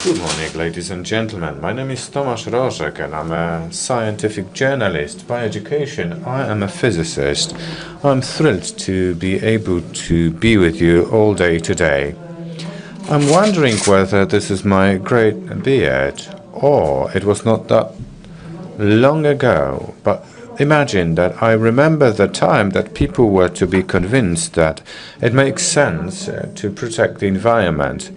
Good morning, ladies and gentlemen. My name is Tomasz Rożek and I'm a scientific journalist. By education, I am a physicist. I'm thrilled to be able to be with you all day today. I'm wondering whether this is my great beard or it was not that long ago, but imagine that I remember the time that people were to be convinced that it makes sense to protect the environment.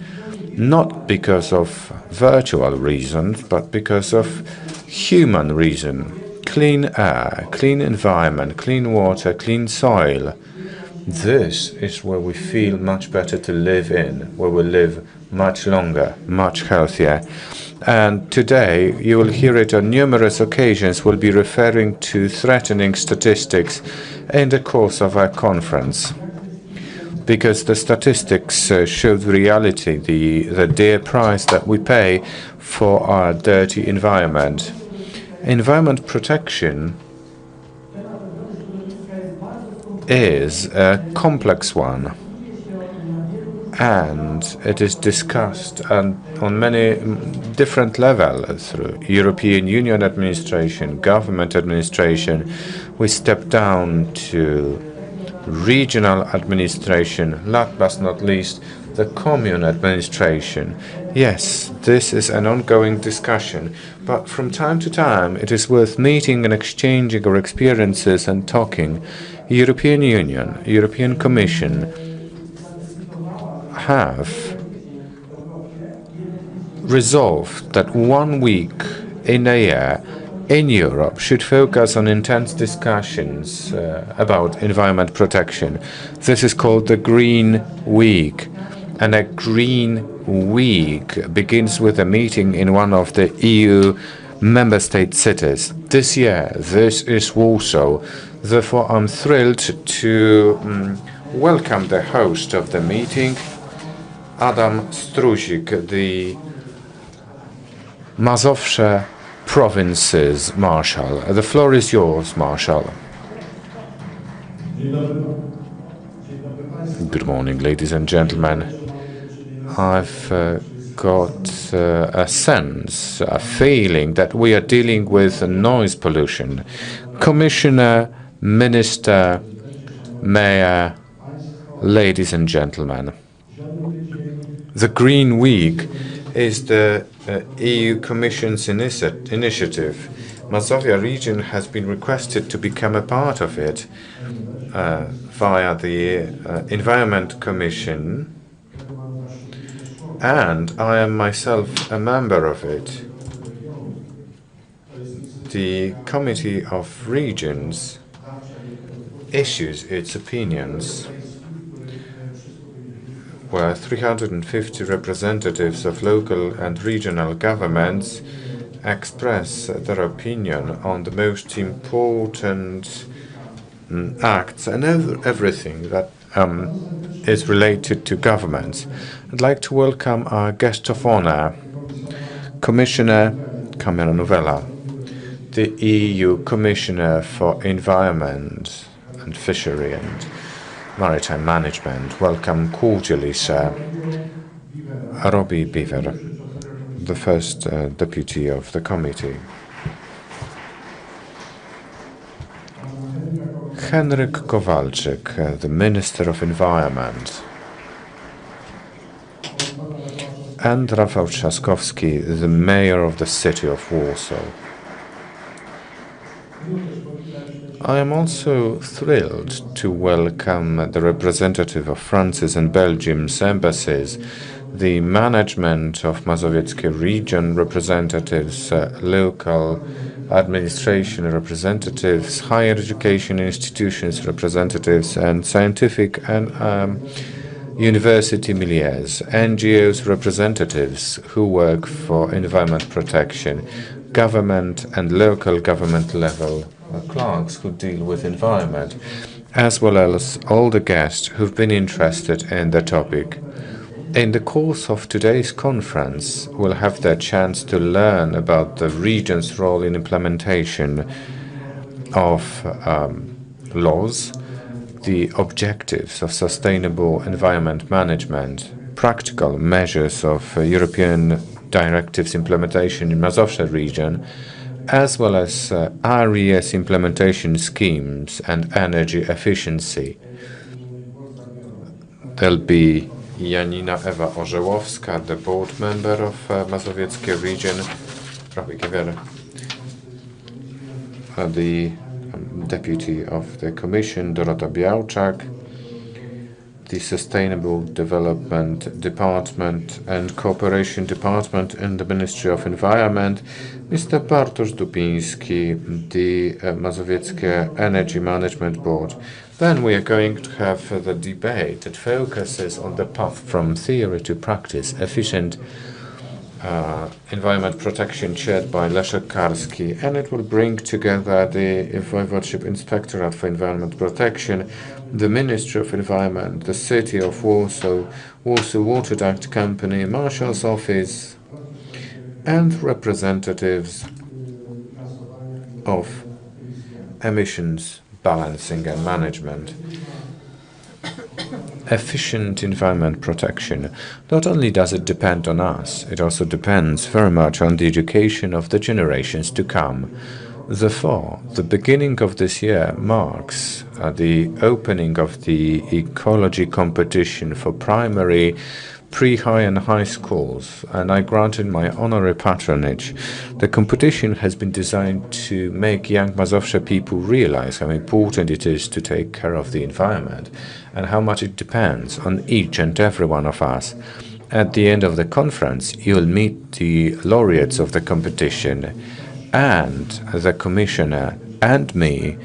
Not because of virtual reasons, but because of human reason. Clean air, clean environment, clean water, clean soil. This is where we feel much better to live in, where we live much longer, much healthier. And today, you will hear it on numerous occasions, we'll be referring to threatening statistics in the course of our conference. Because the statistics show the reality, the dear price that we pay for our dirty environment. Environment protection is a complex one, and it is discussed on many different levels through European Union administration, government administration. We step down to regional administration, last but not least, the commune administration. Yes, this is an ongoing discussion, but from time to time it is worth meeting and exchanging our experiences and talking. European Union, European Commission have resolved that 1 week in a year in Europe should focus on intense discussions about environment protection. This is called the Green Week. And a Green Week begins with a meeting in one of the EU member state cities. This year, this is Warsaw. Therefore, I'm thrilled to welcome the host of the meeting, Adam Struzik, the Mazowsze Provinces Marshal. The floor is yours, Marshal. Good morning, ladies and gentlemen. I've got a sense, a feeling that we are dealing with noise pollution. Commissioner, Minister, Mayor, ladies and gentlemen. The Green Week is the EU Commission's initiative. Mazovia region has been requested to become a part of it via the Environment Commission, and I am myself a member of it. The Committee of Regions issues its opinions, where 350 representatives of local and regional governments express their opinion on the most important acts and everything that is related to governments. I'd like to welcome our guest of honor, Commissioner Cameron Novella, the EU Commissioner for Environment and Fishery and Maritime Management. Welcome cordially, sir. Robbie Beaver, the first deputy of the committee. Henryk Kowalczyk, the Minister of Environment. And Rafał Trzaskowski, the Mayor of the city of Warsaw. I am also thrilled to welcome the representative of France's and Belgium's embassies, the management of Mazowieckie region representatives, local administration representatives, higher education institutions representatives, and scientific and university milieus, NGOs representatives who work for environment protection, government and local government level clerks who deal with environment, as well as all the guests who've been interested in the topic. In the course of today's conference, we'll have the chance to learn about the region's role in implementation of laws, the objectives of sustainable environment management, practical measures of European directives implementation in Mazowshe region, as well as RES implementation schemes and energy efficiency. There'll be Janina Ewa Orzełowska, the board member of Mazowieckie region, the deputy of the commission, Dorota Białczak, the Sustainable Development Department and Cooperation Department in the Ministry of Environment, Mr. Bartosz Dubiński, the Mazowieckie Energy Management Board. Then we are going to have the debate that focuses on the path from theory to practice, efficient environment protection, chaired by Leszek Karski, and it will bring together the Voivodeship Inspectorate for Environment Protection, the Ministry of Environment, the City of Warsaw, Warsaw Water Duct Company, Marshal's Office, and representatives of emissions balancing and management. Efficient environment protection. Not only does it depend on us, it also depends very much on the education of the generations to come. Therefore, the beginning of this year marks the opening of the ecology competition for primary, pre-high and high schools, and I granted my honorary patronage. The competition has been designed to make young Mazowshe people realize how important it is to take care of the environment and how much it depends on each and every one of us. At the end of the conference, you'll meet the laureates of the competition, and the commissioner and me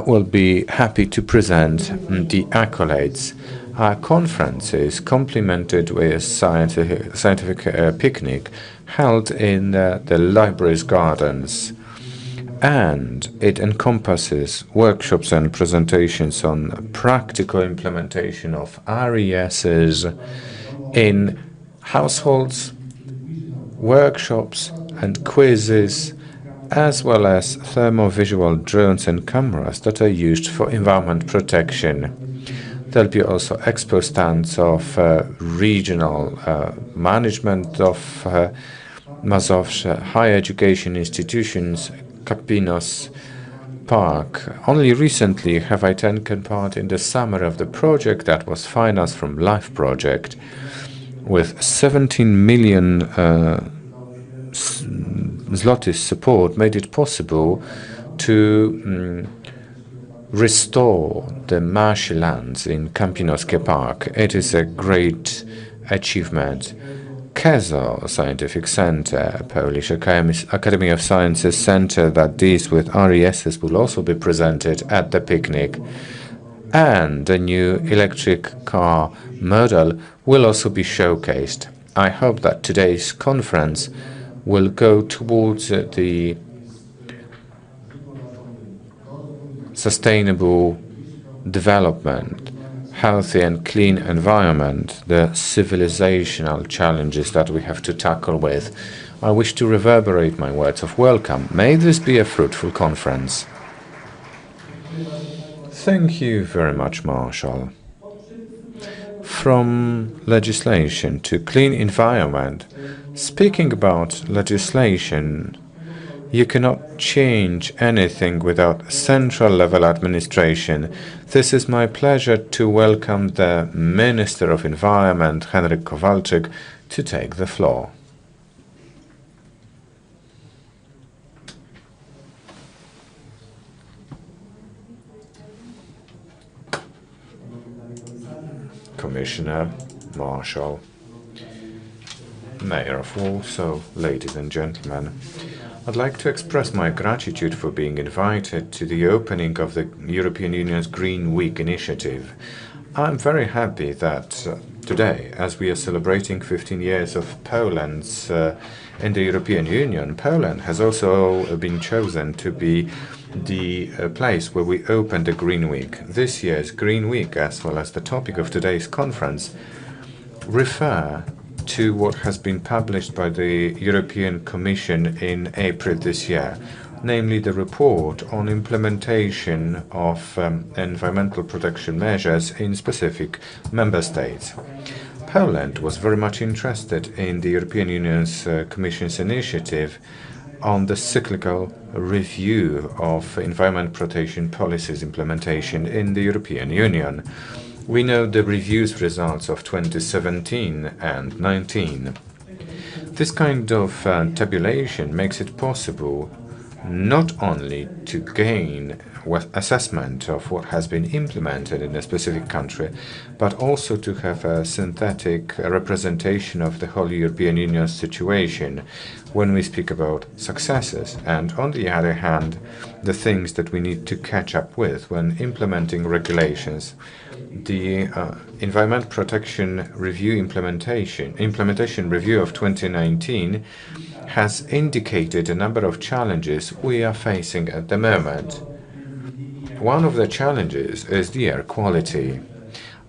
will be happy to present the accolades. Our conference is complemented with a scientific picnic held in the library's gardens, and it encompasses workshops and presentations on practical implementation of RESs in households, workshops and quizzes, as well as thermovisual drones and cameras that are used for environment protection. There'll be also expo stands of regional management of Mazowshe, higher education institutions, Kapinos Park. Only recently have I taken part in the summer of the project that was financed from LIFE project with 17 million zlotys support, made it possible to restore the marshy lands in Kampinoskie Park. It is a great achievement. KEZO Scientific Center, Polish Academy of Sciences Center that deals with RESs, will also be presented at the picnic. And the new electric car model will also be showcased. I hope that today's conference will go towards the sustainable development, healthy and clean environment, the civilizational challenges that we have to tackle with. I wish to reverberate my words of welcome. May this be a fruitful conference. Thank you very much, Marshal. From legislation to clean environment, speaking about legislation, you cannot change anything without central-level administration. This is my pleasure to welcome the Minister of Environment, Henryk Kowalczyk, to take the floor. Commissioner, Marshal, Mayor of Warsaw, ladies and gentlemen, I'd like to express my gratitude for being invited to the opening of the European Union's Green Week initiative. I'm very happy that today, as we are celebrating 15 years of Poland's in the European Union, Poland has also been chosen to be the place where we open the Green Week. This year's Green Week, as well as the topic of today's conference, refer to what has been published by the European Commission in April this year, namely the report on implementation of environmental protection measures in specific member states. Poland was very much interested in the European Union's Commission's initiative on the cyclical review of environment protection policies implementation in the European Union. We know the review's results of 2017 and 19. This kind of tabulation makes it possible not only to gain assessment of what has been implemented in a specific country, but also to have a synthetic representation of the whole European Union situation when we speak about successes, and on the other hand, the things that we need to catch up with when implementing regulations. The Environment Protection Review implementation review of 2019 has indicated a number of challenges we are facing at the moment. One of the challenges is the air quality.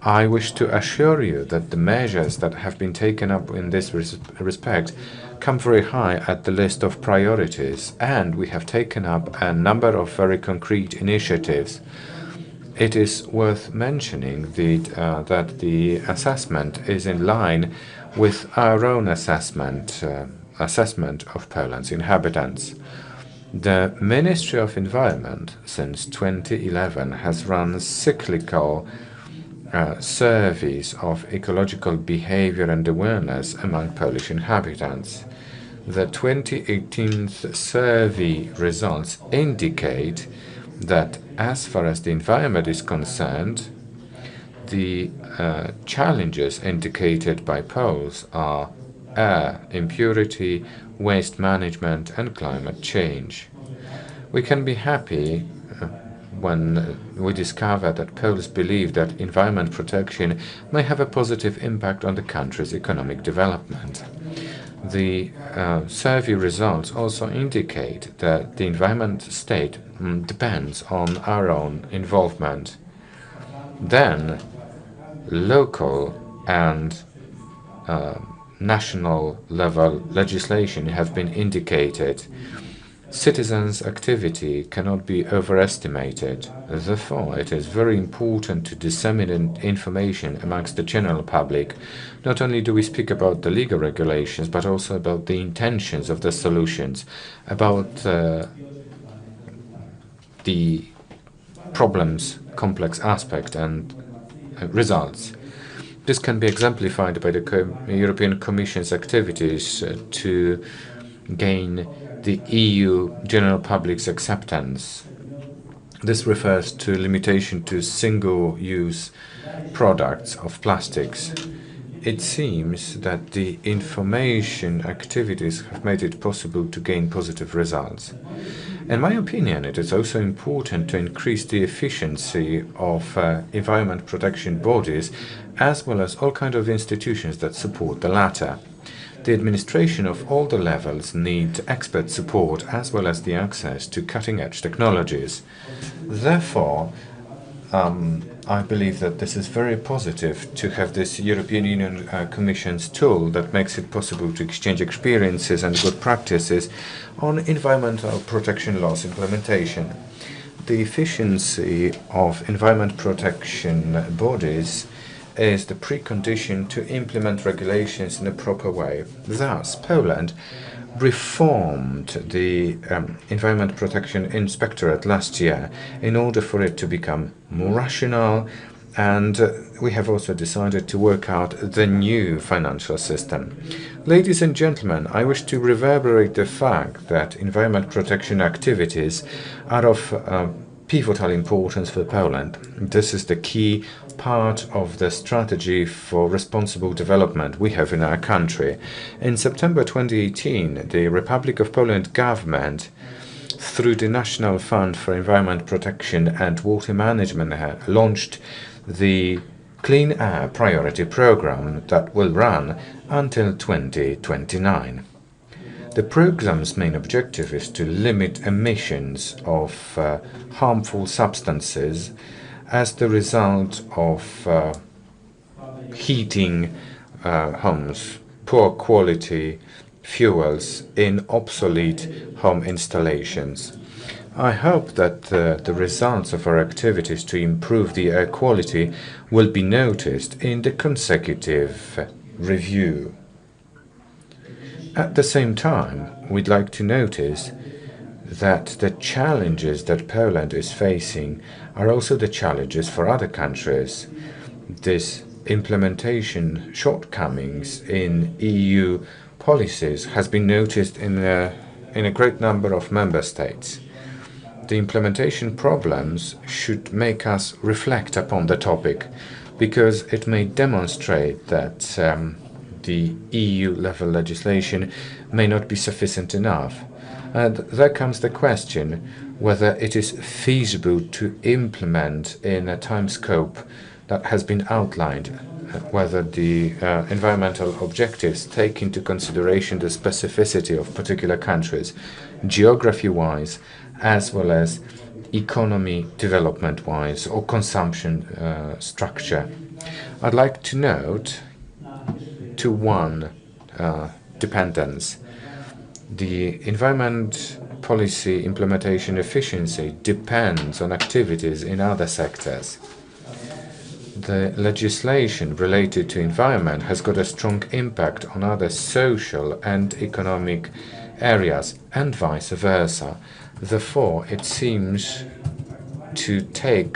I wish to assure you that the measures that have been taken up in this respect come very high at the list of priorities, and we have taken up a number of very concrete initiatives. It is worth mentioning that the assessment is in line with our own assessment of Poland's inhabitants. The Ministry of Environment since 2011 has run cyclical surveys of ecological behavior and awareness among Polish inhabitants. The 2018 survey results indicate that as far as the environment is concerned, the challenges indicated by polls are air impurity, waste management, and climate change. We can be happy when we discover that Poles believe that environment protection may have a positive impact on the country's economic development. The survey results also indicate that the environment state depends on our own involvement. Then, local and national level legislation have been indicated. Citizens' activity cannot be overestimated. Therefore, it is very important to disseminate information amongst the general public. Not only do we speak about the legal regulations, but also about the intentions of the solutions, about the problem's complex aspect and results. This can be exemplified by the European Commission's activities to gain the EU general public's acceptance. This refers to limitation to single-use products of plastics. It seems that the information activities have made it possible to gain positive results. In my opinion, it is also important to increase the efficiency of environment protection bodies as well as all kinds of institutions that support the latter. The administration of all the levels need expert support as well as the access to cutting-edge technologies. Therefore, I believe that this is very positive to have this European Union Commission's tool that makes it possible to exchange experiences and good practices on environmental protection laws implementation. The efficiency of environment protection bodies is the precondition to implement regulations in a proper way. Thus, Poland reformed the Environment Protection Inspectorate last year in order for it to become more rational, and we have also decided to work out the new financial system. Ladies and gentlemen, I wish to reverberate the fact that environment protection activities are of pivotal importance for Poland. This is the key part of the strategy for responsible development we have in our country. In September 2018, the Republic of Poland government, through the National Fund for Environment Protection and Water Management, launched the Clean Air Priority Program that will run until 2029. The program's main objective is to limit emissions of harmful substances as the result of heating homes, poor quality fuels in obsolete home installations. I hope that the results of our activities to improve the air quality will be noticed in the consecutive review. At the same time, we'd like to notice that the challenges that Poland is facing are also the challenges for other countries. This implementation shortcomings in EU policies has been noticed in a great number of member states. The implementation problems should make us reflect upon the topic, because it may demonstrate that the EU-level legislation may not be sufficient enough. And there comes the question whether it is feasible to implement in a time scope that has been outlined, whether the environmental objectives take into consideration the specificity of particular countries, geography-wise, as well as economy development-wise or consumption structure. I'd like to note to one dependence. The environment policy implementation efficiency depends on activities in other sectors. The legislation related to environment has got a strong impact on other social and economic areas, and vice versa. Therefore, it seems to take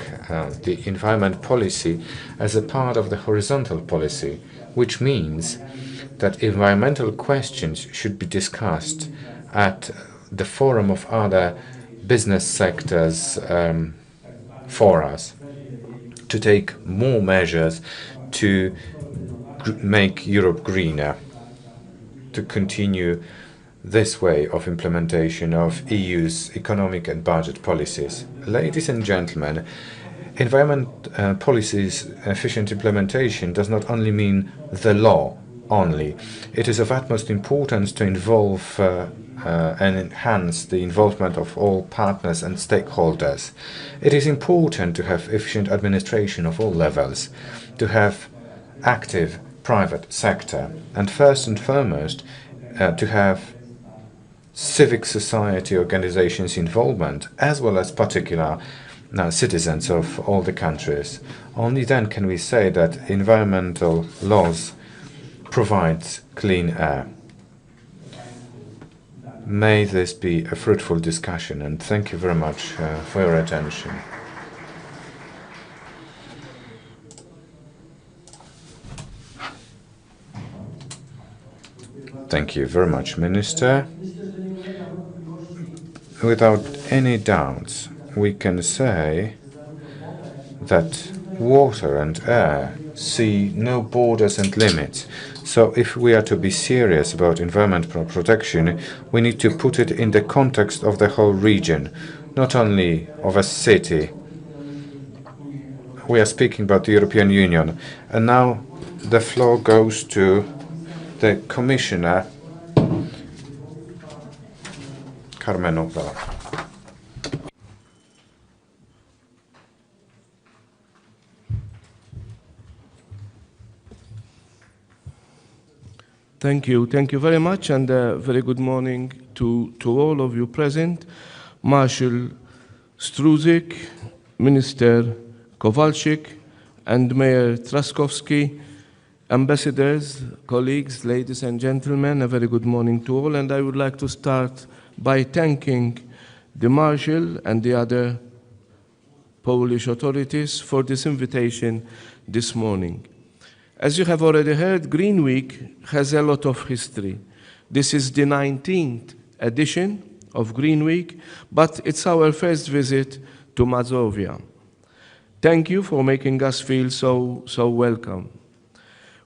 the environment policy as a part of the horizontal policy, which means that environmental questions should be discussed at the forum of other business sectors for us, to take more measures to make Europe greener, to continue this way of implementation of EU's economic and budget policies. Ladies and gentlemen, environment policies' efficient implementation does not only mean the law only. It is of utmost importance to involve and enhance the involvement of all partners and stakeholders. It is important to have efficient administration of all levels, to have active private sector, and first and foremost, to have civic society organizations' involvement, as well as particular citizens of all the countries. Only then can we say that environmental laws provide clean air. May this be a fruitful discussion, and thank you very much for your attention. Thank you very much, Minister. Without any doubts, we can say that water and air see no borders and limits. So if we are to be serious about environmental protection, we need to put it in the context of the whole region, not only of a city. We are speaking about the European Union. And now the floor goes to the Commissioner, Carmen Opera. Thank you very much, and a very good morning to all of you present. Marshal Struzik, Minister Kowalczyk, and Mayor Trzaskowski, ambassadors, colleagues, ladies and gentlemen, a very good morning to all, and I would like to start by thanking the Marshal and the other Polish authorities for this invitation this morning. As you have already heard, Green Week has a lot of history. This is the 19th edition of Green Week, but it's our first visit to Mazovia. Thank you for making us feel so welcome.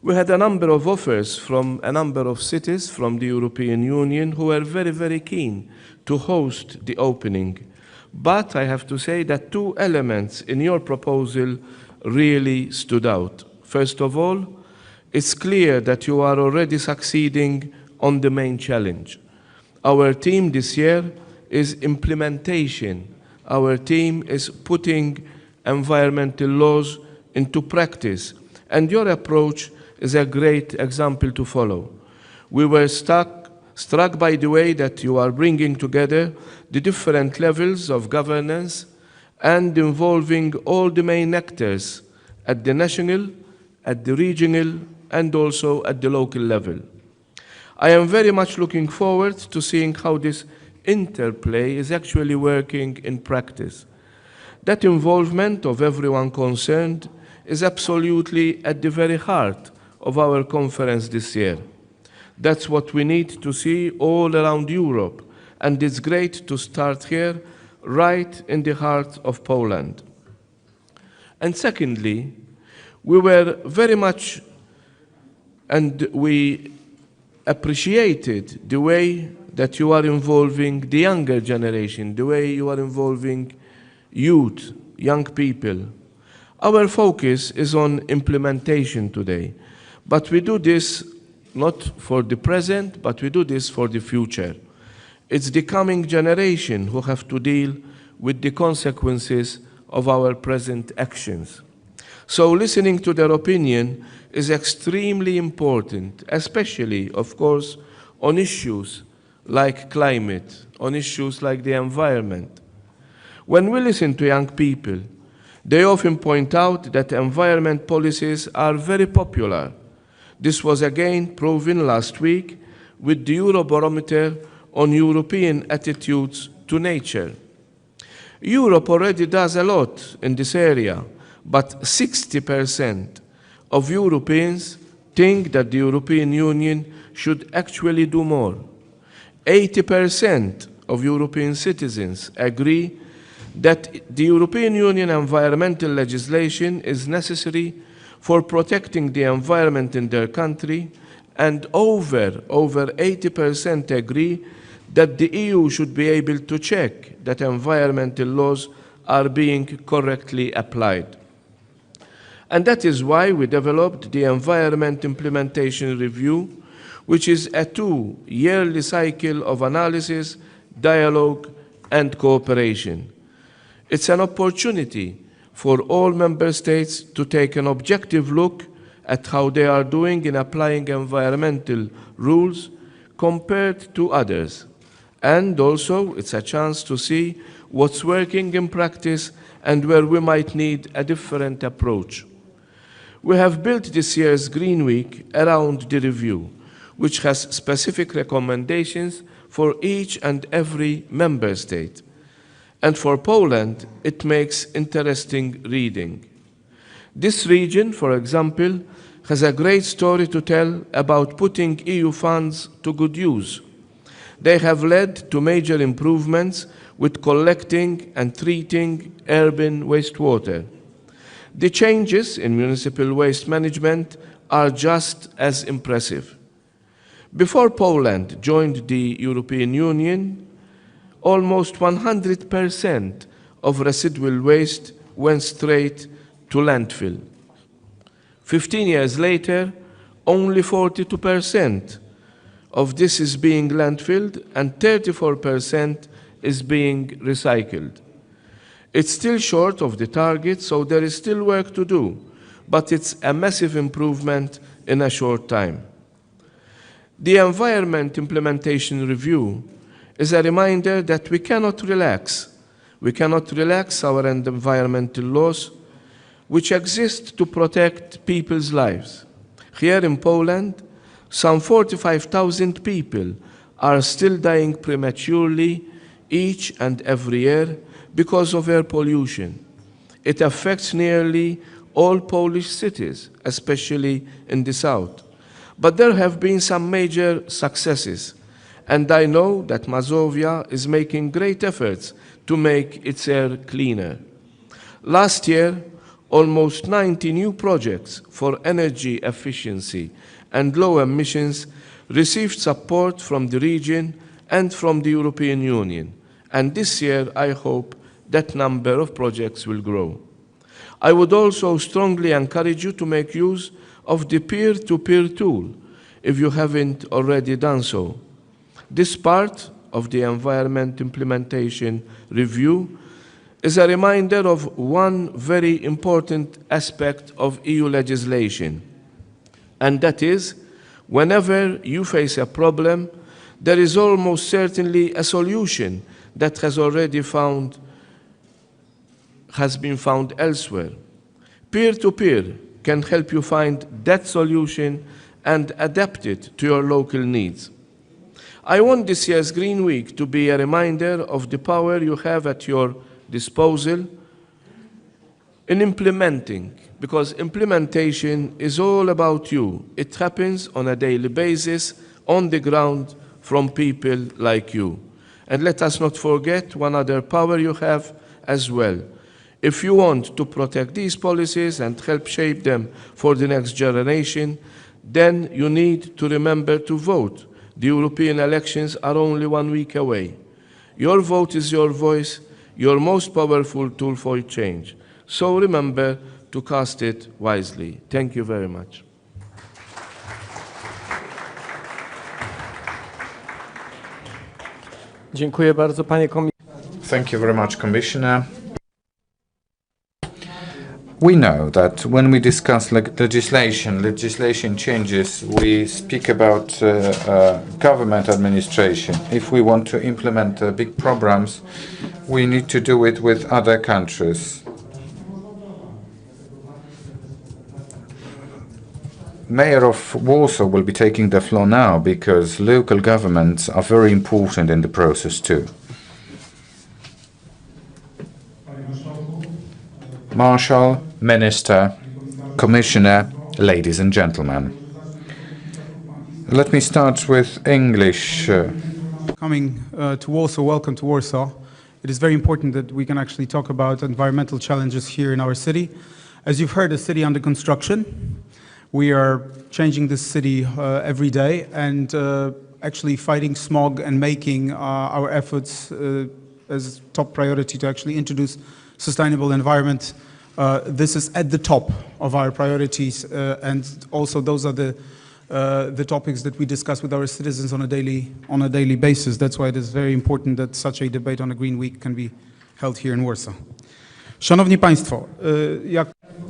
We had a number of offers from a number of cities from the European Union who were very keen to host the opening. But I have to say that two elements in your proposal really stood out. First of all, it's clear that you are already succeeding on the main challenge. Our team this year is implementation. Our team is putting environmental laws into practice, and your approach is a great example to follow. We were stuck struck by the way that you are bringing together the different levels of governance and involving all the main actors at the national, at the regional, and also at the local level. I am very much looking forward to seeing how this interplay is actually working in practice. That involvement of everyone concerned is absolutely at the very heart of our conference this year. That's what we need to see all around Europe, and it's great to start here, right in the heart of Poland. And secondly, we were very much, and we appreciated the way that you are involving the younger generation, the way you are involving youth, young people. Our focus is on implementation today, but we do this not for the present, but we do this for the future. It's the coming generation who have to deal with the consequences of our present actions. So listening to their opinion is extremely important, especially, of course, on issues like climate, on issues like the environment. When we listen to young people, they often point out that environment policies are very popular. This was again proven last week with the Eurobarometer on European attitudes to nature. Europe already does a lot in this area, but 60% of Europeans think that the European Union should actually do more. 80% of European citizens agree that the European Union environmental legislation is necessary for protecting the environment in their country, and over 80% agree that the EU should be able to check that environmental laws are being correctly applied. And that is why we developed the Environment Implementation Review, which is a 2-yearly cycle of analysis, dialogue, and cooperation. It's an opportunity for all member states to take an objective look at how they are doing in applying environmental rules compared to others. And also, it's a chance to see what's working in practice and where we might need a different approach. We have built this year's Green Week around the review, which has specific recommendations for each and every member state. And for Poland, it makes interesting reading. This region, for example, has a great story to tell about putting EU funds to good use. They have led to major improvements with collecting and treating urban wastewater. The changes in municipal waste management are just as impressive. Before Poland joined the European Union, almost 100% of residual waste went straight to landfill. 15 years later, only 42% of this is being landfilled and 34% is being recycled. It's still short of the target, so there is still work to do, but it's a massive improvement in a short time. The Environment Implementation Review is a reminder that we cannot relax. We cannot relax our environmental laws, which exist to protect people's lives. Here in Poland, some 45,000 people are still dying prematurely each and every year because of air pollution. It affects nearly all Polish cities, especially in the south. But there have been some major successes, and I know that Mazovia is making great efforts to make its air cleaner. Last year, almost 90 new projects for energy efficiency and low emissions received support from the region and from the European Union. And this year, I hope that number of projects will grow. I would also strongly encourage you to make use of the peer-to-peer tool if you haven't already done so. This part of the Environment Implementation Review is a reminder of one very important aspect of EU legislation, and that is, whenever you face a problem, there is almost certainly a solution that has been found elsewhere. Peer-to-peer can help you find that solution and adapt it to your local needs. I want this year's Green Week to be a reminder of the power you have at your disposal in implementing, because implementation is all about you. It happens on a daily basis, on the ground, from people like you. And let us not forget one other power you have as well. If you want to protect these policies and help shape them for the next generation, then you need to remember to vote. The European elections are only 1 week away. Your vote is your voice, your most powerful tool for change. So remember to cast it wisely. Thank you very much. Dziękuję bardzo, panie komisarzu. Thank you very much, Commissioner. We know that when we discuss legislation changes, we speak about government administration. If we want to implement big programs, we need to do it with other countries. Mayor of Warsaw will be taking the floor now because local governments are very important in the process too. Marshal, Minister, Commissioner, ladies and gentlemen. Let me start with English. Coming to Warsaw, welcome to Warsaw. It is very important that we can actually talk about environmental challenges here in our city. As you've heard, a city under construction. We are changing this city every day and actually fighting smog and making our efforts as top priority to actually introduce sustainable environment. This is at the top of our priorities, and also those are the topics that we discuss with our citizens on a daily basis. That's why it is very important that such a debate on a Green Week can be held here in Warsaw. Szanowni Państwo,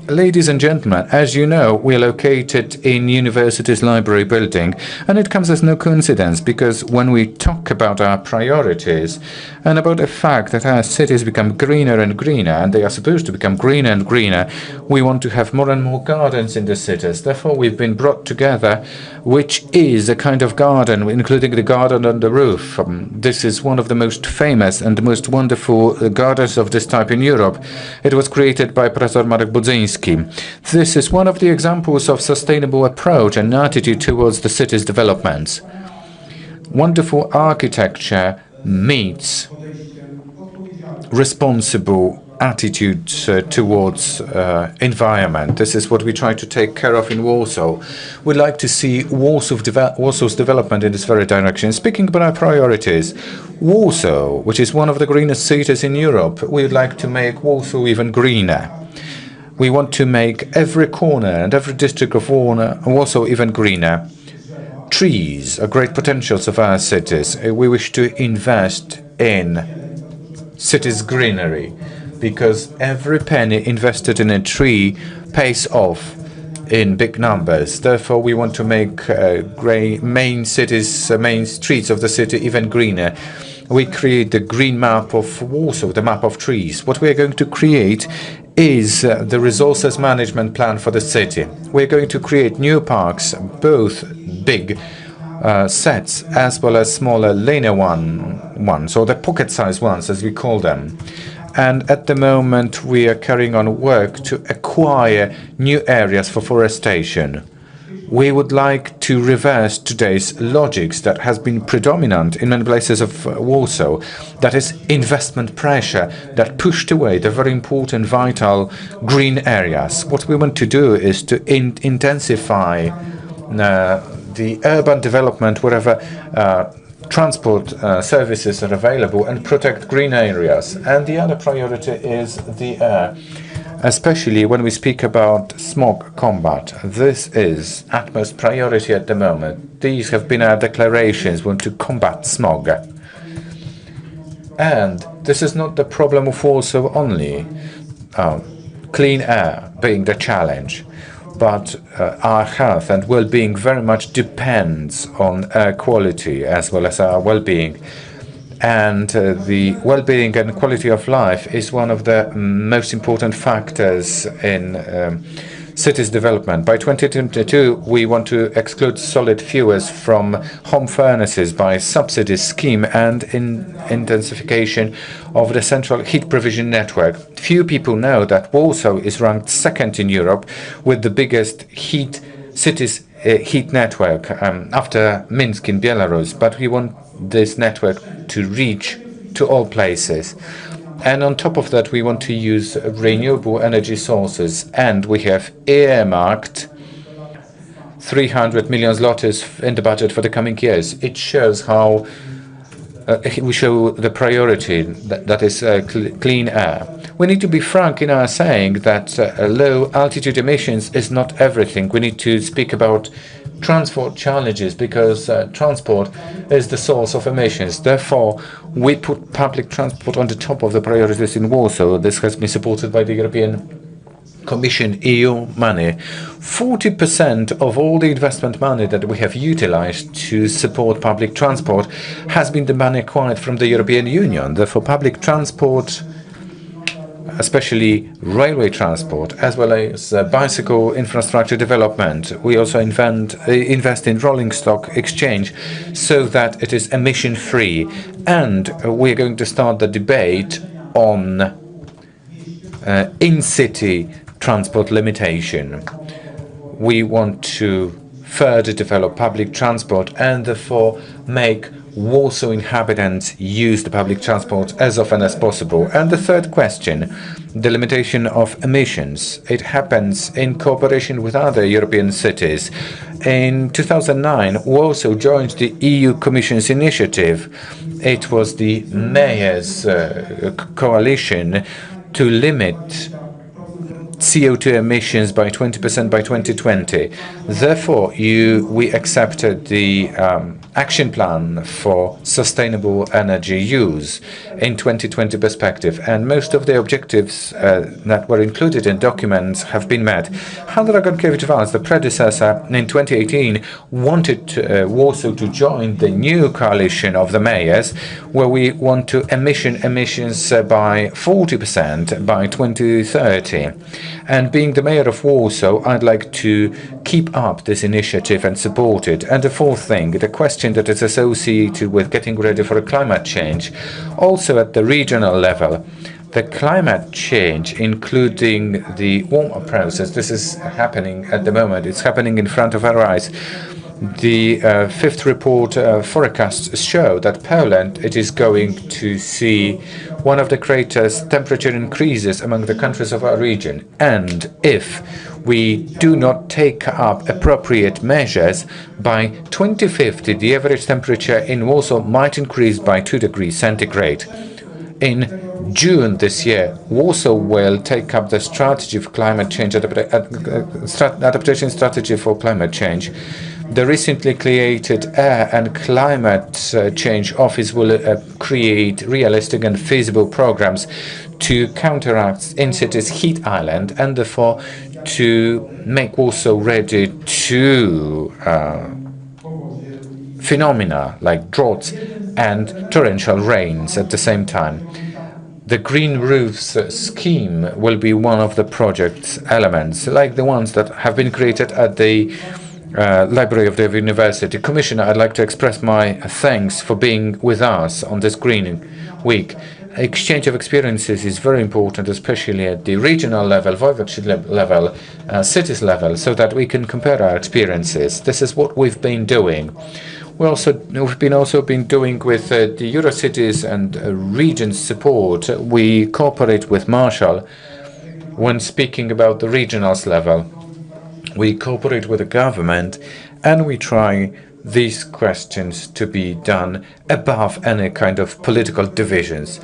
Ladies and gentlemen, as you know, we are located in University's library building, and it comes as no coincidence because when we talk about our priorities and about the fact that our cities become greener and greener, and they are supposed to become greener and greener, we want to have more and more gardens in the cities. Therefore, we've been brought together, which is a kind of garden, including the garden on the roof. This is one of the most famous and the most wonderful gardens of this type in Europe. It was created by Professor Marek Budzyński. This is one of the examples of sustainable approach and attitude towards the city's developments. Wonderful architecture meets responsible attitude towards environment. This is what we try to take care of in Warsaw. We'd like to see Warsaw's development in this very direction. Speaking about our priorities, Warsaw, which is one of the greenest cities in Europe, we'd like to make Warsaw even greener. We want to make every corner and every district of Warsaw even greener. Trees are great potentials of our cities. We wish to invest in cities' greenery because every penny invested in a tree pays off in big numbers. Therefore, we want to make main streets of the city even greener. We create the green map of Warsaw, the map of trees. What we are going to create is the resources management plan for the city. We're going to create new parks, both big sets as well as smaller linear ones, or the pocket-sized ones, as we call them. And at the moment, we are carrying on work to acquire new areas for forestation. We would like to reverse today's logics that has been predominant in many places of Warsaw, that is investment pressure that pushed away the very important, vital green areas. What we want to do is to intensify the urban development wherever transport services are available and protect green areas. And the other priority is the air, especially when we speak about smog combat. This is utmost priority at the moment. These have been our declarations. We want to combat smog. And this is not the problem of Warsaw only, clean air being the challenge. but our health and well-being very much depends on air quality as well as our well-being. And the well-being and quality of life is one of the most important factors in cities development. By 2022, we want to exclude solid fuels from home furnaces by subsidy scheme and intensification of the central heat provision network. Few people know that Warsaw is ranked second in Europe with the biggest heat network after Minsk in Belarus, but we want this network to reach to all places. And on top of that, we want to use renewable energy sources, and we have earmarked 300 million zlotys in the budget for the coming years. It shows how we show the priority that is clean air. We need to be frank in our saying that low altitude emissions is not everything. We need to speak about transport challenges because transport is the source of emissions. Therefore, we put public transport on the top of the priorities in Warsaw. This has been supported by the European Commission EU money. 40% of all the investment money that we have utilized to support public transport has been the money acquired from the European Union. Therefore, public transport, especially railway transport, as well as bicycle infrastructure development. We also invest in rolling stock exchange so that it is emission-free. And we're going to start the debate on in-city transport limitation. We want to further develop public transport and therefore make Warsaw inhabitants use the public transport as often as possible. And the third question, the limitation of emissions. It happens in cooperation with other European cities. In 2009, Warsaw joined the EU Commission's initiative. It was the mayors' coalition to limit CO2 emissions by 20% by 2020. Therefore, we accepted the action plan for sustainable energy use in 2020 perspective, and most of the objectives that were included in documents have been met. Handra Gronkiewicz-Waltz, the predecessor, in 2018 wanted Warsaw to join the new coalition of the mayors, where we want to emissions by 40% by 2030. And being the mayor of Warsaw, I'd like to keep up this initiative and support it. And the fourth thing, the question that is associated with getting ready for climate change, also at the regional level. The climate change, including the warm-up process, this is happening at the moment. It's happening in front of our eyes. The fifth report forecasts show that Poland, it is going to see one of the greatest temperature increases among the countries of our region. And if we do not take up appropriate measures, by 2050, the average temperature in Warsaw might increase by 2 degrees centigrade. In June this year, Warsaw will take up the strategy for climate change, adaptation strategy for climate change. The recently created Air and Climate Change Office will create realistic and feasible programs to counteract in-cities heat island and therefore to make Warsaw ready to phenomena like droughts and torrential rains at the same time. The Green Roofs scheme will be one of the project's elements, like the ones that have been created at the Library of the University. Commissioner, I'd like to express my thanks for being with us on this Green Week. Exchange of experiences is very important, especially at the regional level, voivodeship level, cities level, so that we can compare our experiences. This is what we've been doing. We've been doing with the Eurocities and regions support. We cooperate with Marshall when speaking about the regionals level. We cooperate with the government and we try these questions to be done above any kind of political divisions.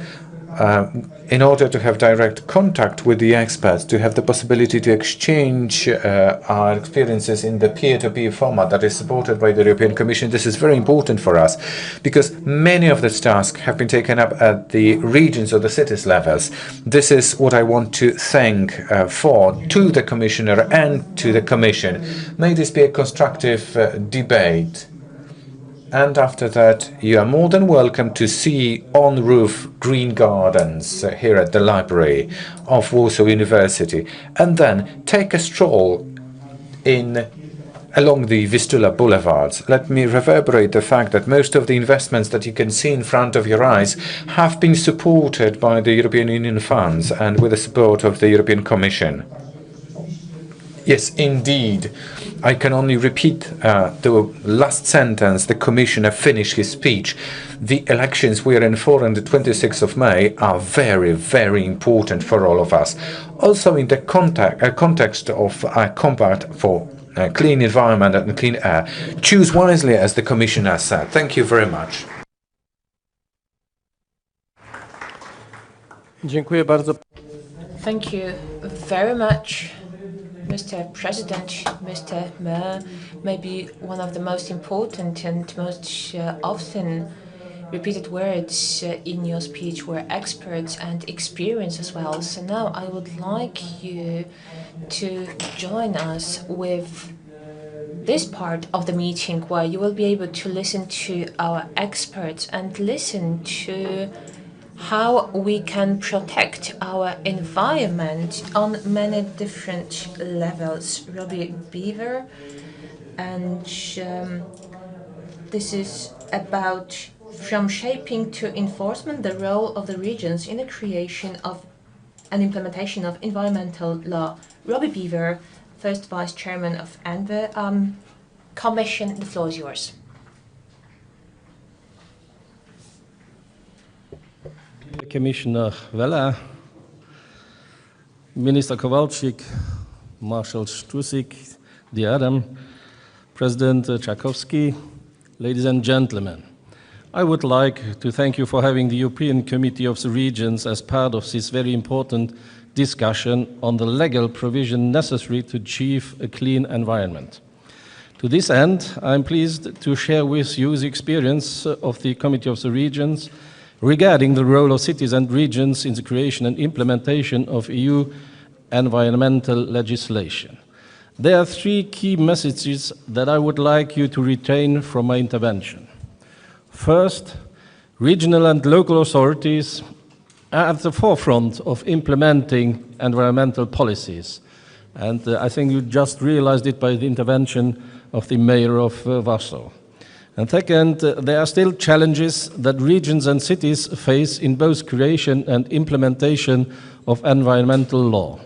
in order to have direct contact with the experts, to have the possibility to exchange our experiences in the peer-to-peer format that is supported by the European Commission. This is very important for us because many of these tasks have been taken up at the regions or the cities levels. This is what I want to thank to the Commissioner and to the Commission. May this be a constructive debate. And after that, you are more than welcome to see on-roof green gardens here at the library of Warsaw University. And then take a stroll along the Vistula boulevards. Let me reverberate the fact that most of the investments that you can see in front of your eyes have been supported by the European Union funds and with the support of the European Commission. Yes, indeed. I can only repeat the last sentence. The Commissioner finished his speech. The elections we are in for on the 26th of May are very, very important for all of us. Also in the context of our combat for a clean environment and clean air. Choose wisely, as the Commissioner said. Thank you very much. Dziękuję bardzo. Thank you very much, Mr. President, Mr. Mayor. Maybe one of the most important and most often repeated words in your speech were experts and experience as well. So now I would like you to join us with this part of the meeting where you will be able to listen to our experts and listen to how we can protect our environment on many different levels. Robbie Beaver, and this is about from shaping to enforcement, the role of the regions in the creation of and implementation of environmental law. Robbie Beaver, first Vice Chairman of ENVI Commission, the floor is yours. Commissioner Vella, Minister Kowalczyk, Marshal Strusik, dear Adam, President Tchaikovsky, ladies and gentlemen. I would like to thank you for having the European Committee of the Regions as part of this very important discussion on the legal provision necessary to achieve a clean environment. To this end, I am pleased to share with you the experience of the Committee of the Regions regarding the role of cities and regions in the creation and implementation of EU environmental legislation. There are three key messages that I would like you to retain from my intervention. First, regional and local authorities are at the forefront of implementing environmental policies. And I think you just realized it by the intervention of the mayor of Warsaw. And second, there are still challenges that regions and cities face in both creation and implementation of environmental law.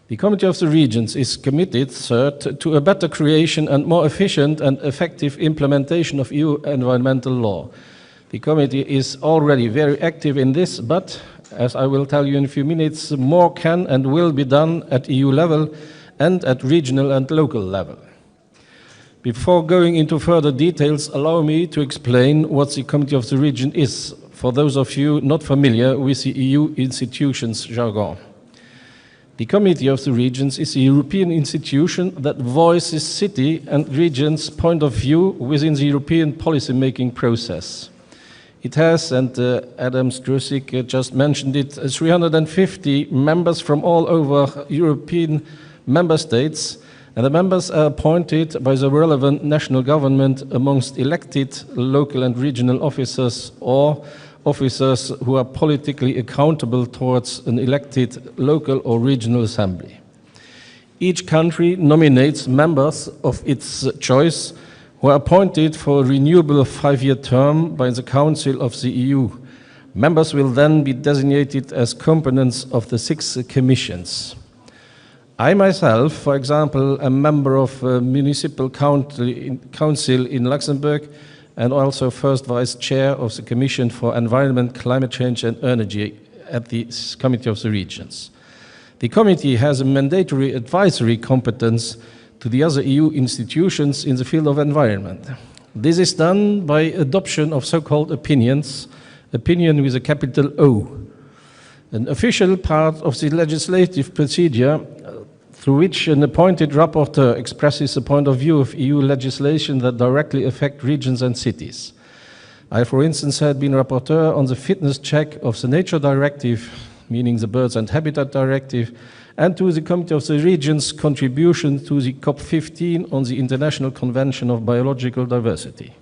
The Committee of the Regions is committed, third, to a better creation and more efficient and effective implementation of EU environmental law. The committee is already very active in this, but, as I will tell you in a few minutes, more can and will be done at EU level and at regional and local level. Before going into further details, allow me to explain what the Committee of the Region is, for those of you not familiar with the EU institutions jargon. The Committee of the Regions is a European institution that voices city and regions' point of view within the European policy-making process. It has, and Adam Strusik just mentioned it, 350 members from all over European member states, and the members are appointed by the relevant national government amongst elected local and regional officers or officers who are politically accountable towards an elected local or regional assembly. Each country nominates members of its choice who are appointed for a renewable 5-year term by the Council of the EU. Members will then be designated as components of the 6 commissions. I myself, for example, am a member of a municipal council in Luxembourg and also first vice chair of the Commission for Environment, Climate Change and Energy at the Committee of the Regions. The committee has a mandatory advisory competence to the other EU institutions in the field of environment. This is done by adoption of so-called opinions, opinion with a capital O. An official part of the legislative procedure through which an appointed rapporteur expresses the point of view of EU legislation that directly affect regions and cities. I, for instance, had been rapporteur on the fitness check of the Nature Directive, meaning the Birds and Habitat Directive, and to the Committee of the Regions' contribution to the COP15 on the International Convention of Biological Diversity.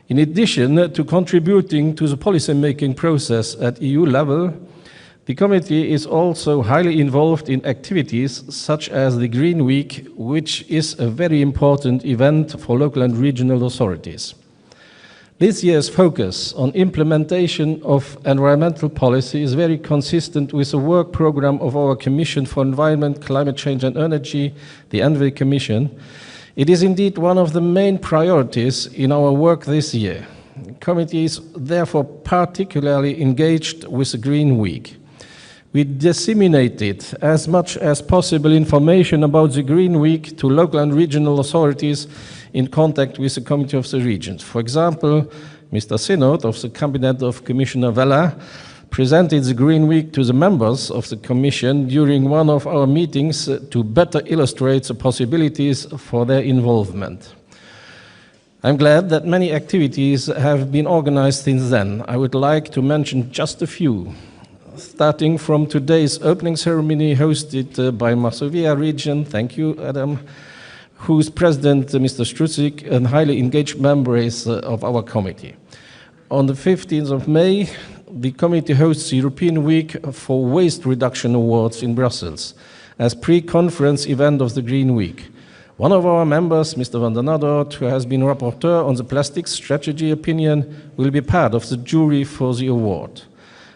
In addition to contributing to the policy-making process at EU level, the committee is also highly involved in activities such as the Green Week, which is a very important event for local and regional authorities. This year's focus on implementation of environmental policy is very consistent with the work program of our Commission for Environment, Climate Change and Energy, the ENVI Commission. It is indeed one of the main priorities in our work this year. The committee is therefore particularly engaged with the Green Week. We disseminated as much as possible information about the Green Week to local and regional authorities in contact with the Committee of the Regions. For example, Mr. Synod of the Cabinet of Commissioner Vella presented the Green Week to the members of the Commission during one of our meetings to better illustrate the possibilities for their involvement. I'm glad that many activities have been organized since then. I would like to mention just a few. Starting from today's opening ceremony hosted by Masovia region, thank you, Adam, whose president, Mr. Strusik, a highly engaged member is of our committee. On the 15th of May, the committee hosts the European Week for Waste Reduction Awards in Brussels as pre-conference event of the Green Week. One of our members, Mr. Van der Nadort, who has been rapporteur on the plastics strategy opinion, will be part of the jury for the award.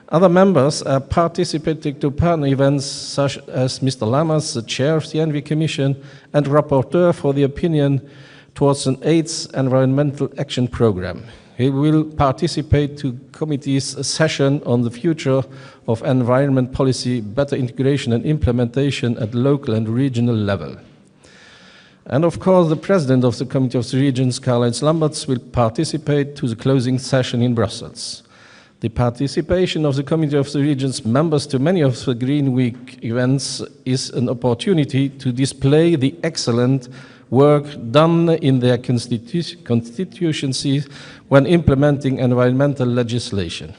Other members are participating to partner events such as Mr. Lamas, the chair of the ENVI Commission and rapporteur for the opinion towards an AIDS environmental action program. He will participate to committee's session on the future of environment policy, better integration and implementation at local and regional level. And of course, the president of the Committee of the Regions, Karl-Heinz Lamberts, will participate to the closing session in Brussels. The participation of the Committee of the Regions members to many of the Green Week events is an opportunity to display the excellent work done in their constituencies when implementing environmental legislation.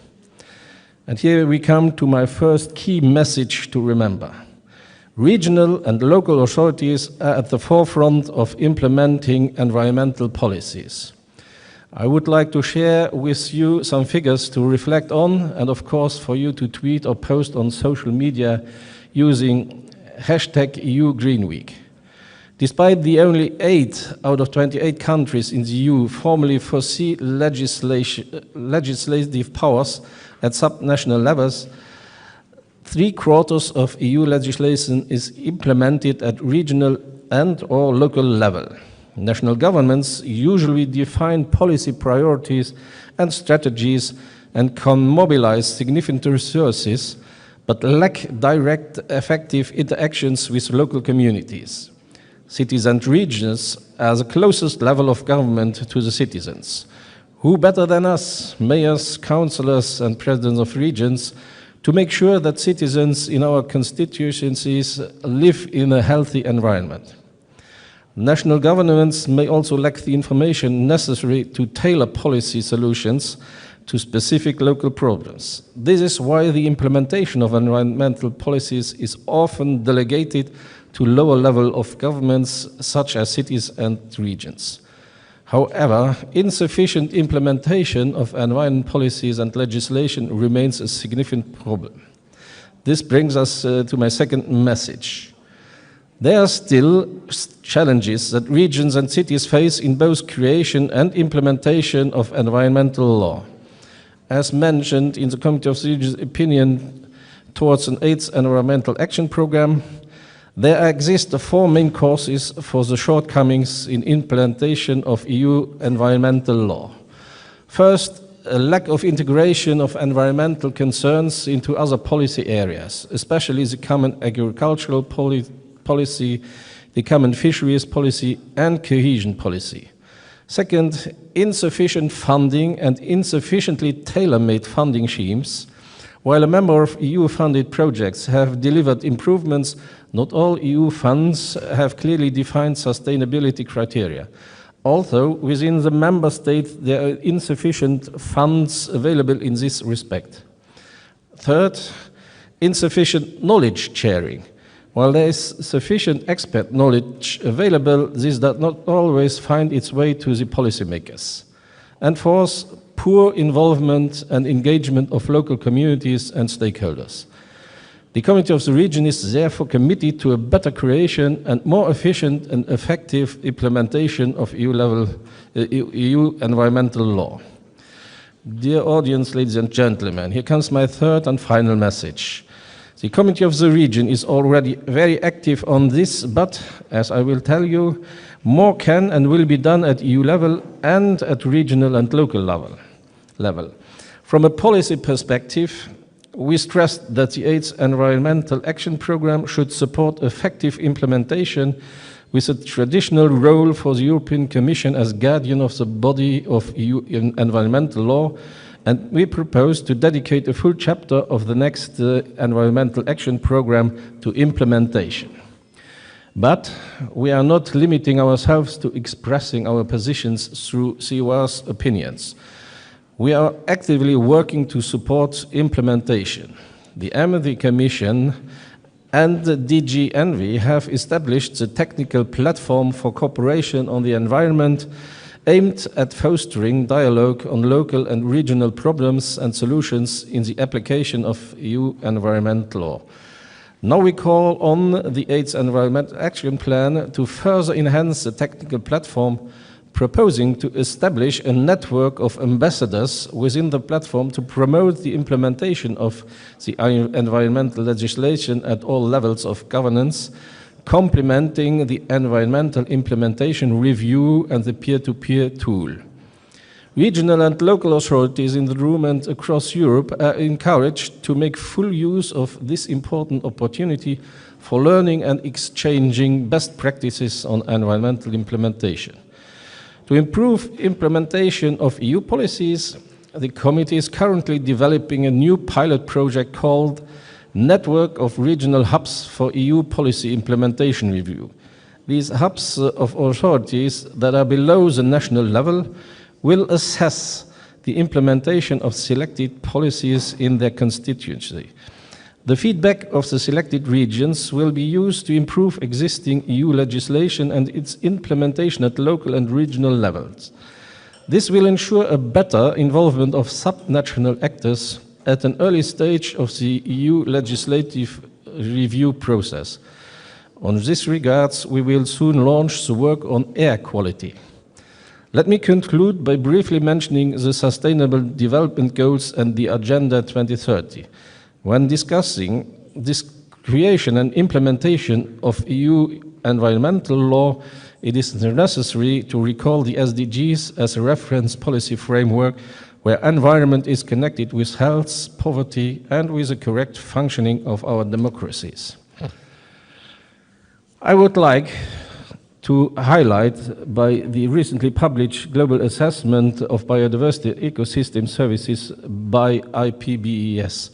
And here we come to my first key message to remember. Regional and local authorities are at the forefront of implementing environmental policies. I would like to share with you some figures to reflect on, and of course for you to tweet or post on social media using #EU Green Week. Despite the only 8 out of 28 countries in the EU formally foresee legislative powers at subnational levels, 3/4 of EU legislation is implemented at regional and/or local level. National governments usually define policy priorities and strategies and can mobilize significant resources, but lack direct, effective interactions with local communities. Cities and regions are the closest level of government to the citizens. Who better than us, mayors, councillors, and presidents of regions, to make sure that citizens in our constituencies live in a healthy environment? National governments may also lack the information necessary to tailor policy solutions to specific local problems. This is why the implementation of environmental policies is often delegated to lower level of governments, such as cities and regions. However, insufficient implementation of environment policies and legislation remains a significant problem. This brings us to my second message. There are still challenges that regions and cities face in both creation and implementation of environmental law. As mentioned in the Committee of the Regions' opinion towards an AIDS environmental action program, there exist 4 main causes for the shortcomings in implementation of EU environmental law. First, a lack of integration of environmental concerns into other policy areas, especially the common agricultural policy, the common fisheries policy, and cohesion policy. Second, insufficient funding and insufficiently tailor-made funding schemes, While a number of EU-funded projects have delivered improvements, not all EU funds have clearly defined sustainability criteria. Although within the member states there are insufficient funds available in this respect. Third, insufficient knowledge sharing. While there is sufficient expert knowledge available, this does not always find its way to the policymakers. And fourth, poor involvement and engagement of local communities and stakeholders. The Committee of the Region is therefore committed to a better creation and more efficient and effective implementation of EU environmental law. Dear audience, ladies and gentlemen, here comes my third and final message. The Committee of the Region is already very active on this, but, as I will tell you, more can and will be done at EU level and at regional and local level. From a policy perspective, we stressed that the AIDS Environmental Action Programme should support effective implementation with a traditional role for the European Commission as guardian of the body of EU environmental law, and we propose to dedicate a full chapter of the next Environmental Action Programme to implementation. But we are not limiting ourselves to expressing our positions through COR's opinions. We are actively working to support implementation. The ENVI Commission and the DG ENVI have established the technical platform for cooperation on the environment aimed at fostering dialogue on local and regional problems and solutions in the application of EU environmental law. Now we call on the AIDS Environmental Action Plan to further enhance the technical platform, proposing to establish a network of ambassadors within the platform to promote the implementation of the environmental legislation at all levels of governance, complementing the environmental implementation review and the peer-to-peer tool. Regional and local authorities in the room and across Europe are encouraged to make full use of this important opportunity for learning and exchanging best practices on environmental implementation. To improve implementation of EU policies, the committee is currently developing a new pilot project called Network of Regional Hubs for EU Policy Implementation Review. These hubs of authorities that are below the national level will assess the implementation of selected policies in their constituency. The feedback of the selected regions will be used to improve existing EU legislation and its implementation at local and regional levels. This will ensure a better involvement of sub-national actors at an early stage of the EU legislative review process. On this regards, we will soon launch the work on air quality. Let me conclude by briefly mentioning the Sustainable Development Goals and the Agenda 2030. When discussing this creation and implementation of EU environmental law, it is necessary to recall the SDGs as a reference policy framework where environment is connected with health, poverty, and with the correct functioning of our democracies. I would like to highlight by the recently published Global Assessment of Biodiversity Ecosystem Services by IPBES.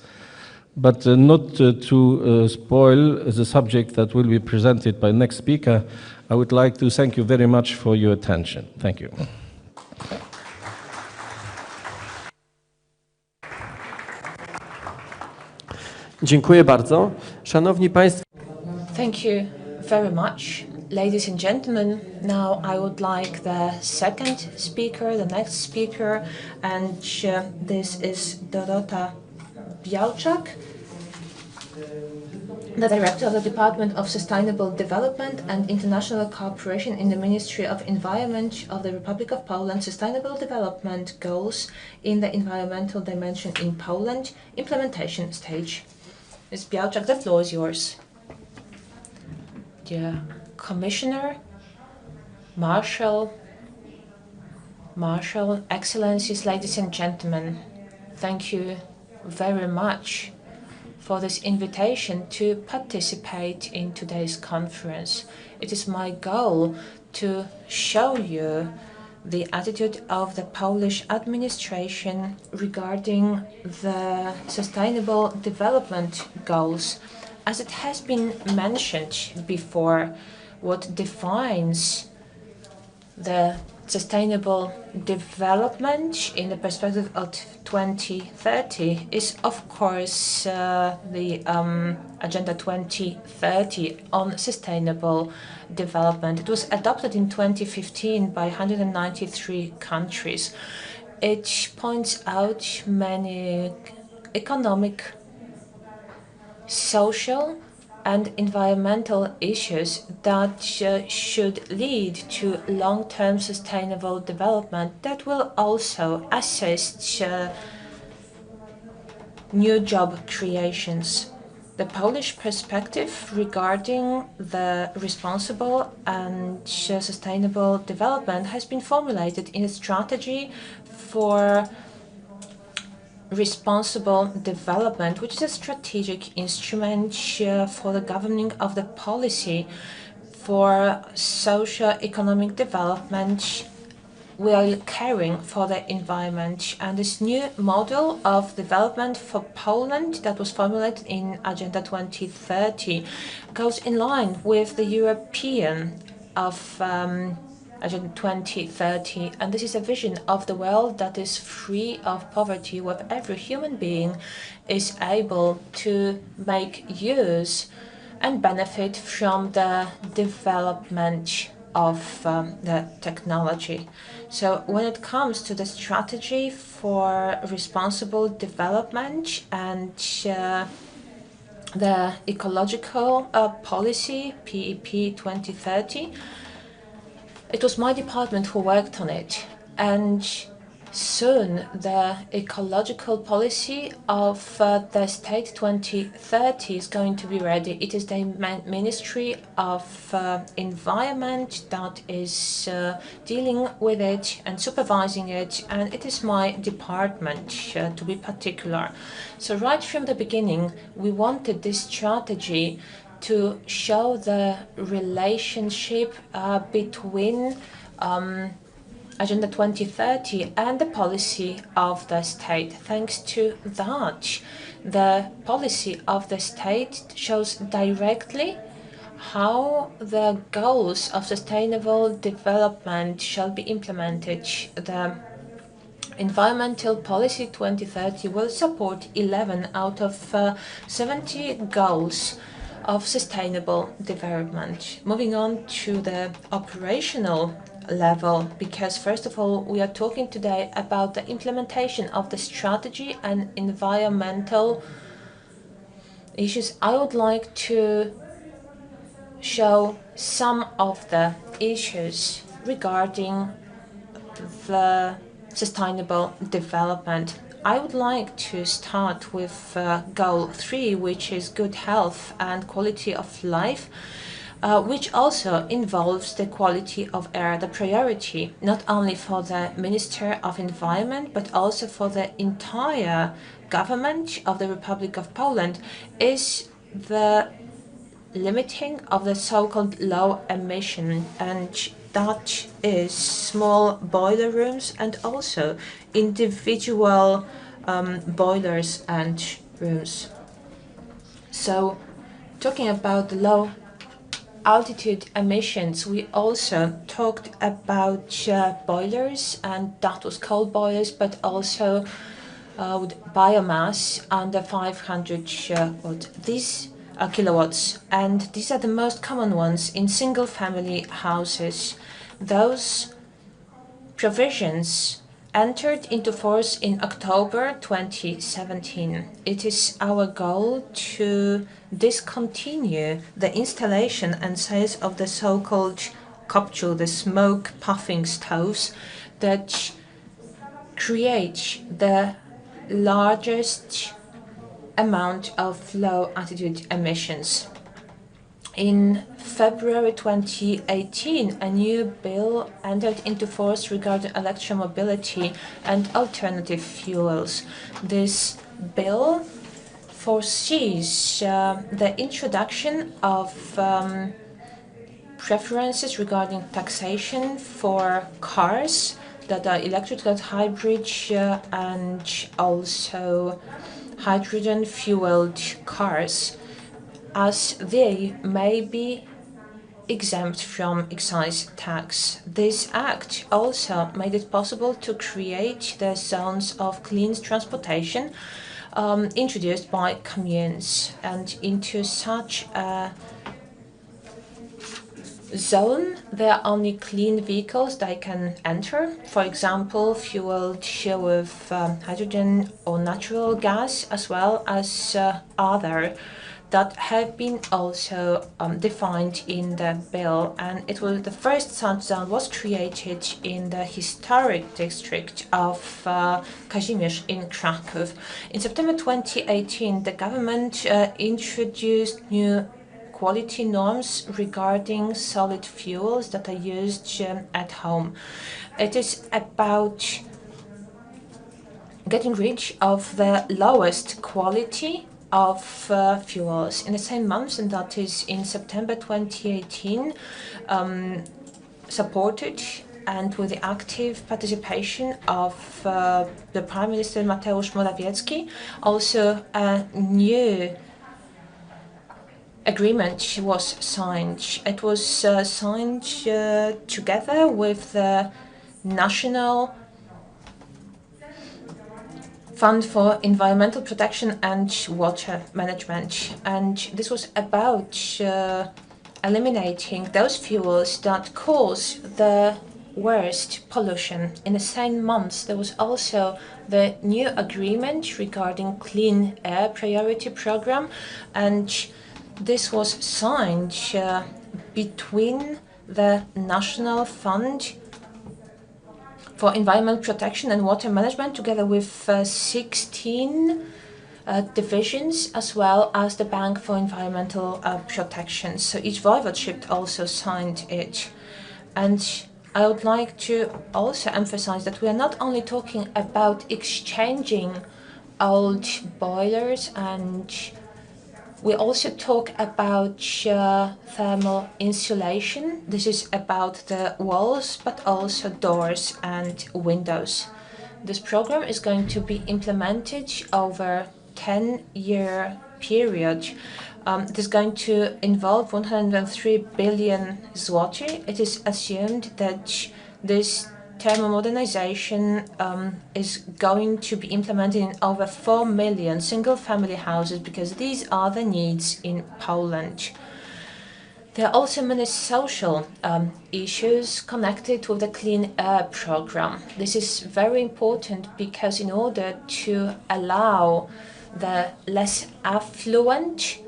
But not to spoil the subject that will be presented by next speaker, I would like to thank you very much for your attention. Thank you. Dziękuję bardzo. Szanowni Państwo. Thank you very much, ladies and gentlemen. Now I would like the second speaker, the next speaker, and this is Dorota Białczak, the Director of the Department of Sustainable Development and International Cooperation in the Ministry of Environment of the Republic of Poland, Sustainable Development Goals in the Environmental Dimension in Poland, Implementation Stage. Ms. Białczak, the floor is yours. Dear Commissioner, Marshal, Excellencies, ladies and gentlemen, thank you very much for this invitation to participate in today's conference. It is my goal to show you the attitude of the Polish administration regarding the Sustainable Development Goals. As it has been mentioned before, what defines the sustainable development in the perspective of 2030 is, of course, the Agenda 2030 on sustainable development. It was adopted in 2015 by 193 countries. It points out many economic, social, and environmental issues that should lead to long-term sustainable development that will also assist new job creations. The Polish perspective regarding the responsible and sustainable development has been formulated in a strategy for responsible development, which is a strategic instrument for the governing of the policy for socio-economic development while caring for the environment. And this new model of development for Poland that was formulated in Agenda 2030 goes in line with the European of Agenda 2030, and this is a vision of the world that is free of poverty, where every human being is able to make use and benefit from the development of the technology. So when it comes to the strategy for responsible development and the ecological policy, PEP 2030, it was my department who worked on it, and soon the ecological policy of the state 2030 is going to be ready. It is the Ministry of Environment that is dealing with it and supervising it, and it is my department to be particular. So right from the beginning, we wanted this strategy to show the relationship between Agenda 2030 and the policy of the state. Thanks to that, the policy of the state shows directly how the goals of sustainable development shall be implemented. The Environmental Policy 2030 will support 11 out of 70 goals of sustainable development. Moving on to the operational level, because first of all, we are talking today about the implementation of the strategy and environmental issues. I would like to show some of the issues regarding the sustainable development. I would like to start with goal 3, which is good health and quality of life, which also involves the quality of air. The priority, not only for the Minister of Environment, but also for the entire government of the Republic of Poland, is the limiting of the so-called low emission, and that is small boiler rooms and also individual boilers and rooms. So talking about the low altitude emissions, we also talked about boilers, and that was coal boilers, but also with biomass under 500 kilowatts, and these are the most common ones in single-family houses. Those provisions entered into force in October 2017. It is our goal to discontinue the installation and sales of the so-called kopciuch, the smoke puffing stoves that create the largest amount of low altitude emissions. In February 2018, a new bill entered into force regarding electromobility and alternative fuels. This bill foresees the introduction of preferences regarding taxation for cars that are electric, that hybrid, and also hydrogen-fueled cars, as they may be exempt from excise tax. This act also made it possible to create the zones of clean transportation introduced by communes, and into such a zone there are only clean vehicles that can enter, for example fueled with hydrogen or natural gas, as well as other that have been also defined in the bill. And it was the first such zone was created in the historic district of Kazimierz in Kraków. In September 2018, the government introduced new quality norms regarding solid fuels that are used at home. It is about getting rid of the lowest quality of fuels. In the same month, and that is in September 2018, supported and with the active participation of the Prime Minister Mateusz Morawiecki, also a new agreement was signed. It was signed together with the National Fund for Environmental Protection and Water Management. And this was about eliminating those fuels that cause the worst pollution. In the same month, there was also the new agreement regarding Clean Air Priority Program, and this was signed between the National Fund for Environmental Protection and Water Management, together with 16 divisions, as well as the Bank for Environmental Protection. So each voivodeship also signed it. And I would like to also emphasize that we are not only talking about exchanging old boilers, and we also talk about thermal insulation. This is about the walls, but also doors and windows. This program is going to be implemented over 10-year period. It is going to involve 103 billion zloty. It is assumed that this thermomodernization is going to be implemented in over 4 million single-family houses, because these are the needs in Poland. There are also many social issues connected with the Clean Air program. This is very important because in order to allow the less affluent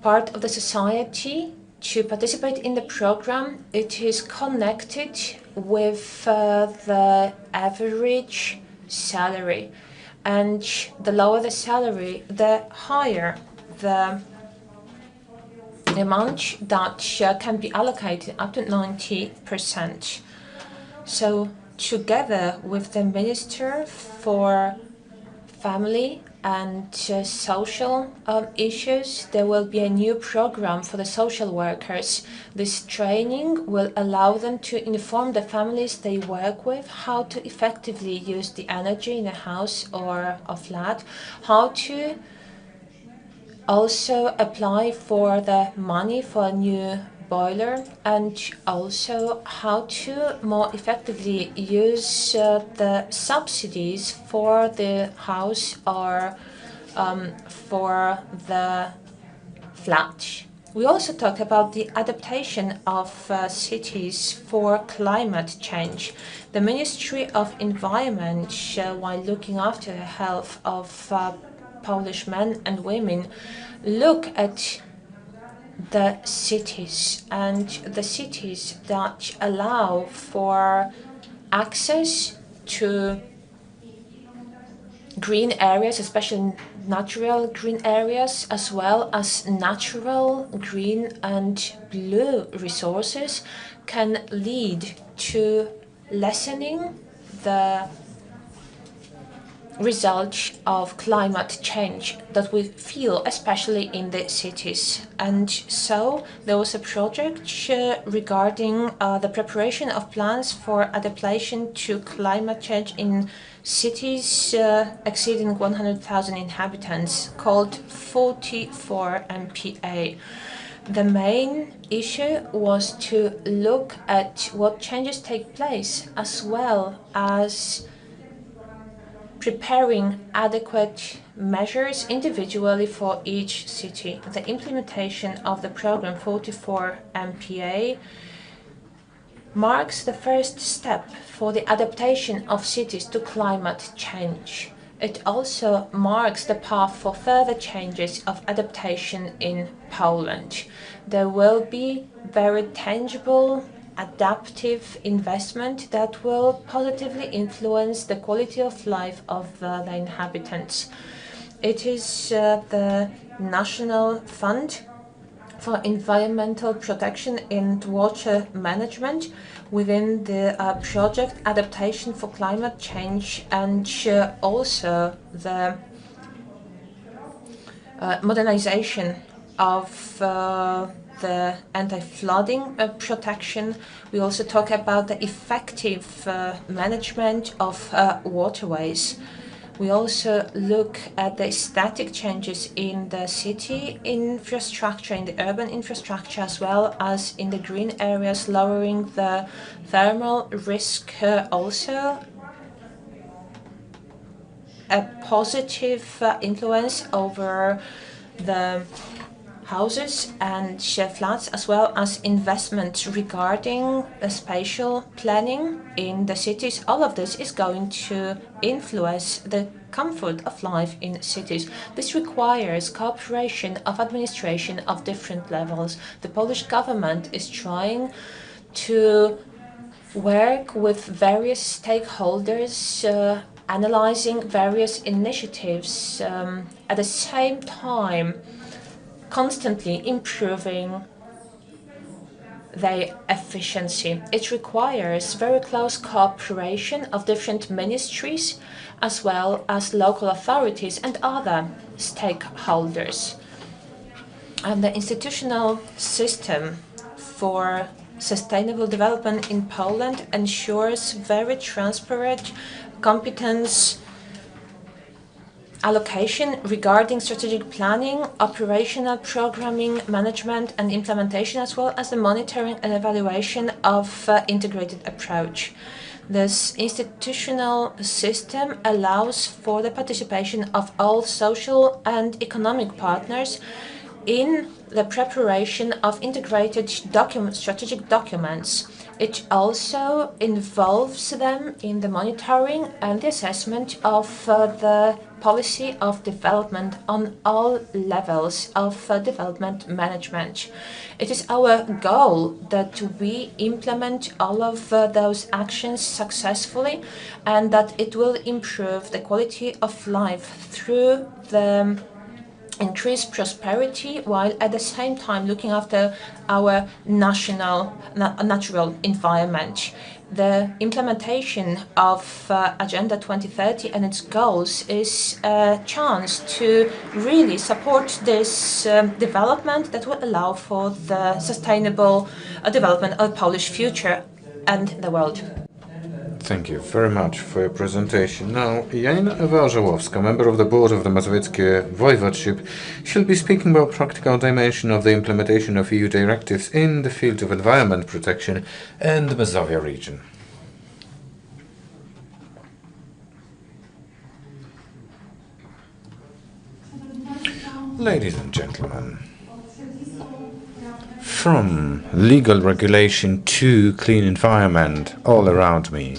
part of the society to participate in the program, it is connected with the average salary. And the lower the salary, the higher the amount that can be allocated, up to 90%. So together with the Minister for Family and social issues, there will be a new program for the social workers. This training will allow them to inform the families they work with how to effectively use the energy in a house or a flat, how to also apply for the money for a new boiler, and also how to more effectively use the subsidies for the house or for the flat. We also talk about the adaptation of cities for climate change. The Ministry of Environment, while looking after the health of Polish men and women, look at the cities, and the cities that allow for access to green areas, especially natural green areas, as well as natural green and blue resources, can lead to lessening the result of climate change that we feel, especially in the cities. And so there was a project regarding the preparation of plans for adaptation to climate change in cities exceeding 100,000 inhabitants, called 44 MPA. The main issue was to look at what changes take place, as well as preparing adequate measures individually for each city. The implementation of the program 44 MPA marks the first step for the adaptation of cities to climate change. It also marks the path for further changes of adaptation in Poland. There will be very tangible adaptive investment that will positively influence the quality of life of the inhabitants. It is the National Fund for Environmental Protection and Water Management within the project Adaptation for Climate Change, and also the modernization of the anti-flooding protection. We also talk about the effective management of waterways. We also look at the static changes in the city infrastructure, in the urban infrastructure, as well as in the green areas, lowering the thermal risk. Also a positive influence over the houses and flats, as well as investment regarding spatial planning in the cities. All of this is going to influence the comfort of life in cities. This requires cooperation of administration of different levels. The Polish government is trying to work with various stakeholders, analyzing various initiatives, at the same time constantly improving their efficiency. It requires very close cooperation of different ministries, as well as local authorities and other stakeholders. And the institutional system for sustainable development in Poland ensures very transparent competence allocation regarding strategic planning, operational programming, management and implementation, as well as the monitoring and evaluation of integrated approach. This institutional system allows for the participation of all social and economic partners in the preparation of integrated strategic documents. It also involves them in the monitoring and the assessment of the policy of development on all levels of development management. It is our goal that we implement all of those actions successfully, and that it will improve the quality of life through the increased prosperity, while at the same time looking after our natural environment. The implementation of Agenda 2030 and its goals is a chance to really support this development that will allow for the sustainable development of the Polish future and the world. Thank you very much for your presentation. Now, Janina Ewa-Żałowska, member of the board of the Mazowieckie Voivodeship, she'll be speaking about practical dimension of the implementation of EU directives in the field of environment protection in the Mazovia region. Ladies and gentlemen, from legal regulation to clean environment all around me,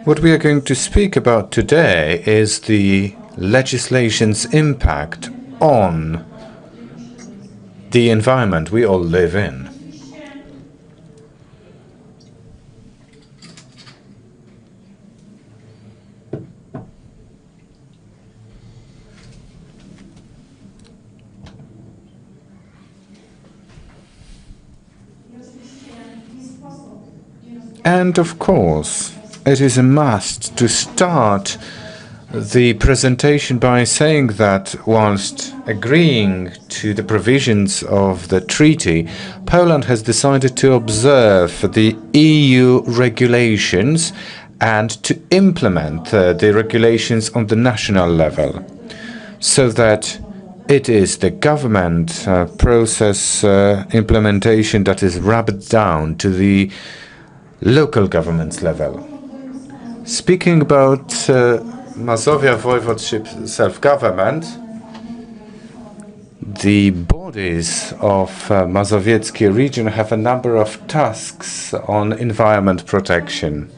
what we are going to speak about today is the legislation's impact on the environment we all live in. And of course, it is a must to start the presentation by saying that whilst agreeing to the provisions of the treaty, Poland has decided to observe the EU regulations and to implement the regulations on the national level, so that it is the government process implementation that is wrapped down to the local government's level. Speaking about Mazovia Voivodeship self-government, the bodies of Mazowiecki region have a number of tasks on environment protection.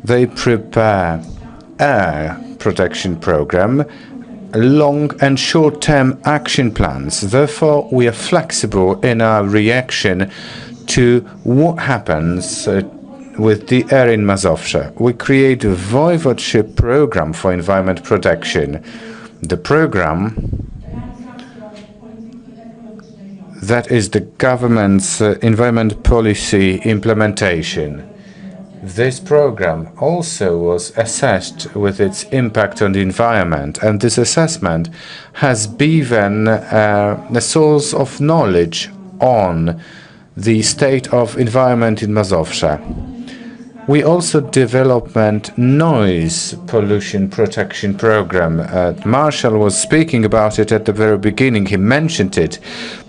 They prepare a protection program, long and short-term action plans. Therefore, we are flexible in our reaction to what happens with the air in Mazowsze. We create a voivodeship program for environment protection. The program, that is the government's environment policy implementation. This program also was assessed with its impact on the environment, and this assessment has been a source of knowledge on the state of environment in Mazowsze. We also developed noise pollution protection program. Marshall was speaking about it at the very beginning. He mentioned it,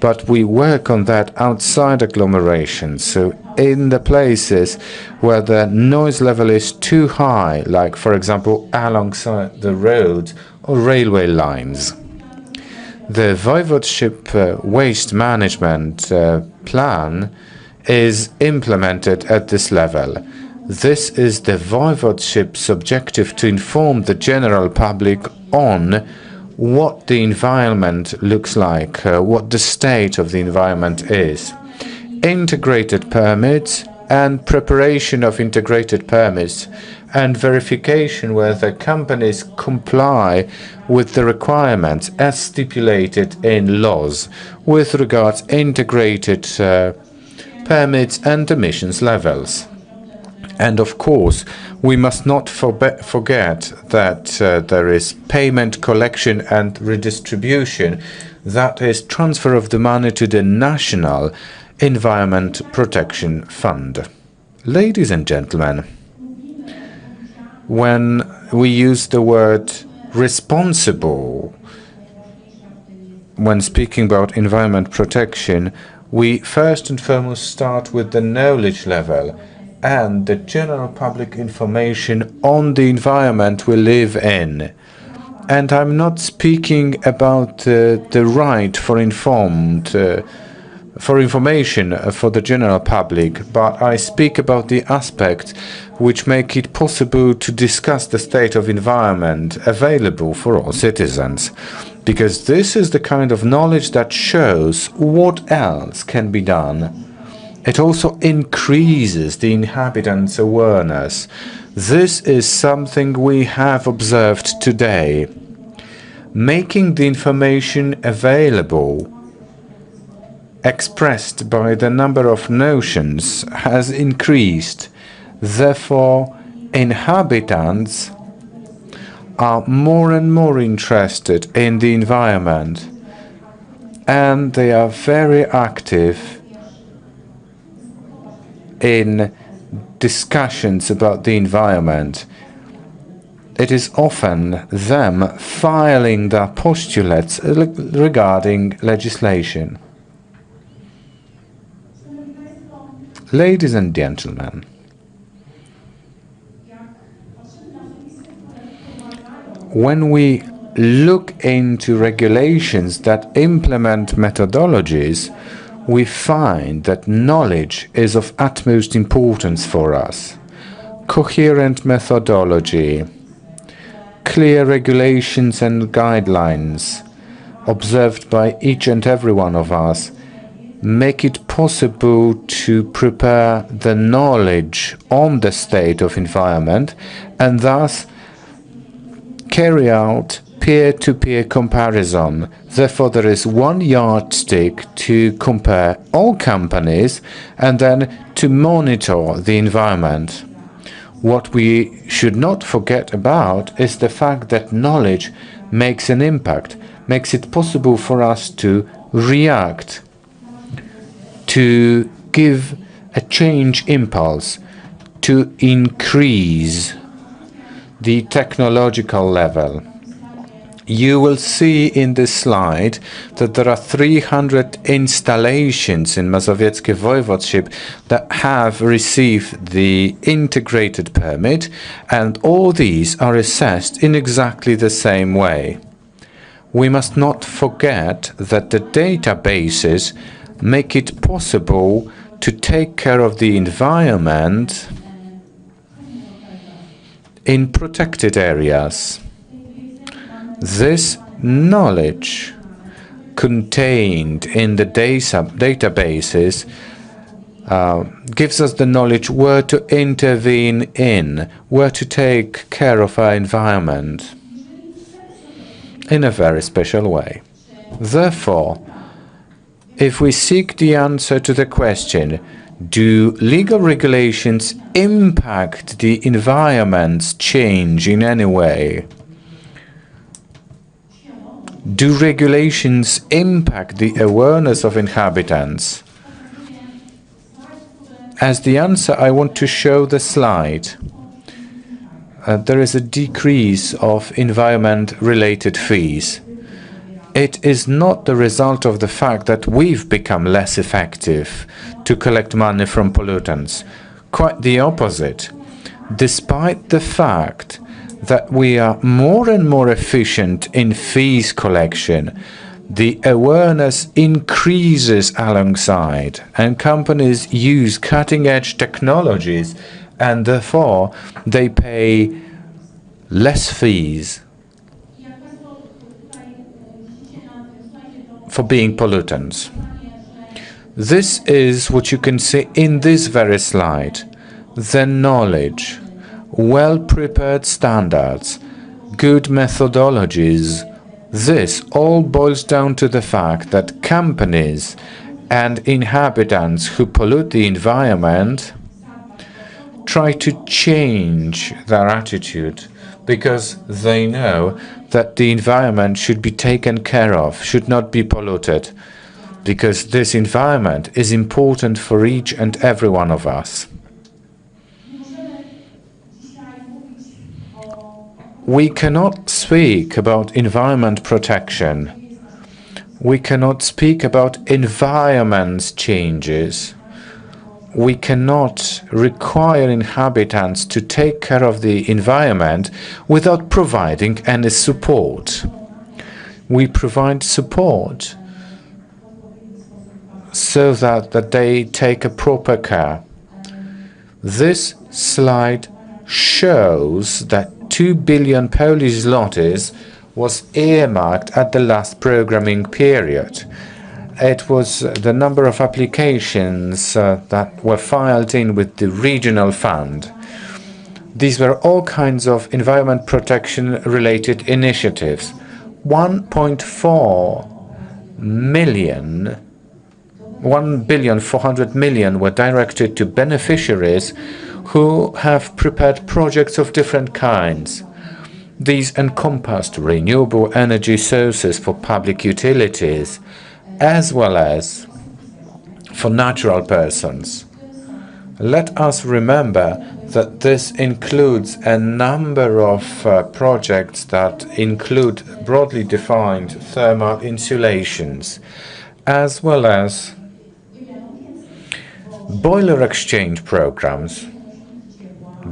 but we work on that outside agglomerations. So in the places where the noise level is too high, like for example alongside the roads or railway lines. The Voivodeship waste management plan is implemented at this level. This is the Voivodeship's objective to inform the general public on what the environment looks like, what the state of the environment is. Integrated permits and preparation of integrated permits and verification whether companies comply with the requirements as stipulated in laws with regards integrated permits and emissions levels. And of course, we must not forget that there is payment, collection and redistribution, that is transfer of the money to the National Environment Protection Fund. Ladies and gentlemen, when we use the word responsible when speaking about environment protection, we first and foremost start with the knowledge level and the general public information on the environment we live in. And I'm not speaking about the right for information for the general public, but I speak about the aspects which make it possible to discuss the state of environment available for all citizens. Because this is the kind of knowledge that shows what else can be done. It also increases the inhabitants' awareness. This is something we have observed today. Making the information available, expressed by the number of notions, has increased. Therefore, inhabitants are more and more interested in the environment, and they are very active in discussions about the environment. It is often them filing their postulates regarding legislation. Ladies and gentlemen, when we look into regulations that implement methodologies, we find that knowledge is of utmost importance for us. Coherent methodology, clear regulations and guidelines observed by each and every one of us make it possible to prepare the knowledge on the state of environment and thus carry out peer-to-peer comparison. Therefore, there is one yardstick to compare all companies and then to monitor the environment. What we should not forget about is the fact that knowledge makes an impact, makes it possible for us to react, to give a change impulse, to increase the technological level. You will see in this slide that there are 300 installations in Mazowieckie Voivodeship that have received the integrated permit, and all these are assessed in exactly the same way. We must not forget that the databases make it possible to take care of the environment in protected areas. This knowledge contained in the databases gives us the knowledge where to intervene in, where to take care of our environment in a very special way. Therefore, if we seek the answer to the question, do legal regulations impact the environment's change in any way? Do regulations impact the awareness of inhabitants? As the answer, I want to show the slide. There is a decrease of environment-related fees. It is not the result of the fact that we've become less effective to collect money from pollutants. Quite the opposite. Despite the fact that we are more and more efficient in fees collection, the awareness increases alongside, and companies use cutting-edge technologies, and therefore they pay less fees for being pollutants. This is what you can see in this very slide. The knowledge, well-prepared standards, good methodologies. This all boils down to the fact that companies and inhabitants who pollute the environment try to change their attitude because they know that the environment should be taken care of, should not be polluted, because this environment is important for each and every one of us. We cannot speak about environment protection. We cannot speak about environment changes. We cannot require inhabitants to take care of the environment without providing any support. We provide support so that they take a proper care. This slide shows that 2 billion Polish zlotys was earmarked at the last programming period. It was the number of applications that were filed in with the regional fund. These were all kinds of environment protection related initiatives. 1.4 billion were directed to beneficiaries who have prepared projects of different kinds. These encompassed renewable energy sources for public utilities, as well as for natural persons. Let us remember that this includes a number of projects that include broadly defined thermal insulations, as well as boiler exchange programs,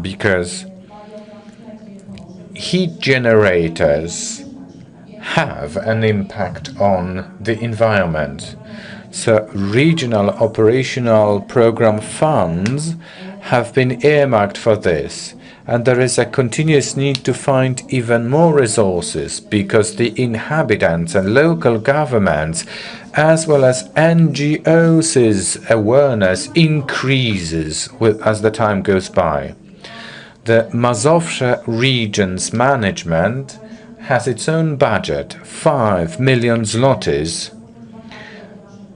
because heat generators have an impact on the environment. So regional operational program funds have been earmarked for this, and there is a continuous need to find even more resources because the inhabitants and local governments as well as NGOs' awareness increases as the time goes by. The Mazowsze region's management has its own budget, 5 million zlotys,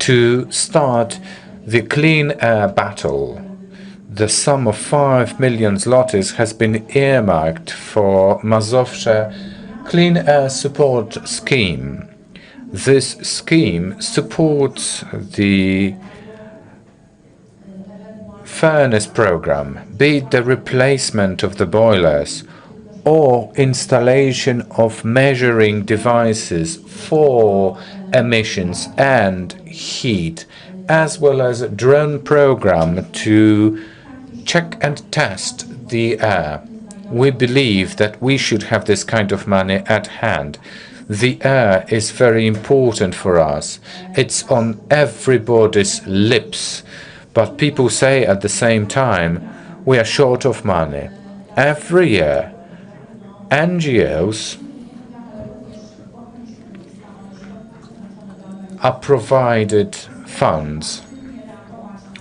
to start the clean air battle. the sum of 5 million zlotys has been earmarked for Mazowsze Clean Air Support Scheme. This scheme supports the furnace program, be it the replacement of the boilers or installation of measuring devices for emissions and heat, as well as a drone program to check and test the air. We believe that we should have this kind of money at hand. The air is very important for us. It's on everybody's lips. But people say at the same time, we are short of money. Every year, NGOs are provided funds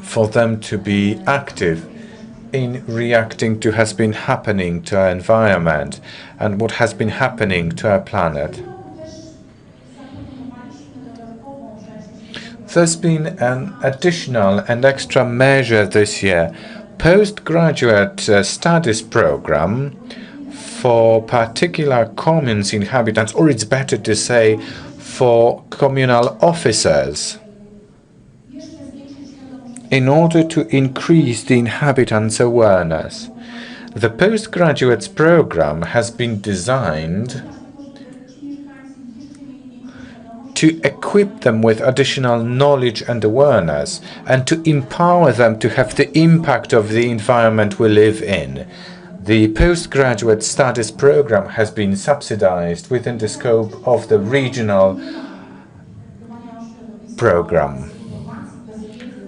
for them to be active in reacting to what has been happening to our environment and what has been happening to our planet. There's been an additional and extra measure this year, postgraduate studies program for particular communes inhabitants, or it's better to say for communal officers, in order to increase the inhabitants' awareness. The postgraduates program has been designed to equip them with additional knowledge and awareness, and to empower them to have the impact of the environment we live in. The postgraduate studies program has been subsidized within the scope of the regional program.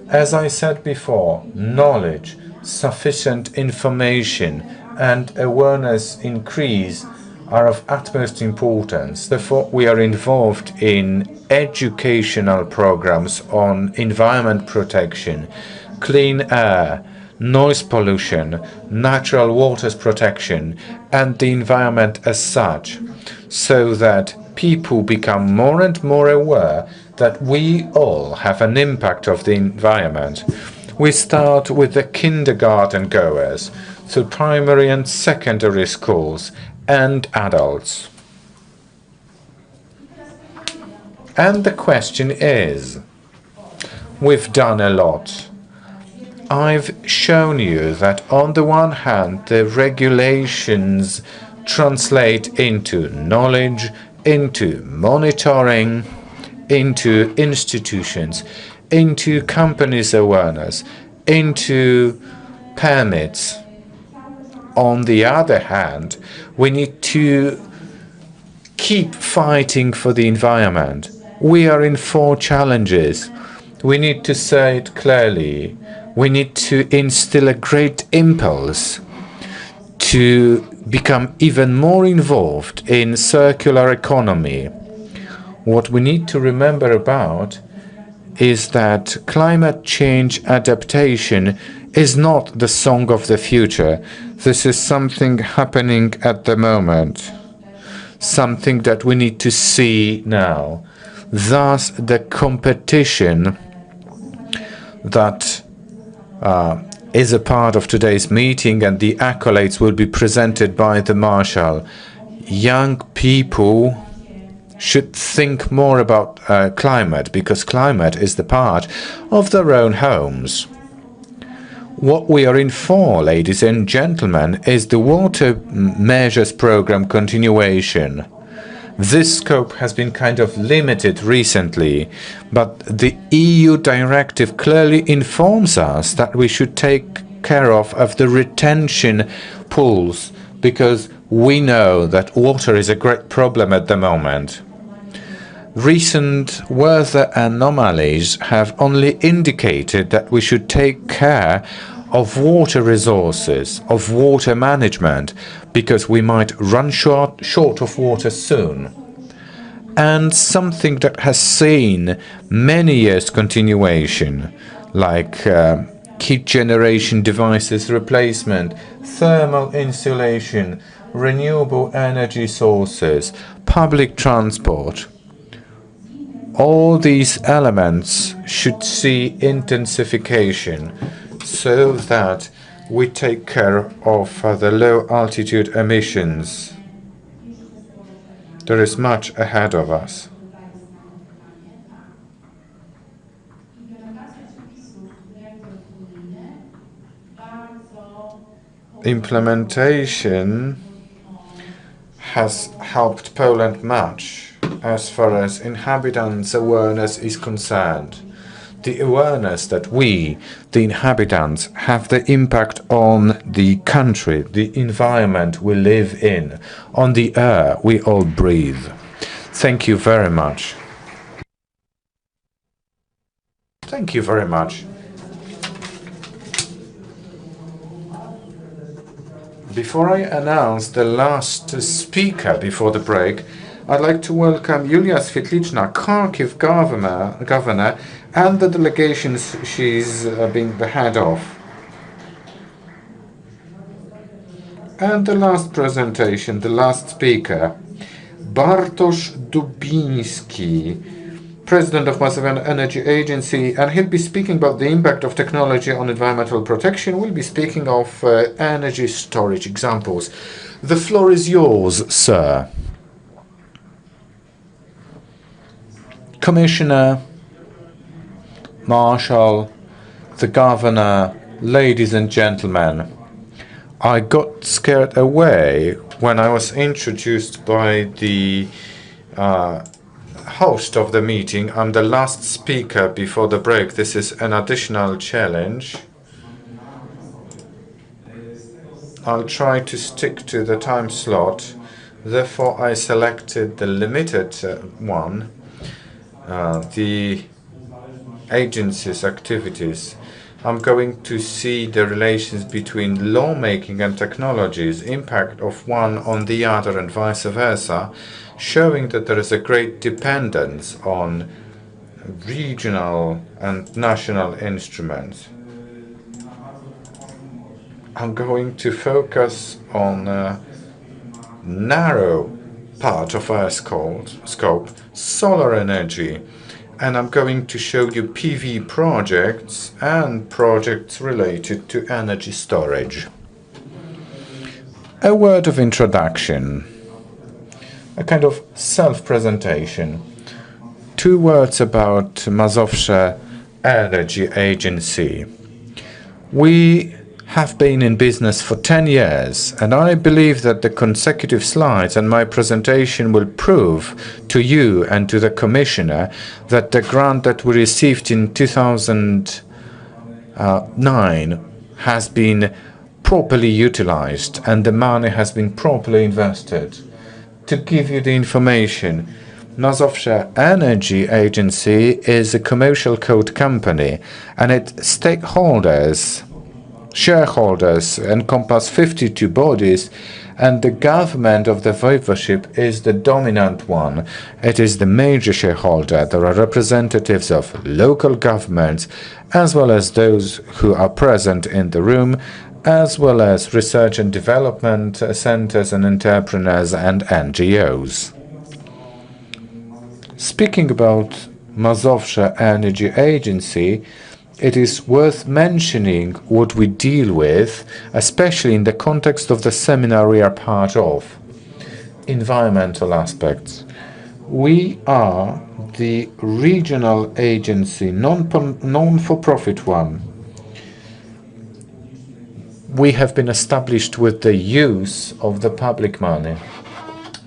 As I said before, knowledge, sufficient information, and awareness increase are of utmost importance. Therefore, we are involved in educational programs on environment protection, clean air, noise pollution, natural waters protection, and the environment as such, so that people become more and more aware that we all have an impact of the environment. We start with the kindergarten goers, through primary and secondary schools, and adults. And the question is, we've done a lot. I've shown you that on the one hand, the regulations translate into knowledge, into monitoring, into institutions, into companies' awareness, into permits. On the other hand, we need to keep fighting for the environment. We are in 4 challenges. We need to say it clearly. We need to instill a great impulse to become even more involved in circular economy. What we need to remember about is that climate change adaptation is not the song of the future. This is something happening at the moment, something that we need to see now. Thus, the competition that is a part of today's meeting, and the accolades will be presented by the Marshal. Young people should think more about climate, because climate is the part of their own homes. What we are in for, ladies and gentlemen, is the Water Measures Program continuation. This scope has been kind of limited recently, but the EU directive clearly informs us that we should take care of the retention pools, because we know that water is a great problem at the moment. Recent weather anomalies have only indicated that we should take care of water resources, of water management, because we might run short of water soon. And something that has seen many years continuation, like heat generation devices replacement, thermal insulation, renewable energy sources, public transport. All these elements should see intensification, so that we take care of the low-altitude emissions. There is much ahead of us. Implementation has helped Poland much as far as inhabitants' awareness is concerned. The awareness that we, the inhabitants, have the impact on the country, the environment we live in, on the air we all breathe. Thank you very much. Thank you very much. Before I announce the last speaker before the break, I'd like to welcome Julia Svetlichna, Kharkiv governor, and the delegations she's being the head of. And the last presentation, the last speaker, Bartosz Dubiński, President of Mazowian Energy Agency, and he'll be speaking about the impact of technology on environmental protection. We'll be speaking of energy storage examples. The floor is yours, sir. Commissioner, Marshal, the Governor, ladies and gentlemen, I got scared away when I was introduced by the host of the meeting. I'm the last speaker before the break. This is an additional challenge. I'll try to stick to the time slot. Therefore, I selected the limited one. The agency's activities. I'm going to see the relations between lawmaking and technologies, impact of one on the other and vice versa, showing that there is a great dependence on regional and national instruments. I'm going to focus on a narrow part of our scope, solar energy, and I'm going to show you PV projects and projects related to energy storage. A word of introduction, a kind of self-presentation. 2 words about Mazowsze Energy Agency. We have been in business for 10 years, and I believe that the consecutive slides and my presentation will prove to you and to the Commissioner that the grant that we received in 2009 has been properly utilized and the money has been properly invested. To give you the information, Mazowsze Energy Agency is a commercial code company, and its stakeholders, shareholders encompass 52 bodies, and the government of the voivodeship is the dominant one. It is the major shareholder. There are representatives of local governments, as well as those who are present in the room, as well as research and development centers and entrepreneurs and NGOs. Speaking about Mazowsze Energy Agency, it is worth mentioning what we deal with, especially in the context of the seminar we are part of. Environmental aspects. We are the regional agency, non-for-profit one. We have been established with the use of the public money.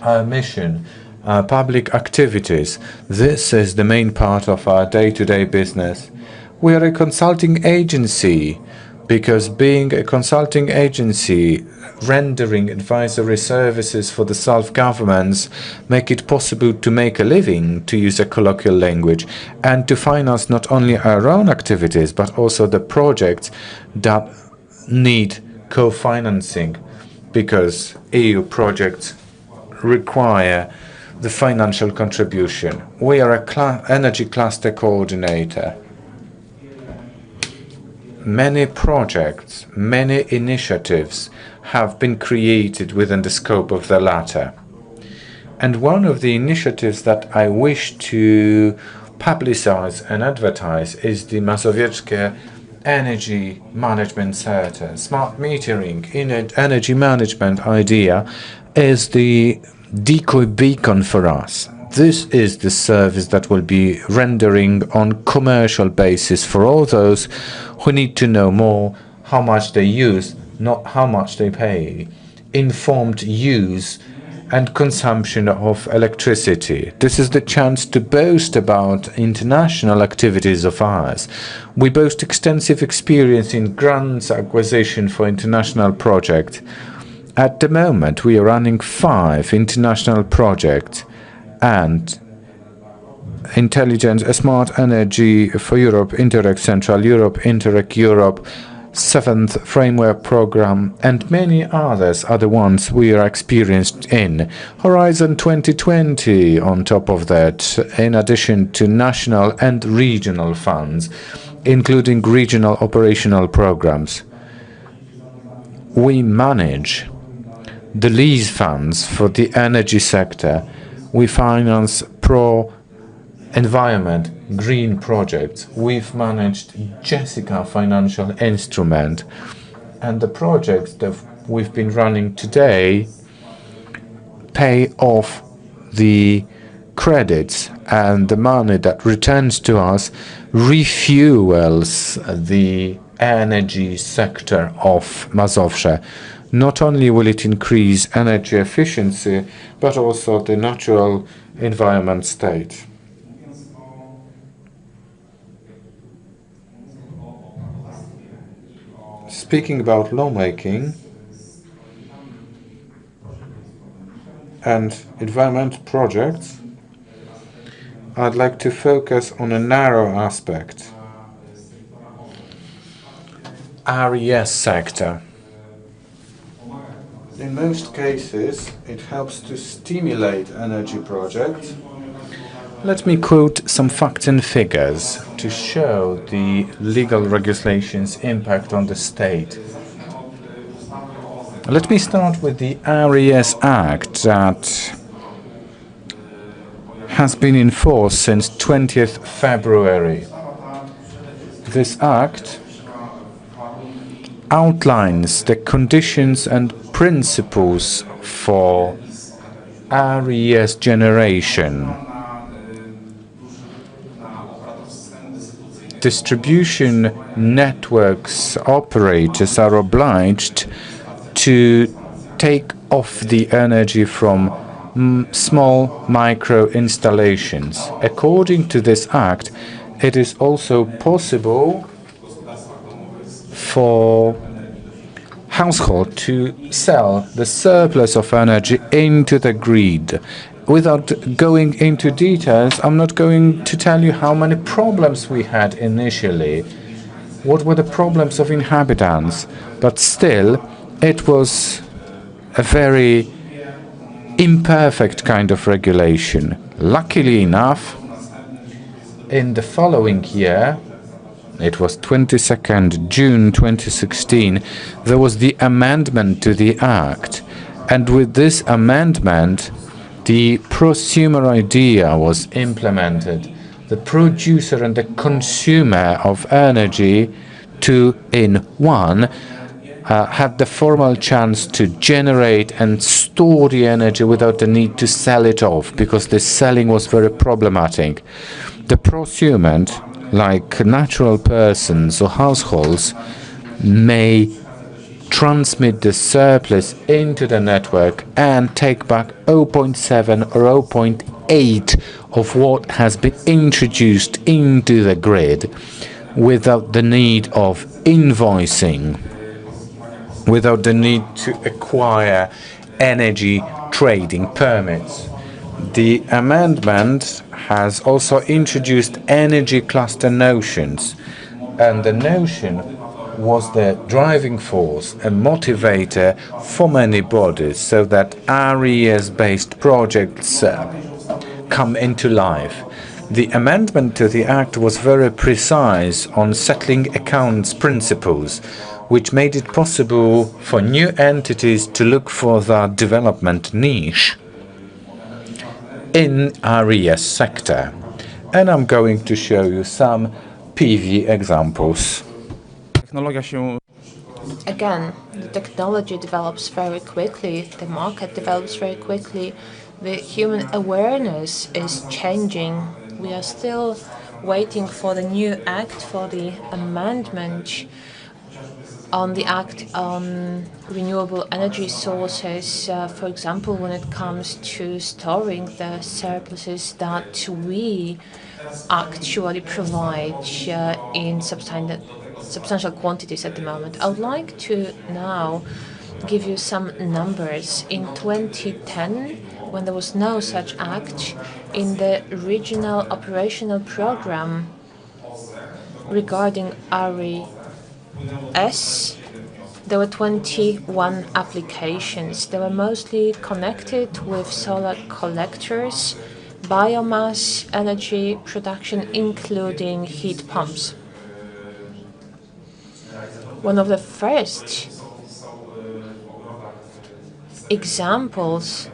Our mission, our public activities, this is the main part of our day-to-day business. We are a consulting agency because being a consulting agency, rendering advisory services for the self-governments, make it possible to make a living, to use a colloquial language, and to finance not only our own activities, but also the projects that need co-financing, because EU projects require the financial contribution. We are a energy cluster coordinator. Many projects, many initiatives have been created within the scope of the latter. And one of the initiatives that I wish to publicize and advertise is the Mazowieckie energy management sector. Smart metering in an energy management idea is the decoy beacon for us. This is the service that will be rendering on commercial basis for all those who need to know more how much they use, not how much they pay. Informed use and consumption of electricity. This is the chance to boast about international activities of ours. We boast extensive experience in grants acquisition for international projects. At the moment, we are running 5 international projects and Intelligent Smart Energy for Europe, Interreg Central Europe, Interreg Europe, 7th Framework Program, and many others are the ones we are experienced in. Horizon 2020 on top of that, in addition to national and regional funds, including regional operational programs. We manage the lease funds for the energy sector. We finance pro-environment green projects. We've managed Jessica financial instrument, and the projects that we've been running today pay off the credits, and the money that returns to us refuels the energy sector of Mazowsze. Not only will it increase energy efficiency, but also the natural environment state. Speaking about lawmaking and environment projects, I'd like to focus on a narrow aspect. RES sector. In most cases, it helps to stimulate energy projects. Let me quote some facts and figures to show the legal regulation's impact on the state. Let me start with the RES Act that has been in force since 20th February. This act outlines the conditions and principles for RES generation. Distribution networks operators are obliged to take off the energy from small micro installations. According to this act, it is also possible for household to sell the surplus of energy into the grid. Without going into details, I'm not going to tell you how many problems we had initially, what were the problems of inhabitants, but still it was a very imperfect kind of regulation. Luckily enough, in the following year, it was 22nd June 2016, there was the amendment to the Act. And with this amendment, the prosumer idea was implemented. The producer and the consumer of energy, 2 in 1, had the formal chance to generate and store the energy without the need to sell it off, because the selling was very problematic. The prosumers, like natural persons or households, may transmit the surplus into the network and take back 0.7 or 0.8 of what has been introduced into the grid without the need of invoicing, without the need to acquire energy trading permits. The amendment has also introduced energy cluster notions, and the notion was the driving force and motivator for many bodies, so that RES-based projects come into life. The amendment to the Act was very precise on settling accounts principles, which made it possible for new entities to look for the development niche in RES sector. And I'm going to show you some PV examples. technologia się Again, the technology develops very quickly, the market develops very quickly, the human awareness is changing. We are still waiting for the new act, for the amendment on the act on renewable energy sources, for example, when it comes to storing the surpluses that we actually provide in substantial quantities at the moment. I would like to now give you some numbers. In 2010, when there was no such act, in the regional operational program regarding RES, there were 21 applications. They were mostly connected with solar collectors, biomass energy production, including heat pumps. One of the first examples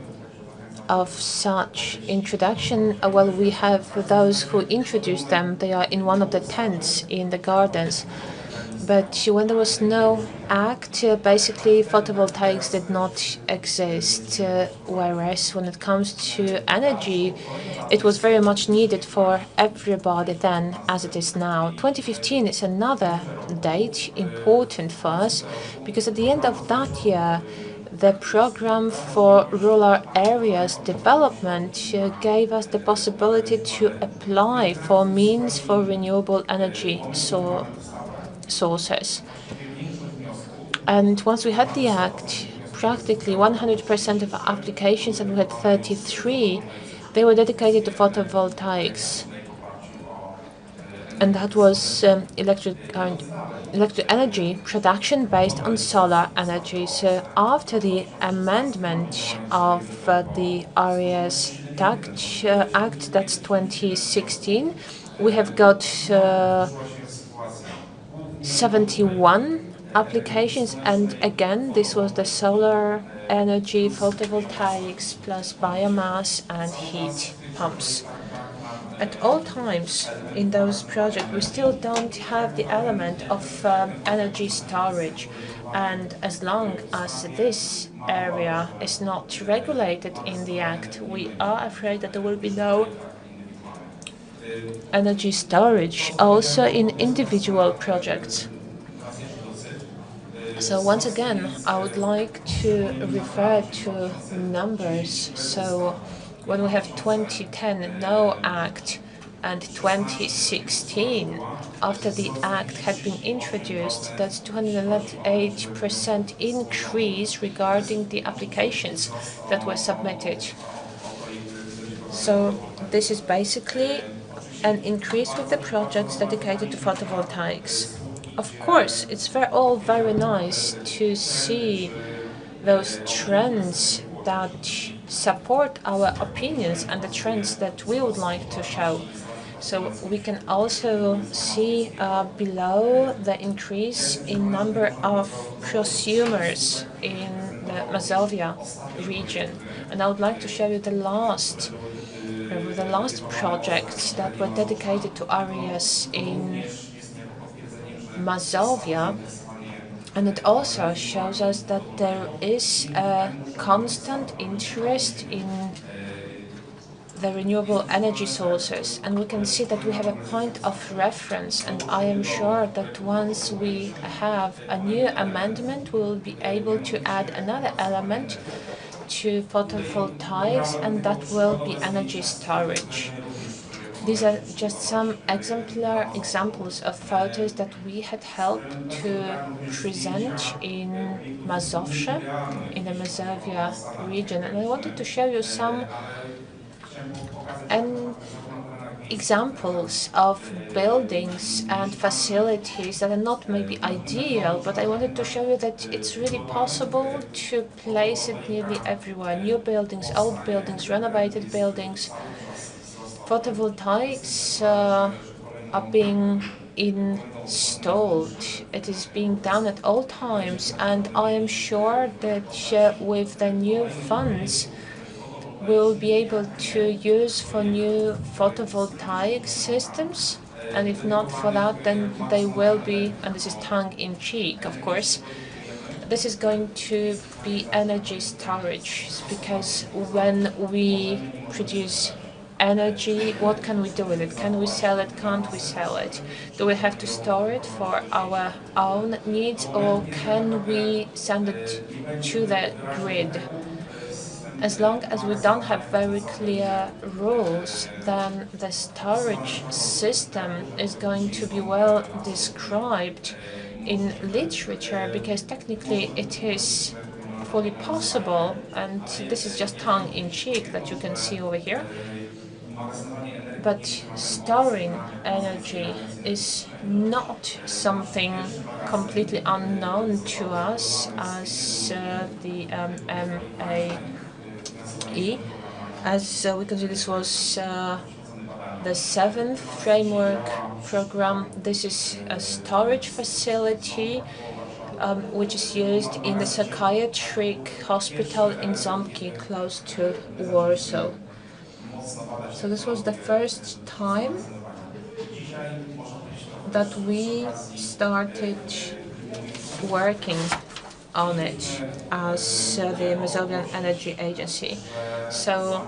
of such introduction, well, we have those who introduced them. They are in one of the tents in the gardens. But when there was no act, basically photovoltaics did not exist, whereas when it comes to energy, it was very much needed for everybody then, as it is now. 2015 is another date important for us, because at the end of that year, the program for rural areas development gave us the possibility to apply for means for renewable energy sources. And once we had the act, practically 100% of our applications, and we had 33, they were dedicated to photovoltaics. And that was electric energy production based on solar energy. So after the amendment of the RES Act, that's 2016, we have got 71 applications, and again, this was the solar energy, photovoltaics, plus biomass and heat pumps. At all times in those projects, we still don't have the element of energy storage, and as long as this area is not regulated in the Act, we are afraid that there will be no energy storage also in individual projects. So once again, I would like to refer to numbers. So when we have 2010 no act and 2016 after the act had been introduced, that's 208% increase regarding the applications that were submitted. So this is basically an increase with the projects dedicated to photovoltaics. Of course, it's all very nice to see those trends that support our opinions and the trends that we would like to show. So we can also see below the increase in number of prosumers in the Mazovia region. And I would like to show you the last projects that were dedicated to RES in Mazovia, and it also shows us that there is a constant interest in the renewable energy sources, and we can see that we have a point of reference, and I am sure that once we have a new amendment, we will be able to add another element to photovoltaics, and that will be energy storage. These are just some examples of photos that we had helped to present in Mazovshe, in the Mazovia region. And I wanted to show you some examples of buildings and facilities that are not maybe ideal, but I wanted to show you that it's really possible to place it nearly everywhere. New buildings, old buildings, renovated buildings. Photovoltaics are being installed. It is being done at all times, and I am sure that with the new funds, we'll be able to use for new photovoltaic systems and if not for that, then they will be, and this is tongue-in-cheek, of course, this is going to be energy storage, because when we produce energy, what can we do with it? Can we sell it? Can't we sell it? Do we have to store it for our own needs, or can we send it to the grid? As long as we don't have very clear rules, then the storage system is going to be well described in literature, because technically it is fully possible, and this is just tongue-in-cheek that you can see over here. But storing energy is not something completely unknown to us as the MAE. As we can see, this was the 7th framework program. This is a storage facility which is used in the psychiatric hospital in Ząbki, close to Warsaw. So this was the first time that we started working on it as the Mazovian Energy Agency. So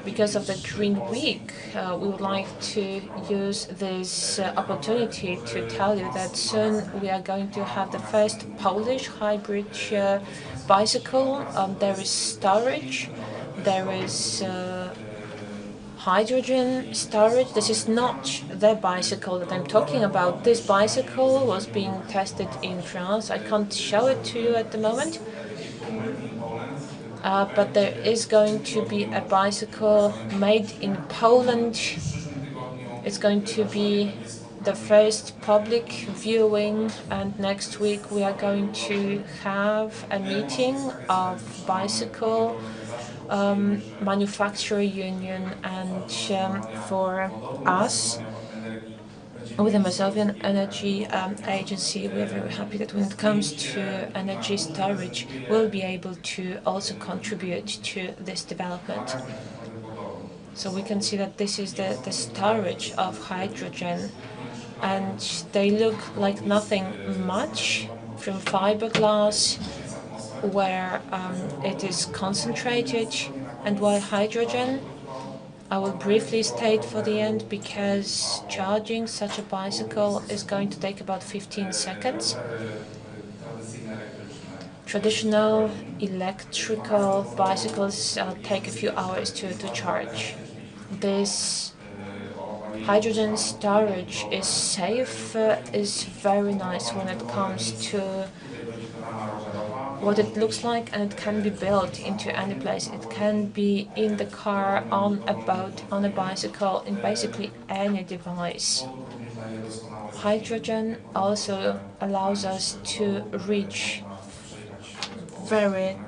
because of the Green Week, we would like to use this opportunity to tell you that soon we are going to have the first Polish hybrid bicycle. There is storage, there is hydrogen storage. This is not the bicycle that I'm talking about. This bicycle was being tested in France. I can't show it to you at the moment. But there is going to be a bicycle made in Poland. It's going to be the first public viewing, and next week we are going to have a meeting of bicycle manufacturer union, and for us, with the Mazovian Energy Agency, we are very happy that when it comes to energy storage, we'll be able to also contribute to this development. So we can see that this is the storage of hydrogen, and they look like nothing much from fiberglass, where it is concentrated, and while hydrogen, I will briefly state for the end, because charging such a bicycle is going to take about 15 seconds. Traditional electrical bicycles take a few hours to charge. This hydrogen storage is safe, is very nice when it comes to what it looks like, and it can be built into any place. It can be in the car, on a boat, on a bicycle, in basically any device. Hydrogen also allows us to reach very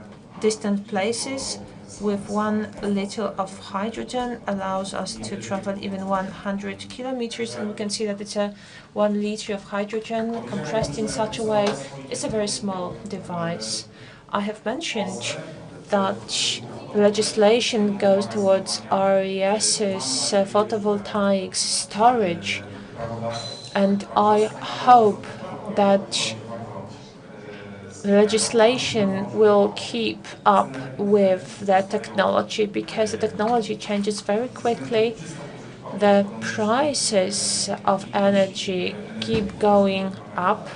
distant places. With 1 liter of hydrogen allows us to travel even 100 kilometers, and we can see that it's a 1 liter of hydrogen compressed in such a way. It's a very small device. I have mentioned that legislation goes towards RES's photovoltaic storage, and I hope that legislation will keep up with the technology, because the technology changes very quickly. The prices of energy keep going up,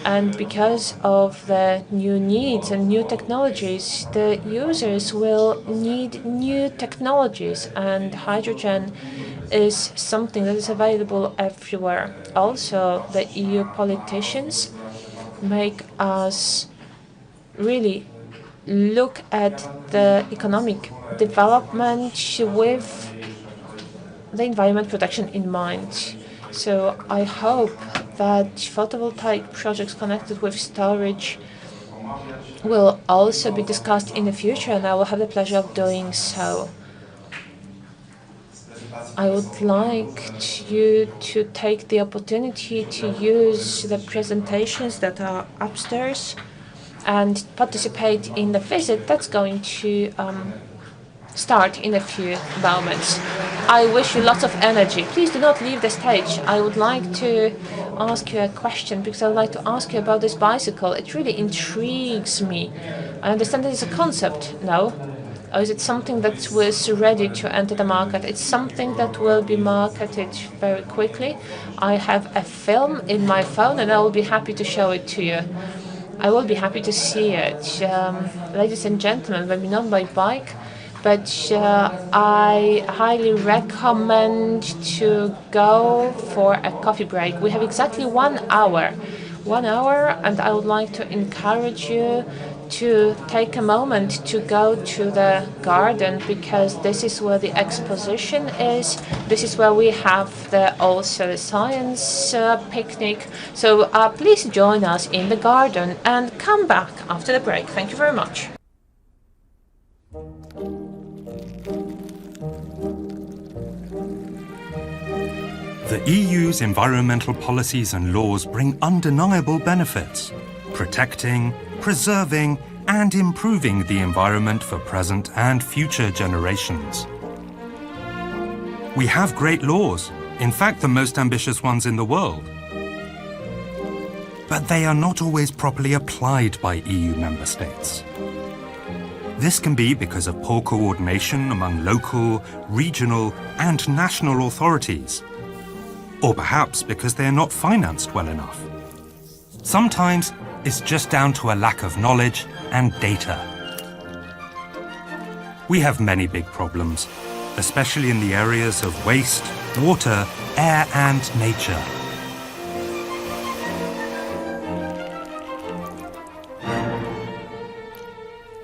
and because of the new needs and new technologies, the users will need new technologies, and hydrogen is something that is available everywhere. Also, the EU politicians make us really look at the economic development with the environment protection in mind. So I hope that photovoltaic projects connected with storage will also be discussed in the future, and I will have the pleasure of doing so. I would like you to take the opportunity to use the presentations that are upstairs and participate in the visit that's going to start in a few moments. I wish you lots of energy. Please do not leave the stage. I would like to ask you a question because I would like to ask you about this bicycle. It really intrigues me. I understand that it's a concept, no? Or is it something that was ready to enter the market? It's something that will be marketed very quickly. I have a film in my phone and I will be happy to show it to you. I will be happy to see it. Ladies and gentlemen, maybe not by bike, but I highly recommend to go for a coffee break. We have exactly 1 hour. 1 hour, and I would like to encourage you to take a moment to go to the garden, because this is where the exposition is. This is where we have also the science picnic. So please join us in the garden and come back after the break. Thank you very much. The EU's environmental policies and laws bring undeniable benefits, protecting, preserving, and improving the environment for present and future generations. We have great laws, in fact the most ambitious ones in the world. But they are not always properly applied by EU member states. This can be because of poor coordination among local, regional, and national authorities, or perhaps because they are not financed well enough. Sometimes it's just down to a lack of knowledge and data. We have many big problems, especially in the areas of waste, water, air, and nature.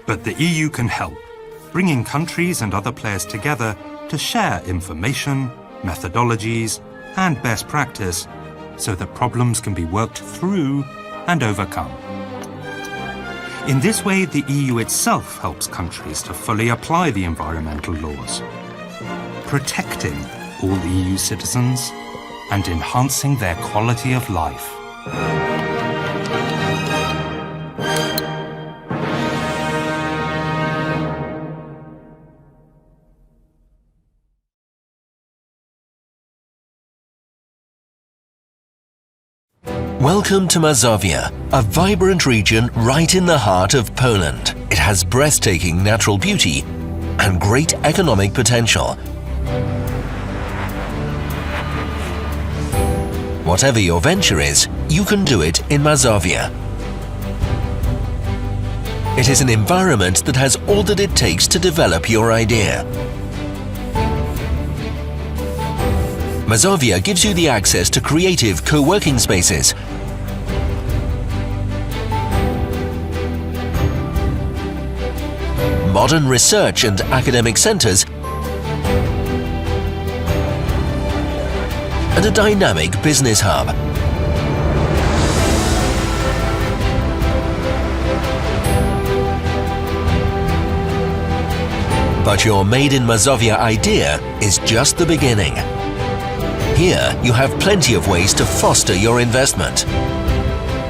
But the EU can help, bringing countries and other players together to share information, methodologies, and best practice so that problems can be worked through and overcome. In this way, the EU itself helps countries to fully apply the environmental laws, protecting all EU citizens and enhancing their quality of life. Welcome to Mazovia, a vibrant region right in the heart of Poland. It has breathtaking natural beauty and great economic potential. Whatever your venture is, you can do it in Mazovia. It is an environment that has all that it takes to develop your idea. Mazovia gives you the access to creative co-working spaces, modern research and academic centers, and a dynamic business hub. But your Made in Mazovia idea is just the beginning. Here, you have plenty of ways to foster your investment.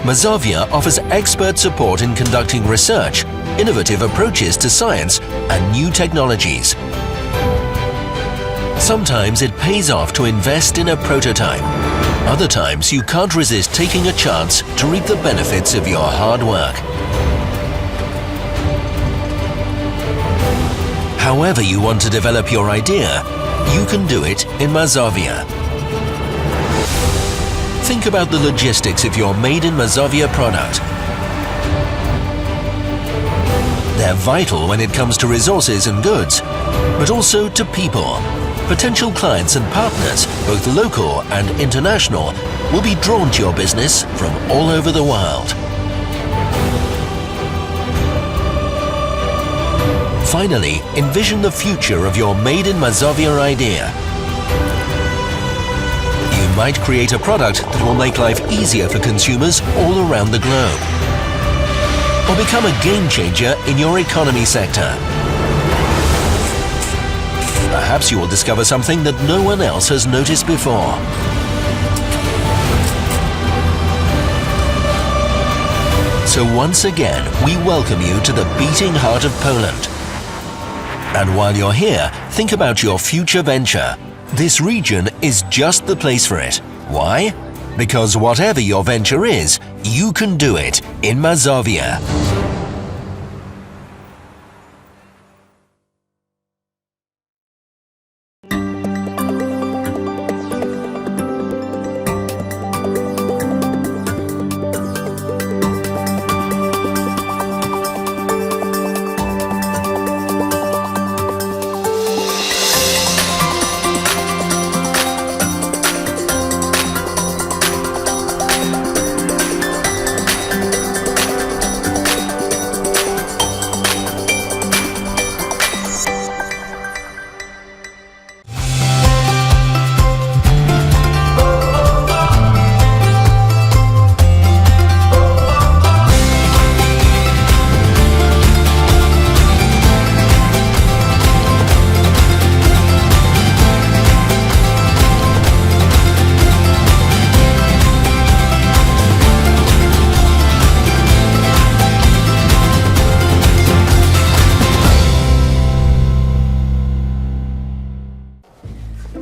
Mazovia offers expert support in conducting research, innovative approaches to science, and new technologies. Sometimes it pays off to invest in a prototype. Other times you can't resist taking a chance to reap the benefits of your hard work. However you want to develop your idea, you can do it in Mazovia. Think about the logistics of your Made in Mazovia product. They're vital when it comes to resources and goods, but also to people. Potential clients and partners, both local and international, will be drawn to your business from all over the world. Finally, envision the future of your Made in Mazovia idea. You might create a product that will make life easier for consumers all around the globe, or become a game changer in your economy sector. Perhaps you will discover something that no one else has noticed before. So once again, we welcome you to the beating heart of Poland. And while you're here, think about your future venture. This region is just the place for it. Why? Because whatever your venture is, you can do it in Mazovia.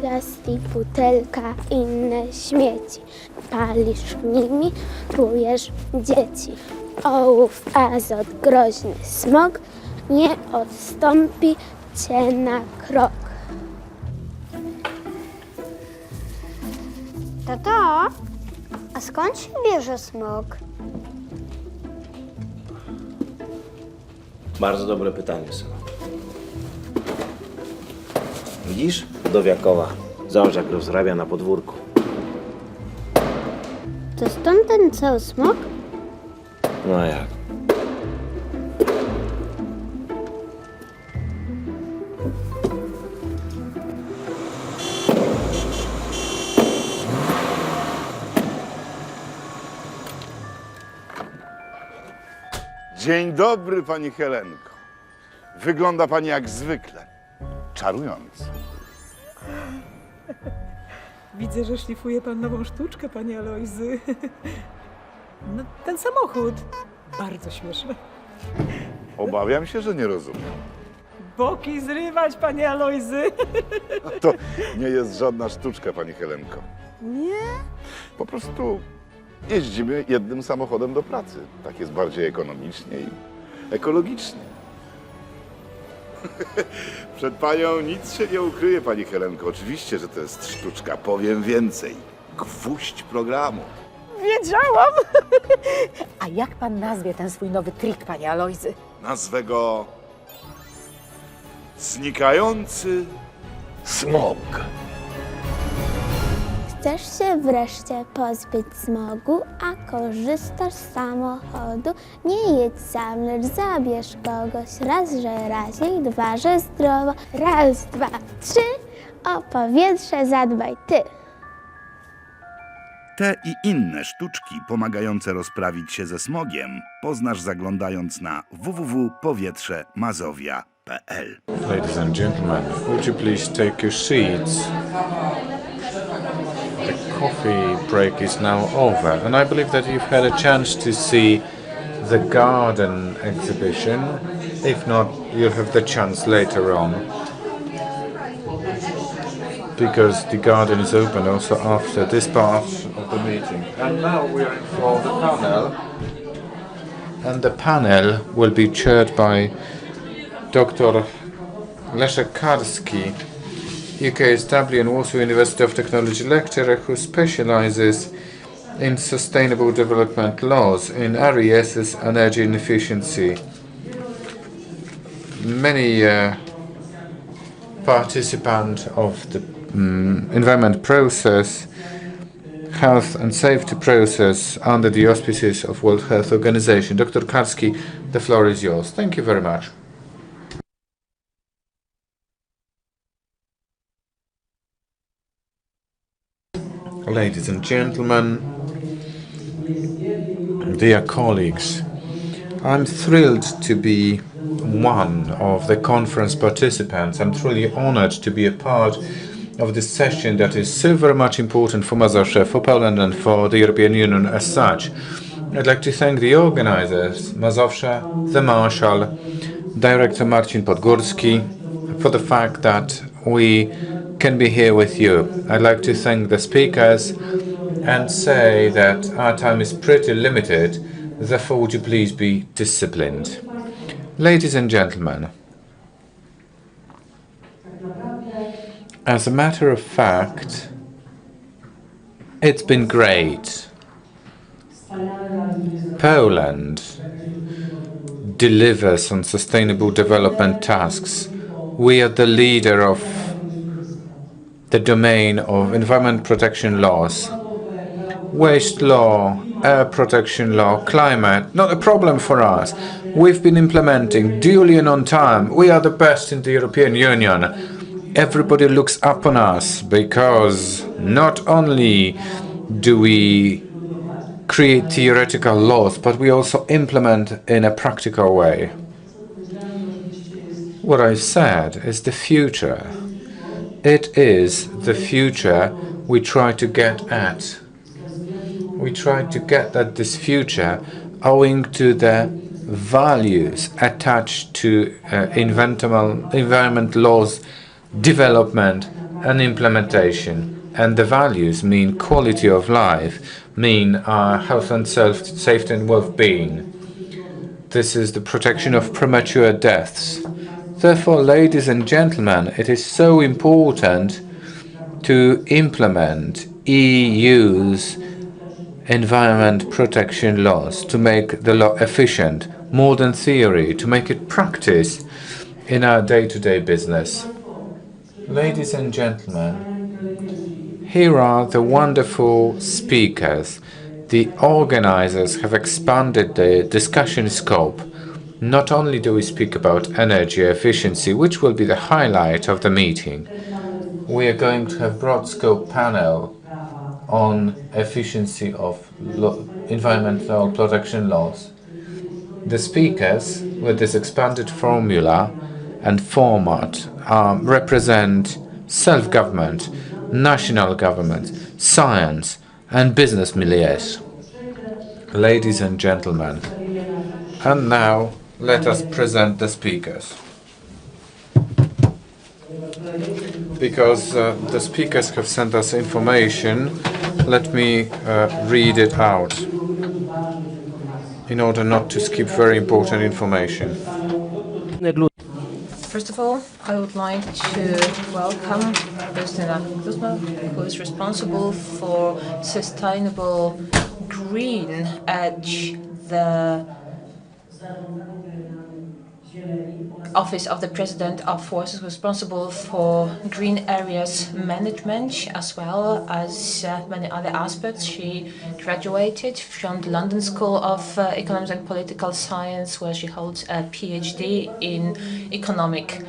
Plastik, butelka, inne śmieci. Palisz nimi, trujesz dzieci. Ołów, azot, groźny smog nie odstąpi cię na krok. Tato, a skąd się bierze smog? Bardzo dobre pytanie, synu. Widzisz? Dowiakowa. Zobacz, jak rozrabia na podwórku. To stąd ten cały smog? No a jak? Dzień dobry, pani Helenko. Wygląda pani jak zwykle. Czarująco. Widzę, że szlifuje pan nową sztuczkę, panie Alojzy. No, ten samochód. Bardzo śmieszny. Obawiam się, że nie rozumiem. Boki zrywać, panie Alojzy. To nie jest żadna sztuczka, pani Helenko. Nie? Po prostu jeździmy jednym samochodem do pracy. Tak jest bardziej ekonomicznie i ekologicznie. Przed panią nic się nie ukryje, pani Helenko. Oczywiście, że to jest sztuczka. Powiem więcej. Gwóźdź programu. Wiedziałam! A jak pan nazwie ten swój nowy trik, panie Alojzy? Nazwę go znikający smog. Chcesz się wreszcie pozbyć smogu, a korzystasz z samochodu? Nie jedź sam, lecz zabierz kogoś. Raz, że raźniej, dwa, że zdrowo. Raz, dwa, trzy, o powietrze zadbaj ty. Te i inne sztuczki pomagające rozprawić się ze smogiem poznasz zaglądając na www.powietrzemazowia.pl. Ladies and gentlemen, would you please take your seats? The coffee break is now over, and I believe that you've had a chance to see the garden exhibition. If not, you'll have the chance later on, because the garden is open also after this part of the meeting. And now we're in for the panel, and the panel will be chaired by Dr. Leszek Karski, UKSW and Warsaw University of Technology lecturer who specializes in sustainable development laws in RES's energy and efficiency. Many participants of the environment process, health and safety process under the auspices of World Health Organization. Dr. Karski, the floor is yours. Thank you very much. Ladies and gentlemen, dear colleagues, I'm thrilled to be one of the conference participants. I'm truly honored to be a part of this session that is so very much important for Mazowsze, for Poland and for the European Union as such. I'd like to thank the organizers, Mazowsze, the Marshal, Director Marcin Podgórski, for the fact that we can be here with you. I'd like to thank the speakers and say that our time is pretty limited, therefore would you please be disciplined. Ladies and gentlemen, as a matter of fact, it's been great. Poland delivers on sustainable development tasks. We are the leader of the domain of environment protection laws, waste law, air protection law, climate, not a problem for us. We've been implementing duly and on time. We are the best in the European Union. Everybody looks up on us because not only do we create theoretical laws, but we also implement in a practical way. What I said is the future. It is the future we try to get at. We try to get at this future owing to the values attached to environment laws, development and implementation. And the values mean quality of life, mean health and safety and well-being. This is the protection of premature deaths. Therefore, ladies and gentlemen, it is so important to implement EU's environment protection laws, to make the law efficient, more than theory, to make it practice in our day-to-day business. Ladies and gentlemen, here are the wonderful speakers. The organizers have expanded the discussion scope. Not only do we speak about energy efficiency, which will be the highlight of the meeting, we are going to have broad scope panel on efficiency of environmental protection laws. The speakers with this expanded formula and format represent self-government, national government, science and business milieus. Ladies and gentlemen, and now let us present the speakers. Because the speakers have sent us information, let me read it out in order not to skip very important information. First of all, I would like to welcome Justyna Kuzma, who is responsible for sustainable green at the Office of the President of Forces, responsible for green areas management as well as many other aspects. She graduated from the London School of Economics and Political Science, where she holds a PhD in economic.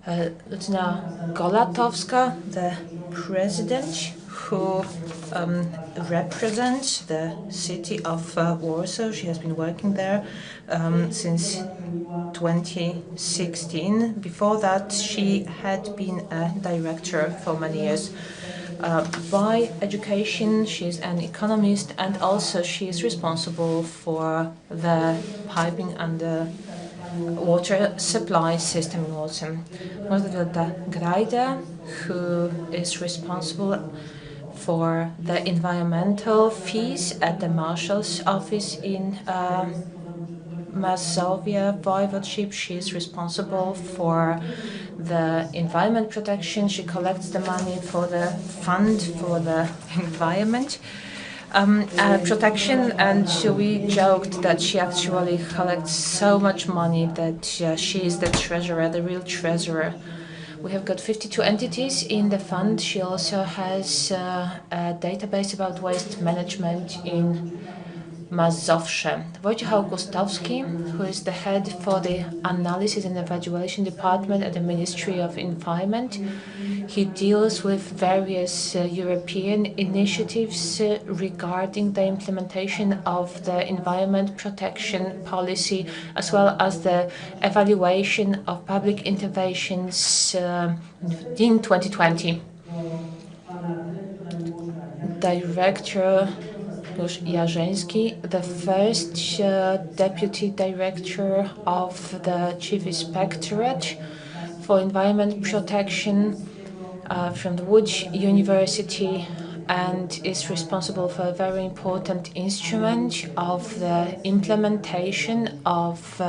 Lucyna Golatowska, the President, who represents the city of Warsaw. She has been working there since 2016. Before that, she had been a director for many years. By education, she is an economist, and also she is responsible for the piping and the water supply system in Warsaw. Magdalena Grajda, who is responsible for the environmental fees at the Marshal's office in Mazovia Voivodeship. She is responsible for the environment protection. She collects the money for the fund for the environment protection, and we joked that she actually collects so much money that she is the treasurer, the real treasurer. We have got 52 entities in the fund. She also has a database about waste management in Mazowsze. Wojciech Augustowski, who is the head for the Analysis and Evaluation Department at the Ministry of Environment. He deals with various European initiatives regarding the implementation of the environment protection policy, as well as the evaluation of public interventions in 2020. Director Grzegorz Jarzeński, the first Deputy Director of the Chief Inspectorate for Environment Protection from the Łódź University, and is responsible for a very important instrument of the implementation of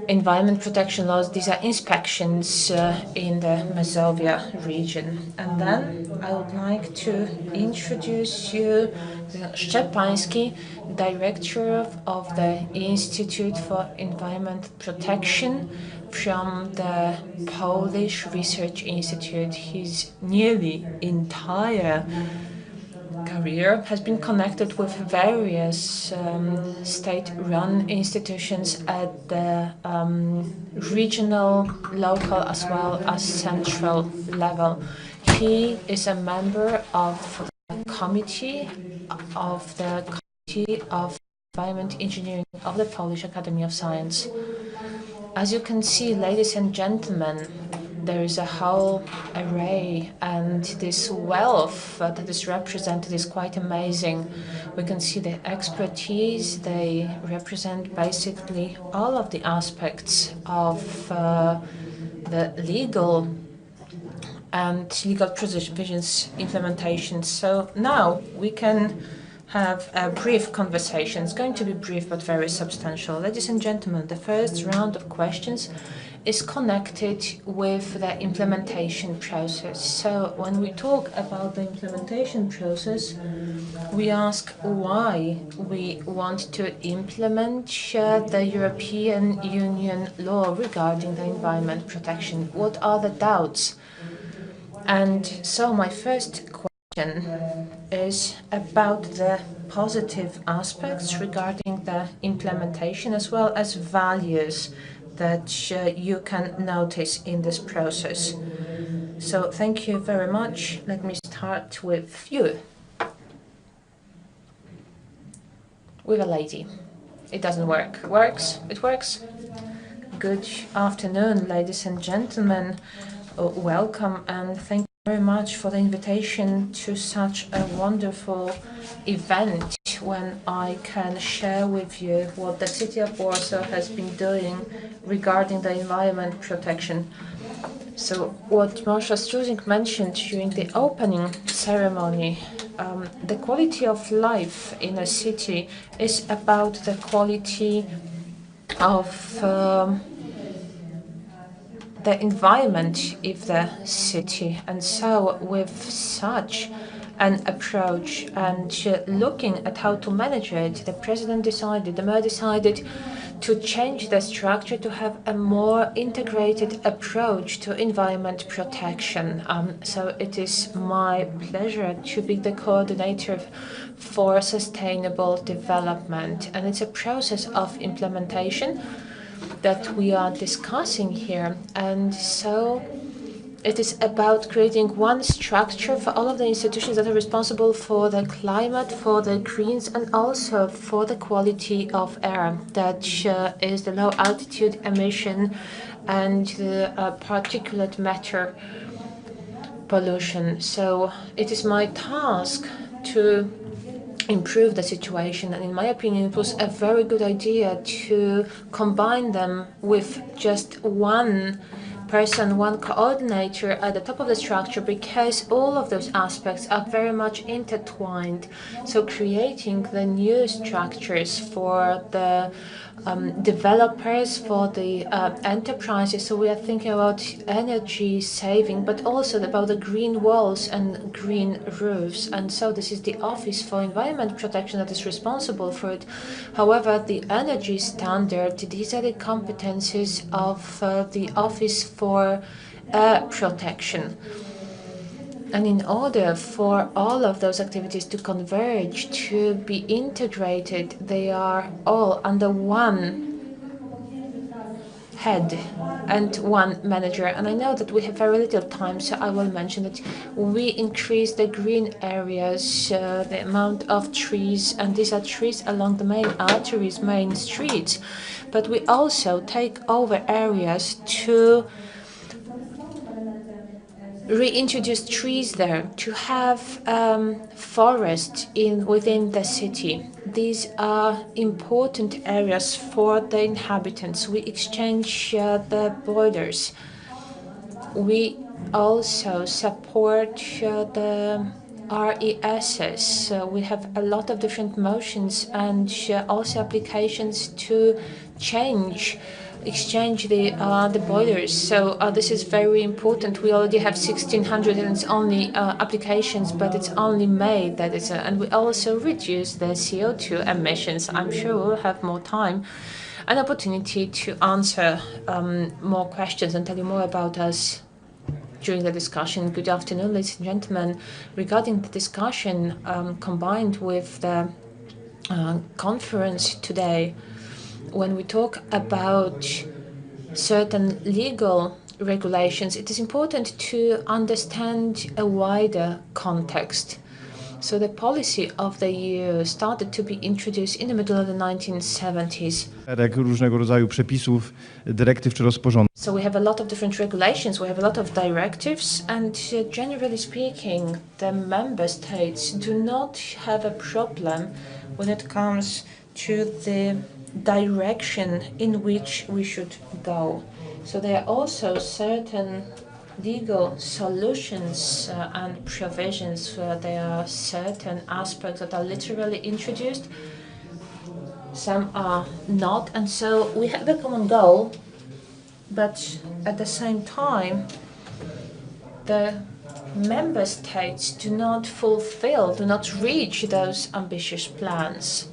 environment protection laws. These are inspections in the Mazovia region. And then I would like to introduce you to Szczepański, Director of the Institute for Environment Protection from the Polish Research Institute. His nearly entire career has been connected with various state-run institutions at the regional, local, as well as central level. He is a member of the Committee of Environment Engineering of the Polish Academy of Science. As you can see, ladies and gentlemen, there is a whole array, and this wealth that is represented is quite amazing. We can see the expertise. They represent basically all of the aspects of the legal and legal provisions implementation. So now we can have a brief conversation. It's going to be brief but very substantial. Ladies and gentlemen, the first round of questions is connected with the implementation process. So when we talk about the implementation process, we ask why we want to implement the European Union law regarding the environment protection. What are the doubts? And so my first question is about the positive aspects regarding the implementation, as well as values that you can notice in this process. So thank you very much. Let me start with you. With a lady. It doesn't work. Works? It works? Good afternoon, ladies and gentlemen. Welcome, and thank you very much for the invitation to such a wonderful event when I can share with you what the city of Warsaw has been doing regarding the environment protection. So what Marshal Struzing mentioned during the opening ceremony, the quality of life in a city is about the quality of the environment of the city. And so with such an approach and looking at how to manage it, the mayor decided to change the structure to have a more integrated approach to environment protection. So it is my pleasure to be the coordinator for sustainable development. And it's a process of implementation that we are discussing here. And so it is about creating one structure for all of the institutions that are responsible for the climate, for the greens, and also for the quality of air, that is the low altitude emission and the particulate matter pollution. So it is my task to improve the situation, and in my opinion it was a very good idea to combine them with just one person, one coordinator at the top of the structure, because all of those aspects are very much intertwined. So creating the new structures for the developers, for the enterprises. So we are thinking about energy saving, but also about the green walls and green roofs. And so this is the Office for Environment Protection that is responsible for it. However, the energy standard, these are the competencies of the Office for Air Protection. And in order for all of those activities to converge, to be integrated, they are all under one head and one manager. And I know that we have very little time, so I will mention that we increase the green areas, the amount of trees, and these are trees along the main arteries, main streets. But we also take over areas to reintroduce trees there, to have forest within the city. These are important areas for the inhabitants. We exchange the borders. We also support the RESs. We have a lot of different motions and also applications to exchange the borders. So this is very important. We already have 1,600 and it's only applications, but it's only May that is, and we also reduce the CO2 emissions. I'm sure we'll have more time, an opportunity to answer more questions and tell you more about us during the discussion. Good afternoon, ladies and gentlemen. Regarding the discussion combined with the conference today, when we talk about certain legal regulations, it is important to understand a wider context. So the policy of the EU started to be introduced in the middle of the 1970s. Różnego rodzaju przepisów, dyrektyw czy rozporządzeń. So we have a lot of different regulations, we have a lot of directives, and generally speaking, the member states do not have a problem when it comes to the direction in which we should go. So there are also certain legal solutions and provisions. There are certain aspects that are literally introduced, some are not, and so we have a common goal, but at the same time the member states do not reach those ambitious plans.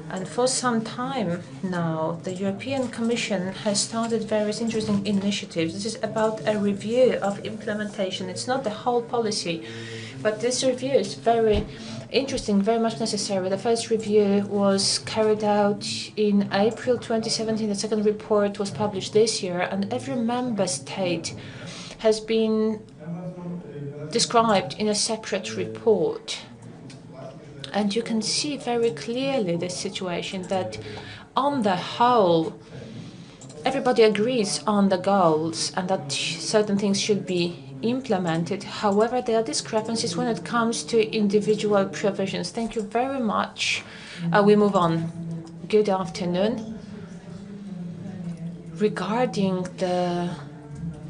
And for some time now, the European Commission has started various interesting initiatives. This is about a review of implementation. It's not the whole policy, but this review is very interesting, very much necessary. The first review was carried out in April 2017. The second report was published this year, and every member state has been described in a separate report. And you can see very clearly the situation that on the whole, everybody agrees on the goals and that certain things should be implemented. However, there are discrepancies when it comes to individual provisions. Thank you very much. We move on. Good afternoon. Regarding the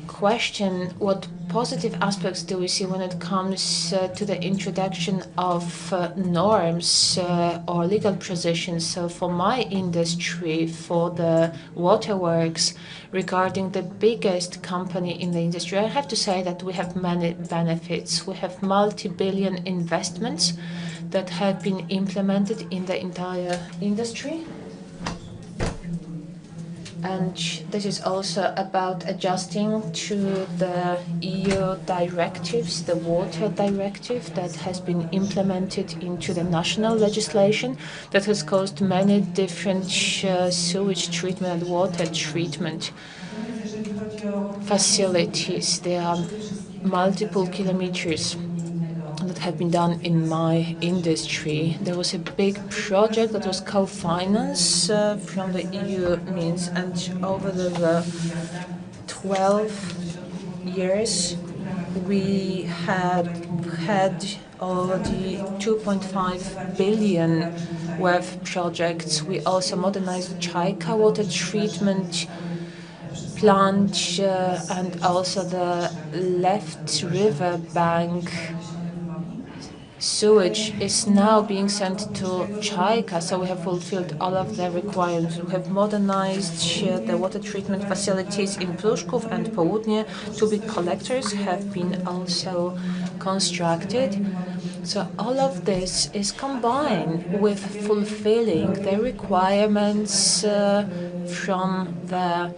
question, what positive aspects do we see when it comes to the introduction of norms or legal positions? So for my industry, for the waterworks, regarding the biggest company in the industry, I have to say that we have many benefits. We have multi-billion investments that have been implemented in the entire industry. And this is also about adjusting to the EU directives, the water directive that has been implemented into the national legislation that has caused many different sewage treatment and water treatment facilities. There are multiple kilometers that have been done in my industry. There was a big project that was co-financed from the EU means, and over the 12 years we had already 2.5 billion worth projects. We also modernized Czajka water treatment plant and also the left river bank sewage is now being sent to Czajka, so we have fulfilled all of the requirements. We have modernized the water treatment facilities in Pruszków and Południe. Two big collectors have been also constructed. So all of this is combined with fulfilling the requirements from the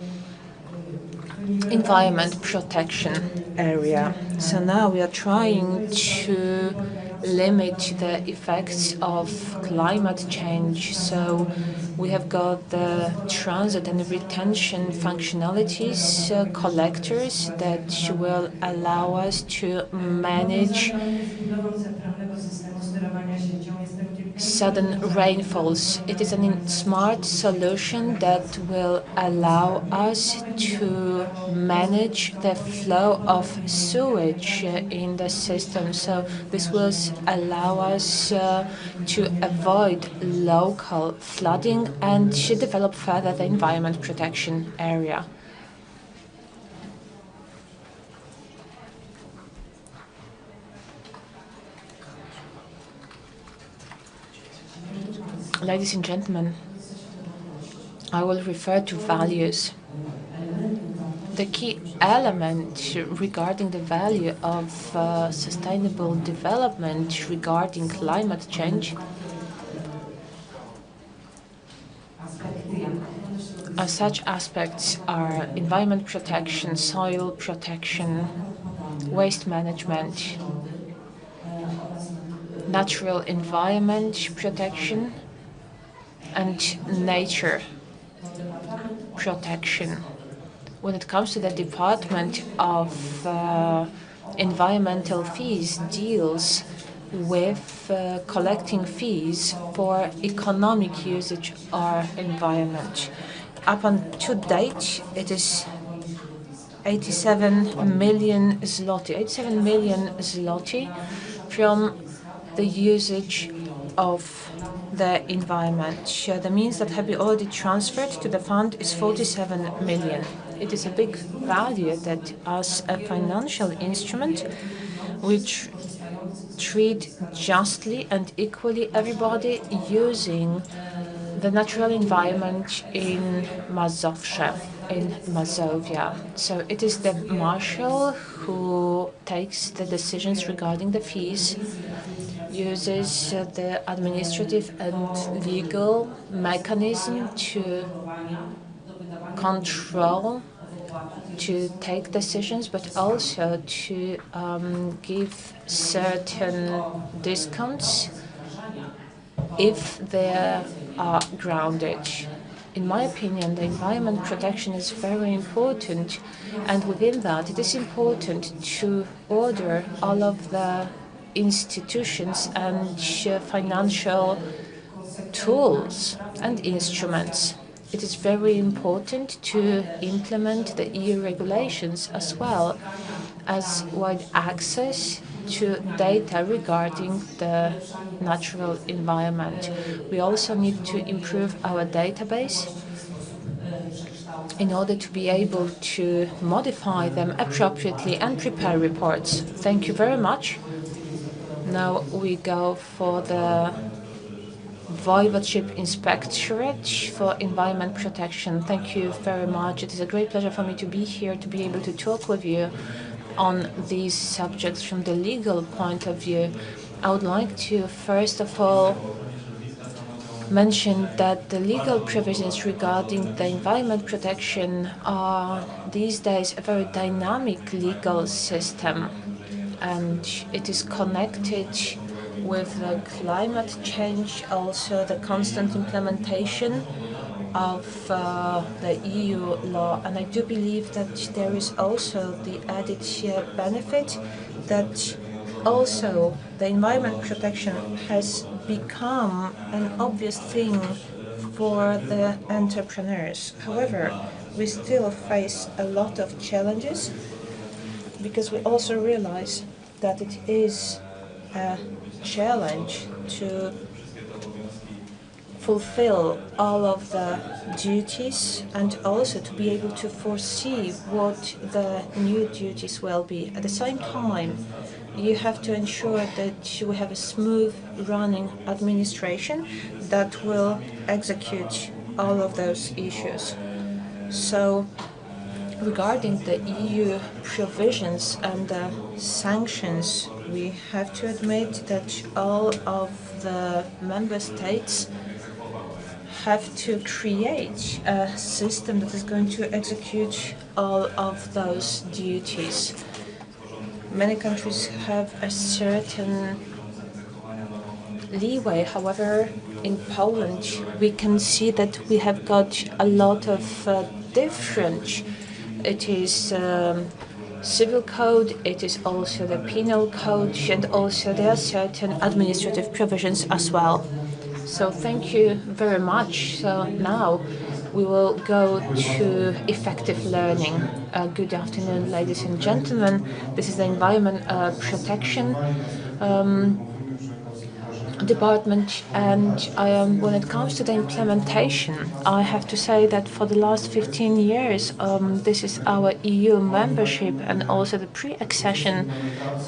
environment protection area. So now we are trying to limit the effects of climate change. So we have got the transit and retention functionalities, collectors that will allow us to manage sudden rainfalls. It is a smart solution that will allow us to manage the flow of sewage in the system. So this will allow us to avoid local flooding and to develop further the environment protection area. Ladies and gentlemen, I will refer to values. The key element regarding the value of sustainable development regarding climate change such aspects are environment protection, soil protection, waste management, natural environment protection, and nature protection. When it comes to the Department of Environmental Fees, deals with collecting fees for economic usage or environment. Up to date, it is 87 million zloty from the usage of the environment. The means that have been already transferred to the fund is 47 million. It is a big value that as a financial instrument which treat justly and equally everybody using the natural environment in Mazowsze, in Mazovia. So it is the marshal who takes the decisions regarding the fees, uses the administrative and legal mechanism to control, to take decisions, but also to give certain discounts if they are grounded. In my opinion, the environment protection is very important, and within that, it is important to order all of the institutions and financial tools and instruments. It is very important to implement the EU regulations as well as wide access to data regarding the natural environment. We also need to improve our database in order to be able to modify them appropriately and prepare reports. Thank you very much. Now we go for the Voivodeship Inspectorate for Environment Protection. Thank you very much. It is a great pleasure for me to be here, to be able to talk with you on these subjects from the legal point of view. I would like to first of all mention that the legal provisions regarding the environment protection are these days a very dynamic legal system, and it is connected with the climate change, also the constant implementation of the EU law. And I do believe that there is also the added benefit that also the environment protection has become an obvious thing for the entrepreneurs. However, we still face a lot of challenges because we also realize that it is a challenge to fulfill all of the duties and also to be able to foresee what the new duties will be. At the same time, you have to ensure that we have a smooth running administration that will execute all of those issues. So regarding the EU provisions and the sanctions, we have to admit that all of the member states have to create a system that is going to execute all of those duties. Many countries have a certain leeway. However, in Poland, we can see that we have got a lot of different. It is civil code, it is also the penal code, and also there are certain administrative provisions as well. So thank you very much. So now we will go to effective learning. Good afternoon, ladies and gentlemen. This is the Environment Protection Department, and when it comes to the implementation, I have to say that for the last 15 years, this is our EU membership and also the pre-accession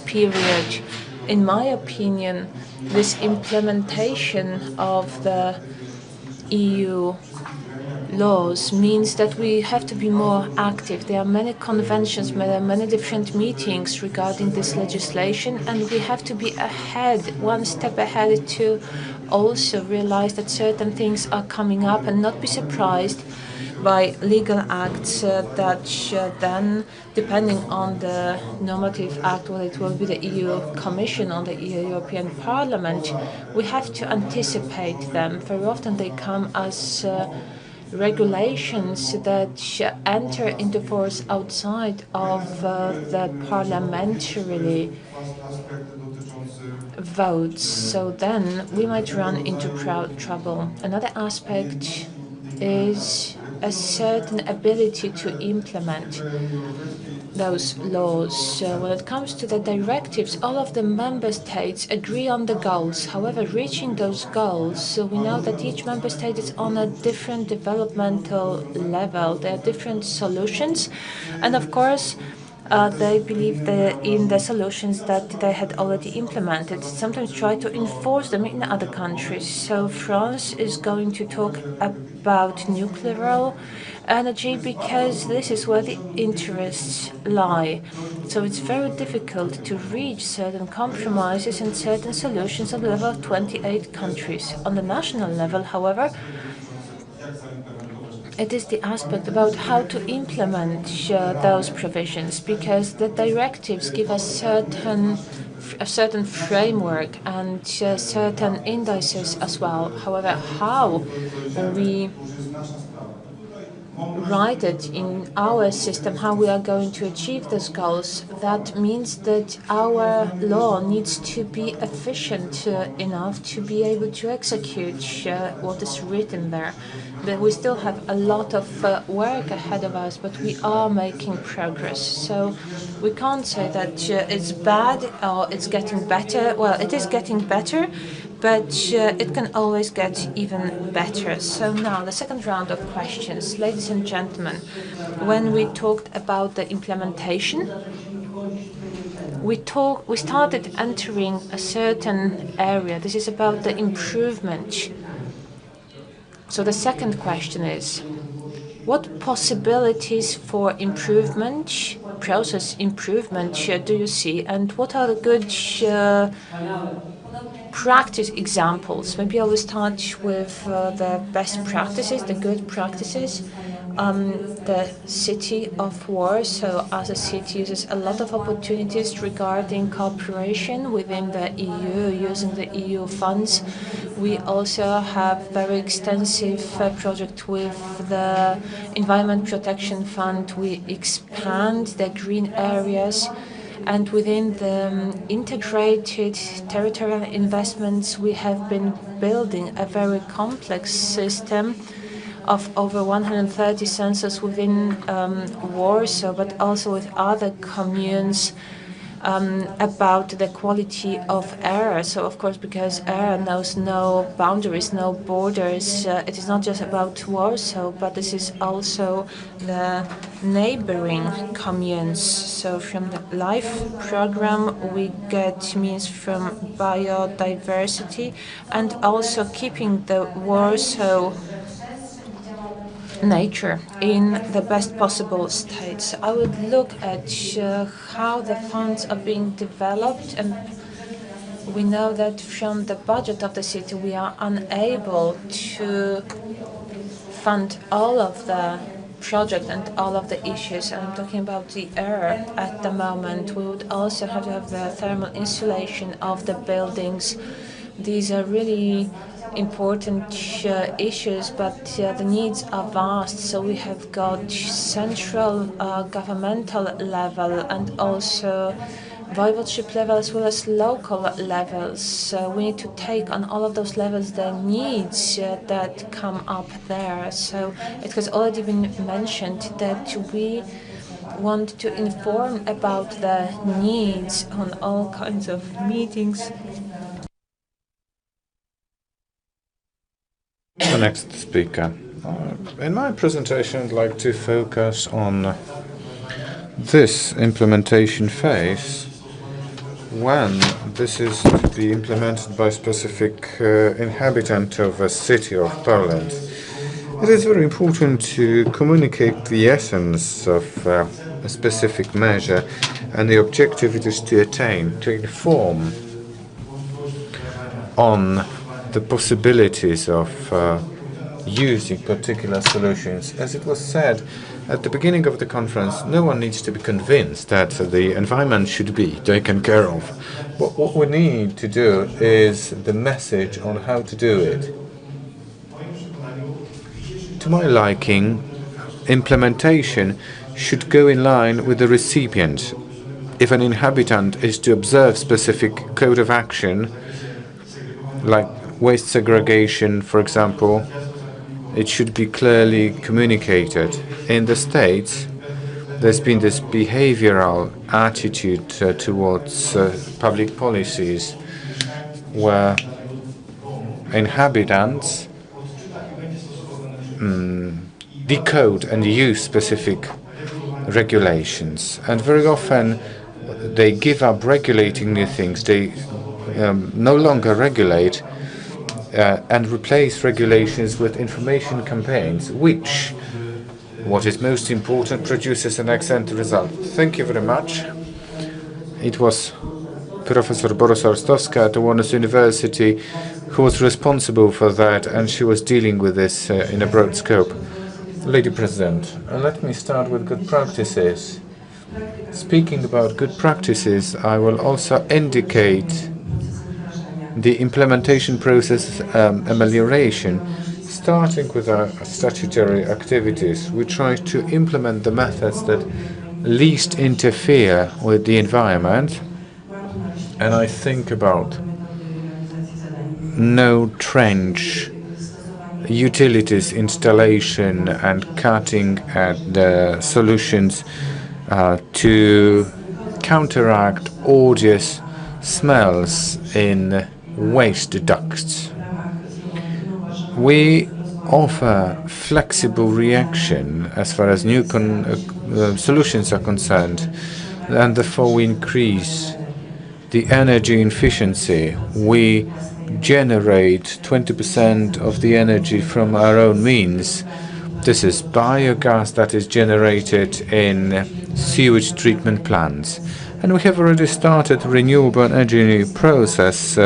period. In my opinion, this implementation of the EU laws means that we have to be more active. There are many conventions, there are many different meetings regarding this legislation, and we have to be ahead, one step ahead, to also realize that certain things are coming up and not be surprised by legal acts that then, depending on the normative act, whether it will be the EU Commission or the European Parliament, we have to anticipate them. Very often they come as regulations that enter into force outside of the parliamentary votes. So then we might run into trouble. Another aspect is a certain ability to implement those laws. When it comes to the directives, all of the member states agree on the goals. However, reaching those goals, we know that each member state is on a different developmental level. There are different solutions, and of course, they believe in the solutions that they had already implemented, sometimes try to enforce them in other countries. So France is going to talk about nuclear energy because this is where the interests lie. So it's very difficult to reach certain compromises and certain solutions on the level of 28 countries. On the national level, however, it is the aspect about how to implement those provisions, because the directives give us a certain framework and certain indices as well. However, how we write it in our system, how we are going to achieve those goals, that means that our law needs to be efficient enough to be able to execute what is written there. That we still have a lot of work ahead of us, but we are making progress. So we can't say that it's bad or it's getting better. Well, it is getting better, but it can always get even better. So now the second round of questions. Ladies and gentlemen, when we talked about the implementation, we started entering a certain area. This is about the improvement. So the second question is, what possibilities for improvement, process improvement, do you see, and what are the good practice examples? Maybe I will start with the best practices, the good practices. The city of Warsaw as a city uses a lot of opportunities regarding cooperation within the EU, using the EU funds. We also have very extensive project with the Environment Protection Fund. We expand the green areas. And within the integrated territorial investments, we have been building a very complex system of over 130 sensors within Warsaw, but also with other communes, about the quality of air. So, of course, because air knows no boundaries, no borders, it is not just about Warsaw, but this is also the neighboring communes. So from the LIFE program, we get means from biodiversity and also keeping the Warsaw nature in the best possible state. So I would look at how the funds are being developed, and we know that from the budget of the city we are unable to fund all of the project and all of the issues. I'm talking about the air at the moment. We would also have to have the thermal insulation of the buildings. These are really important issues, but the needs are vast. So we have got central governmental level and also voivodeship level as well as local levels. We need to take on all of those levels the needs that come up there. So it has already been mentioned that we want to inform about the needs on all kinds of meetings. The next speaker. In my presentation, I'd like to focus on this implementation phase when this is to be implemented by a specific inhabitant of a city of Poland. It is very important to communicate the essence of a specific measure and the objective it is to attain, to inform on the possibilities of using particular solutions. As it was said at the beginning of the conference, no one needs to be convinced that the environment should be taken care of. But what we need to do is the message on how to do it. To my liking, implementation should go in line with the recipient. If an inhabitant is to observe specific code of action, like waste segregation, for example, it should be clearly communicated. In the States, there's been this behavioral attitude towards public policies where inhabitants decode and use specific regulations. And very often they give up regulating new things. They no longer regulate and replace regulations with information campaigns, which, what is most important, produces an excellent result. Thank you very much. It was Professor Borosa Rostowska at the Warnes University who was responsible for that, and she was dealing with this in a broad scope. Lady President, let me start with good practices. Speaking about good practices, I will also indicate the implementation process amelioration. Starting with our statutory activities, we try to implement the methods that least interfere with the environment, and I think about no trench utilities installation and cutting at the solutions to counteract odious smells in waste ducts. We offer flexible reaction as far as new solutions are concerned, and therefore we increase the energy efficiency. We generate 20% of the energy from our own means. This is biogas that is generated in sewage treatment plants. And we have already started renewable energy process.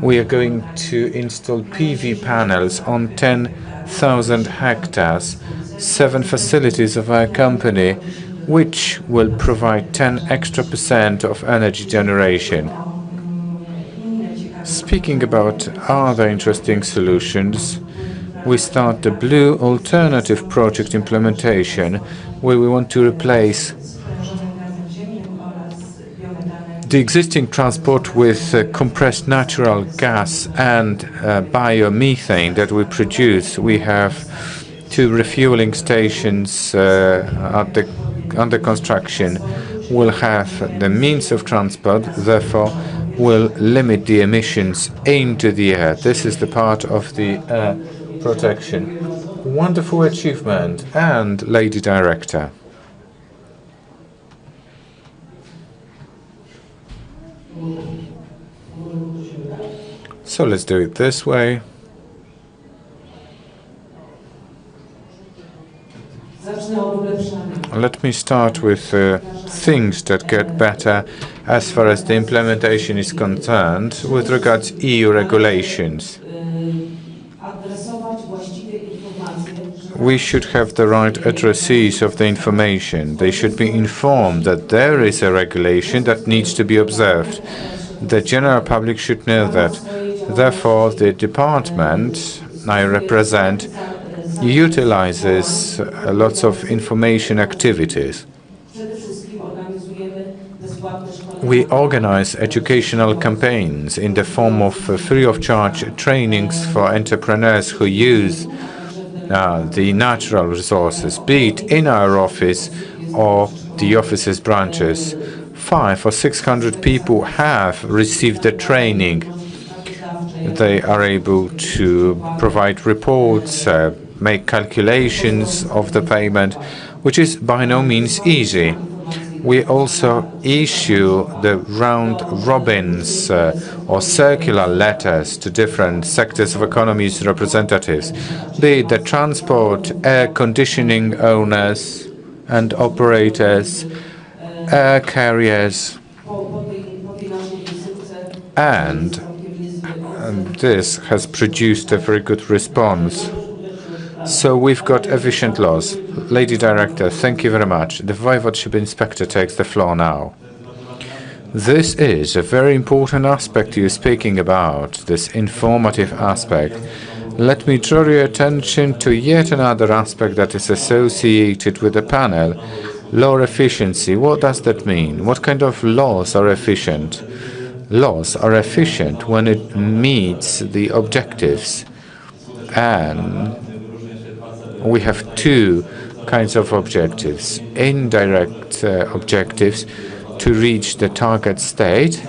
We are going to install PV panels on 10,000 hectares, 7 facilities of our company, which will provide 10% extra of energy generation. Speaking about other interesting solutions, we start the Blue Alternative project implementation, where we want to replace the existing transport with compressed natural gas and biomethane that we produce. We have 2 refueling stations under construction. We'll have the means of transport, therefore will limit the emissions into the air. This is the part of the air protection. Wonderful achievement. And Lady Director. So let's do it this way. Let me start with things that get better as far as the implementation is concerned with regards to EU regulations. We should have the right addressees of the information. They should be informed that there is a regulation that needs to be observed. The general public should know that. Therefore, the department I represent utilizes lots of information activities. We organize educational campaigns in the form of free of charge trainings for entrepreneurs who use the natural resources, be it in our office or the office's branches. 500 or 600 people have received the training. They are able to provide reports, make calculations of the payment, which is by no means easy. We also issue the round robins or circular letters to different sectors of economy's representatives, be it the transport, air conditioning owners and operators, air carriers, and this has produced a very good response. So we've got efficient laws. Lady Director, thank you very much. The Voivodeship Inspector takes the floor now. This is a very important aspect you're speaking about, this informative aspect. Let me draw your attention to yet another aspect that is associated with the panel, law efficiency. What does that mean? What kind of laws are efficient? Laws are efficient when it meets the objectives, and we have two kinds of objectives: indirect objectives to reach the target state,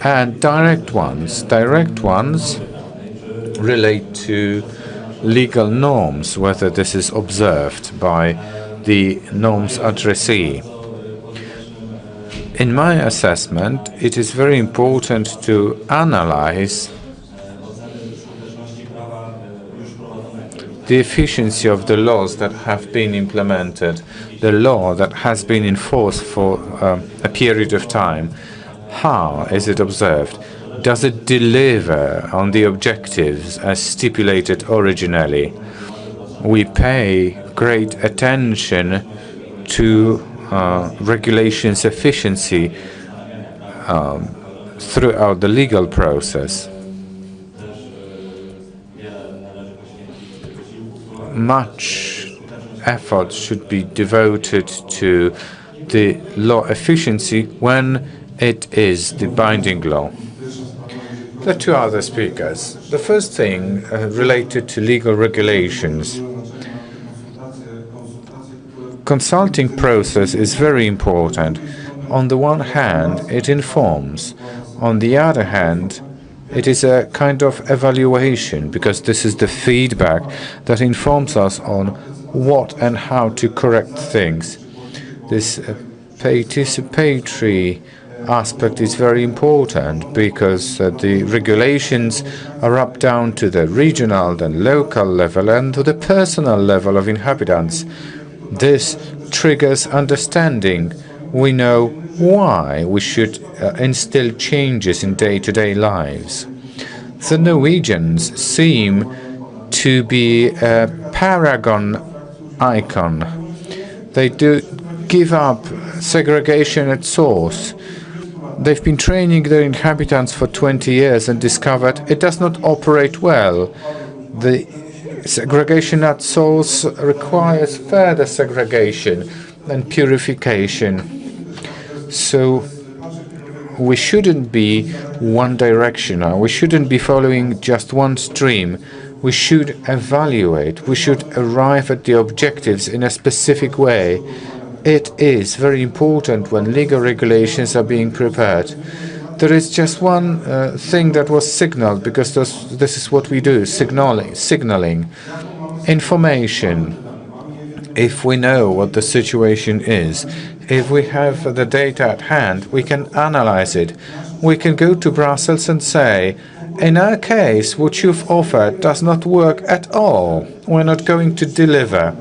and direct ones. Direct ones relate to legal norms, whether this is observed by the norms addressee. In my assessment, it is very important to analyze the efficiency of the laws that have been implemented, the law that has been enforced for a period of time. How is it observed? Does it deliver on the objectives as stipulated originally? We pay great attention to regulations efficiency throughout the legal process. Much effort should be devoted to the law efficiency when it is the binding law. The two other speakers. The first thing related to legal regulations. Consulting process is very important. On the one hand, it informs. On the other hand, it is a kind of evaluation, because this is the feedback that informs us on what and how to correct things. This participatory aspect is very important, because the regulations are up down to the regional, then local level, and to the personal level of inhabitants. This triggers understanding. We know why we should instill changes in day-to-day lives. The Norwegians seem to be a paragon icon. They do give up segregation at source. They've been training their inhabitants for 20 years and discovered it does not operate well. The segregation at source requires further segregation and purification. So we shouldn't be one-directional. We shouldn't be following just one stream. We should evaluate. We should arrive at the objectives in a specific way. It is very important when legal regulations are being prepared. There is just one thing that was signaled, because this is what we do, signaling. Information. If we know what the situation is, if we have the data at hand, we can analyze it. We can go to Brussels and say, in our case, what you've offered does not work at all. We're not going to deliver.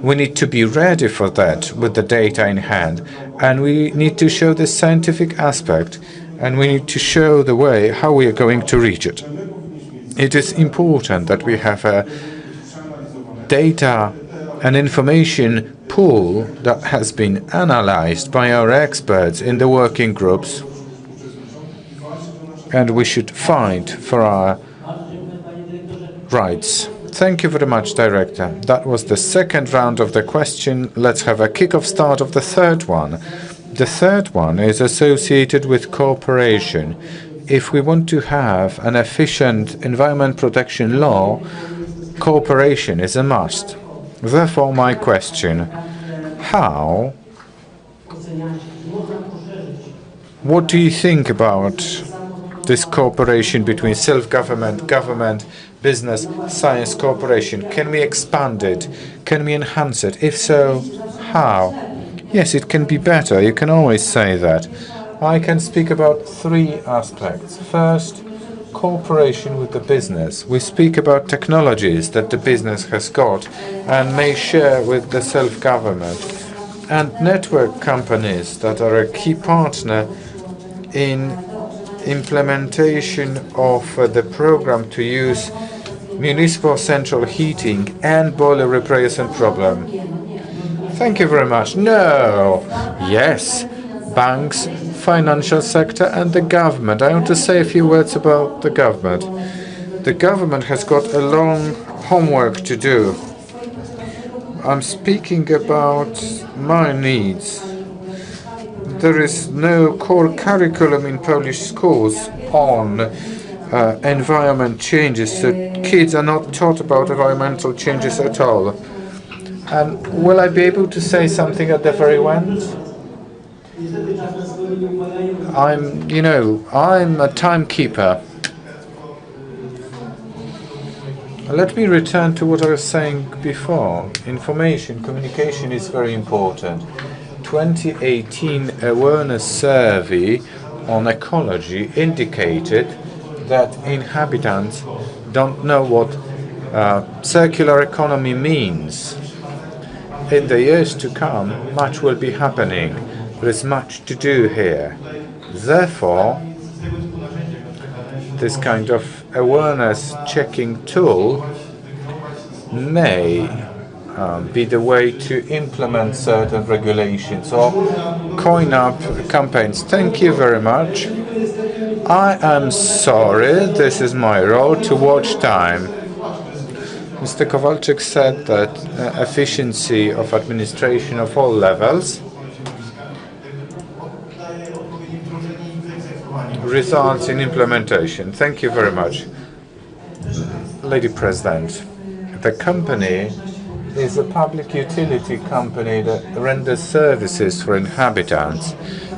We need to be ready for that with the data in hand. And we need to show the scientific aspect. And we need to show the way how we are going to reach it. It is important that we have a data and information pool that has been analyzed by our experts in the working groups. and we should fight for our rights. Thank you very much, Director. That was the second round of the question. Let's have a kick-off start of the third one. The third one is associated with cooperation. If we want to have an efficient environment protection law, cooperation is a must. Therefore, my question, what do you think about this cooperation between self-government, government, business, science cooperation? Can we expand it? Can we enhance it? If so, how? Yes, it can be better. You can always say that. I can speak about three aspects. First, cooperation with the business. We speak about technologies that the business has got and may share with the self-government, and network companies that are a key partner in implementation of the program to use municipal central heating and boiler replacement problem. Thank you very much. No. Yes. Banks, financial sector and the government. I want to say a few words about the government. The government has got a long homework to do. I'm speaking about my needs. There is no core curriculum in Polish schools on environment changes, so kids are not taught about environmental changes at all. And will I be able to say something at the very end? I'm a timekeeper. Let me return to what I was saying before. Information, communication is very important. 2018 awareness survey on ecology indicated that inhabitants don't know what circular economy means. In the years to come, much will be happening. There is much to do here. Therefore, this kind of awareness checking tool may be the way to implement certain regulations or coin up campaigns. Thank you very much. I am sorry, this is my role to watch time. Mr. Kowalczyk said that efficiency of administration of all levels results in implementation. Thank you very much. Lady President, the company is a public utility company that renders services for inhabitants,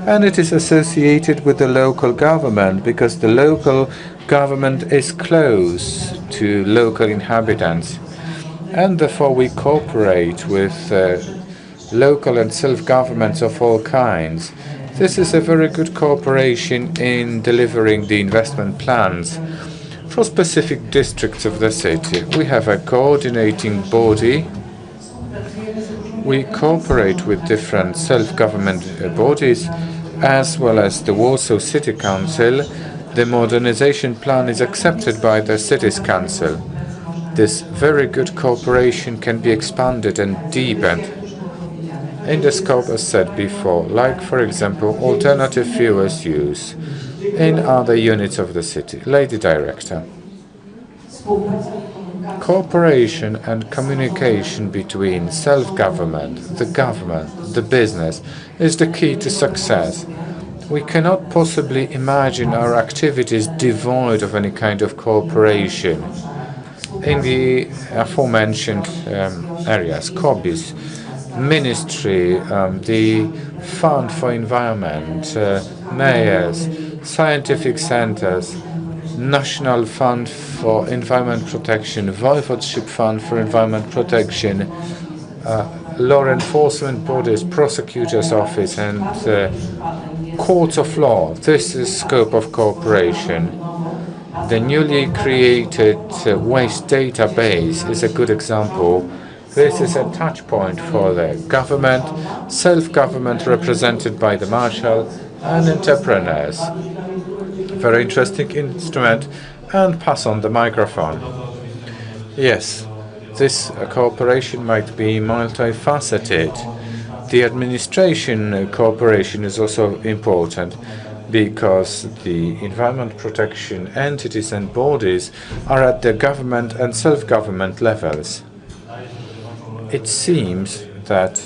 and it is associated with the local government because the local government is close to local inhabitants, and therefore we cooperate with local and self-governments of all kinds. This is a very good cooperation in delivering the investment plans for specific districts of the city. We have a coordinating body. We cooperate with different self-government bodies as well as the Warsaw City Council. The modernization plan is accepted by the City's Council. This very good cooperation can be expanded and deepened in the scope as said before, like for example alternative fuels use in other units of the city. Lady Director, cooperation and communication between self-government, the government, the business is the key to success. We cannot possibly imagine our activities devoid of any kind of cooperation in the aforementioned areas, COBIS, Ministry, the Fund for Environment, mayors, scientific centers, National Fund for Environment Protection, Voivodeship Fund for Environment Protection, law enforcement bodies, prosecutor's office and courts of law. This is scope of cooperation. The newly created waste database is a good example. This is a touch point for the government, self-government represented by the marshal and entrepreneurs. Very interesting instrument, and pass on the microphone. Yes, this cooperation might be multifaceted. The administration cooperation is also important. because the environment protection entities and bodies are at the government and self-government levels. It seems that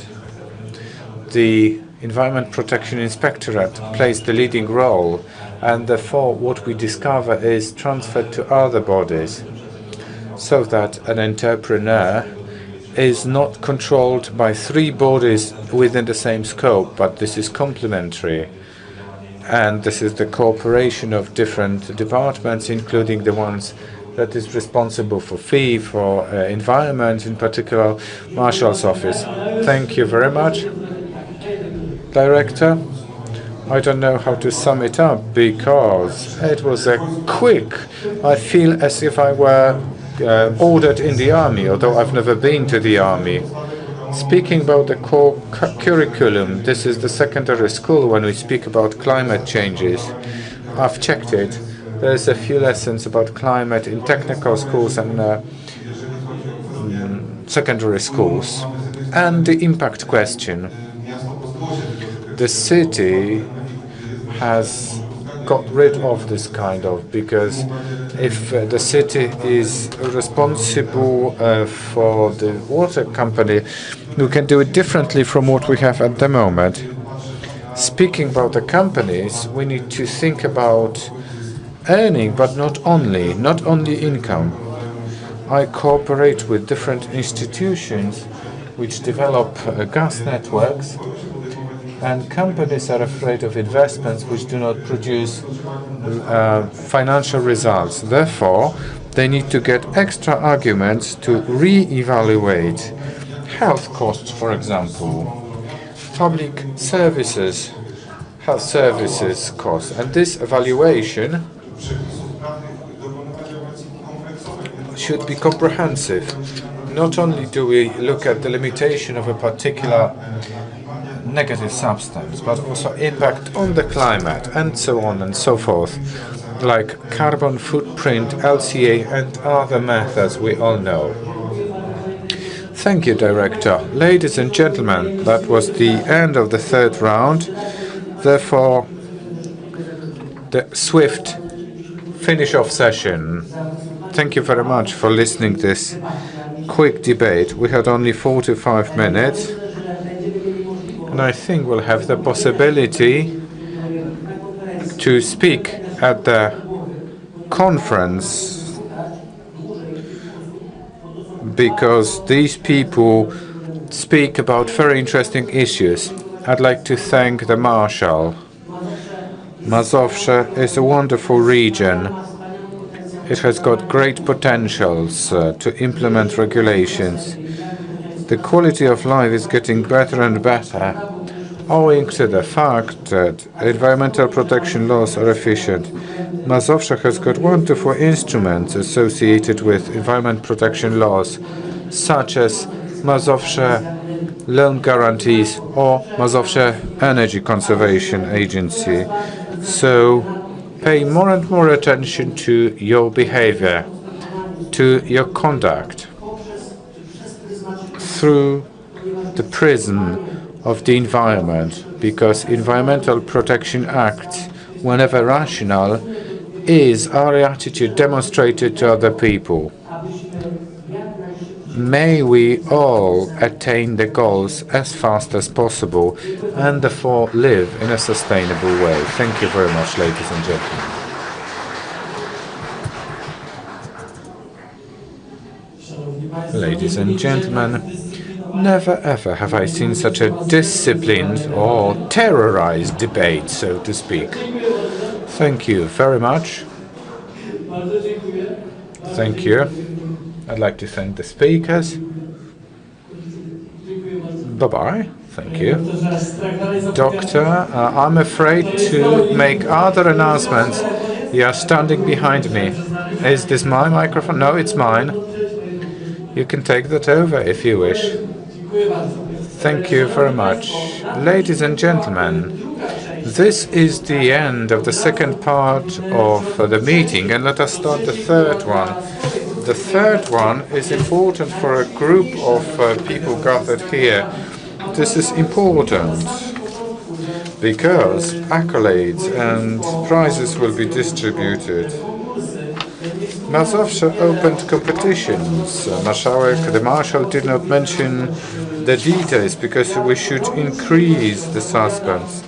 the Environment Protection Inspectorate plays the leading role, and therefore what we discover is transferred to other bodies, so that an entrepreneur is not controlled by 3 bodies within the same scope, but this is complementary. And this is the cooperation of different departments, including the ones that is responsible for fee, for environment, in particular, Marshal's office. Thank you very much. Director, I don't know how to sum it up because it was a quick, I feel as if I were ordered in the army, although I've never been to the army. Speaking about the core curriculum, this is the secondary school when we speak about climate changes. I've checked it. There's a few lessons about climate in technical schools and secondary schools. And the impact question. The city has got rid of this kind of, because if the city is responsible for the water company, we can do it differently from what we have at the moment. Speaking about the companies, we need to think about earning, but not only income. I cooperate with different institutions which develop gas networks, and companies are afraid of investments which do not produce financial results. Therefore, they need to get extra arguments to re-evaluate health costs, for example, public services, health services costs. And this evaluation should be comprehensive. Not only do we look at the limitation of a particular negative substance, but also impact on the climate, and so on and so forth, like carbon footprint, LCA, and other methods we all know. Thank you, Director. Ladies and gentlemen, that was the end of the 3rd round. Therefore, the swift finish-off session. Thank you very much for listening to this quick debate. We had only 45 minutes. And I think we'll have the possibility to speak at the conference, because these people speak about very interesting issues. I'd like to thank the Marshal. Mazowsze is a wonderful region. It has got great potentials to implement regulations. The quality of life is getting better and better, owing to the fact that environmental protection laws are efficient. Mazowsze has got wonderful instruments associated with environment protection laws, such as Mazowsze loan guarantees or Mazowsze Energy Conservation Agency. So pay more and more attention to your behavior, to your conduct, through the prism of the environment, because Environmental Protection Act, whenever rational, is our attitude demonstrated to other people. May we all attain the goals as fast as possible and therefore live in a sustainable way. Thank you very much, ladies and gentlemen. Ladies and gentlemen, never ever have I seen such a disciplined or terrorized debate, so to speak. Thank you very much. Thank you. I'd like to thank the speakers. Bye-bye. Thank you. Doctor, I'm afraid to make other announcements. You are standing behind me. Is this my microphone? No, it's mine. You can take that over if you wish. Thank you very much. Ladies and gentlemen, this is the end of the second part of the meeting, and let us start the third one. The third one is important for a group of people gathered here. This is important. because accolades and prizes will be distributed. Mazowsze opened competitions. The Marshal did not mention the details because we should increase the suspense.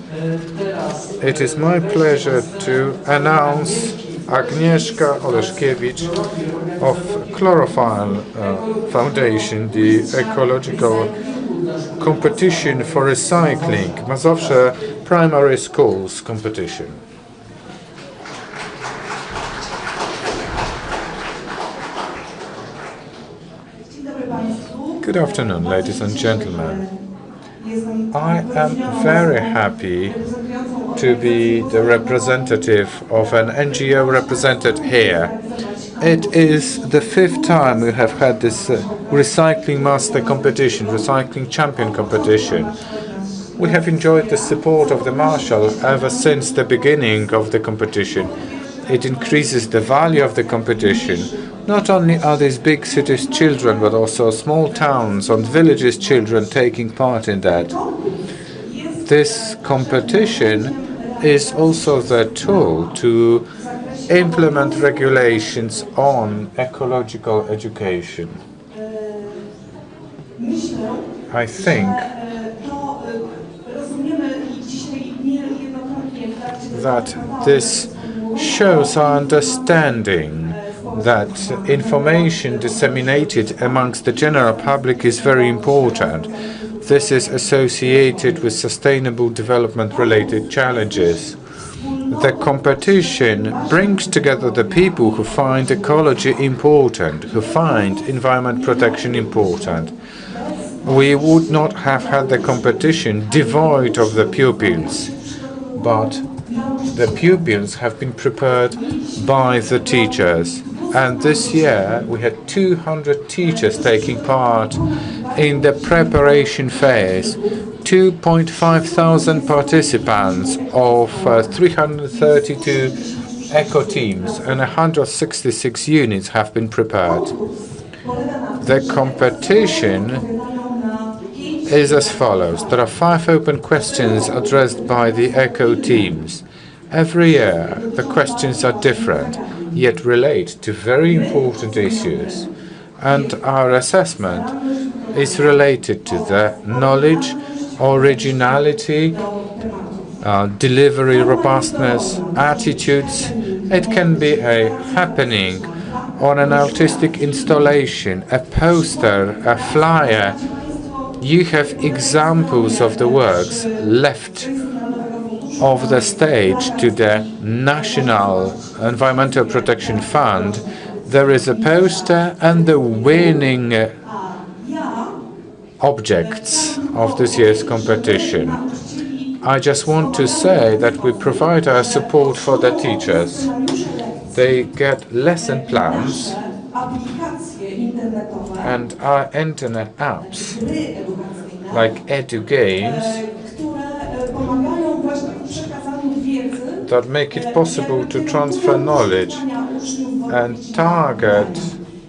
It is my pleasure to announce Agnieszka Oleszkiewicz of Chlorophyll Foundation, the ecological competition for recycling, Mazowsze Primary Schools competition. Good afternoon, ladies and gentlemen. I am very happy to be the representative of an NGO represented here. It is the 5th time we have had this Recycling Master competition, Recycling Champion competition. We have enjoyed the support of the Marshal ever since the beginning of the competition. It increases the value of the competition. Not only are these big cities' children, but also small towns and villages' children taking part in that. This competition is also the tool to implement regulations on ecological education. I think that this shows our understanding that information disseminated amongst the general public is very important. This is associated with sustainable development-related challenges. The competition brings together the people who find ecology important, who find environment protection important. We would not have had the competition devoid of the pupils, but the pupils have been prepared by the teachers. And this year we had 200 teachers taking part in the preparation phase. 2,500 participants of 332 eco teams and 166 units have been prepared. The competition is as follows. There are 5 open questions addressed by the eco teams. Every year the questions are different, yet relate to very important issues. And our assessment is related to the knowledge, originality, delivery robustness, attitudes. It can be a happening on an artistic installation, a poster, a flyer. You have examples of the works left of the stage to the National Environmental Protection Fund. There is a poster and the winning objects of this year's competition. I just want to say that we provide our support for the teachers. They get lesson plans and our internet apps like EduGames that make it possible to transfer knowledge and target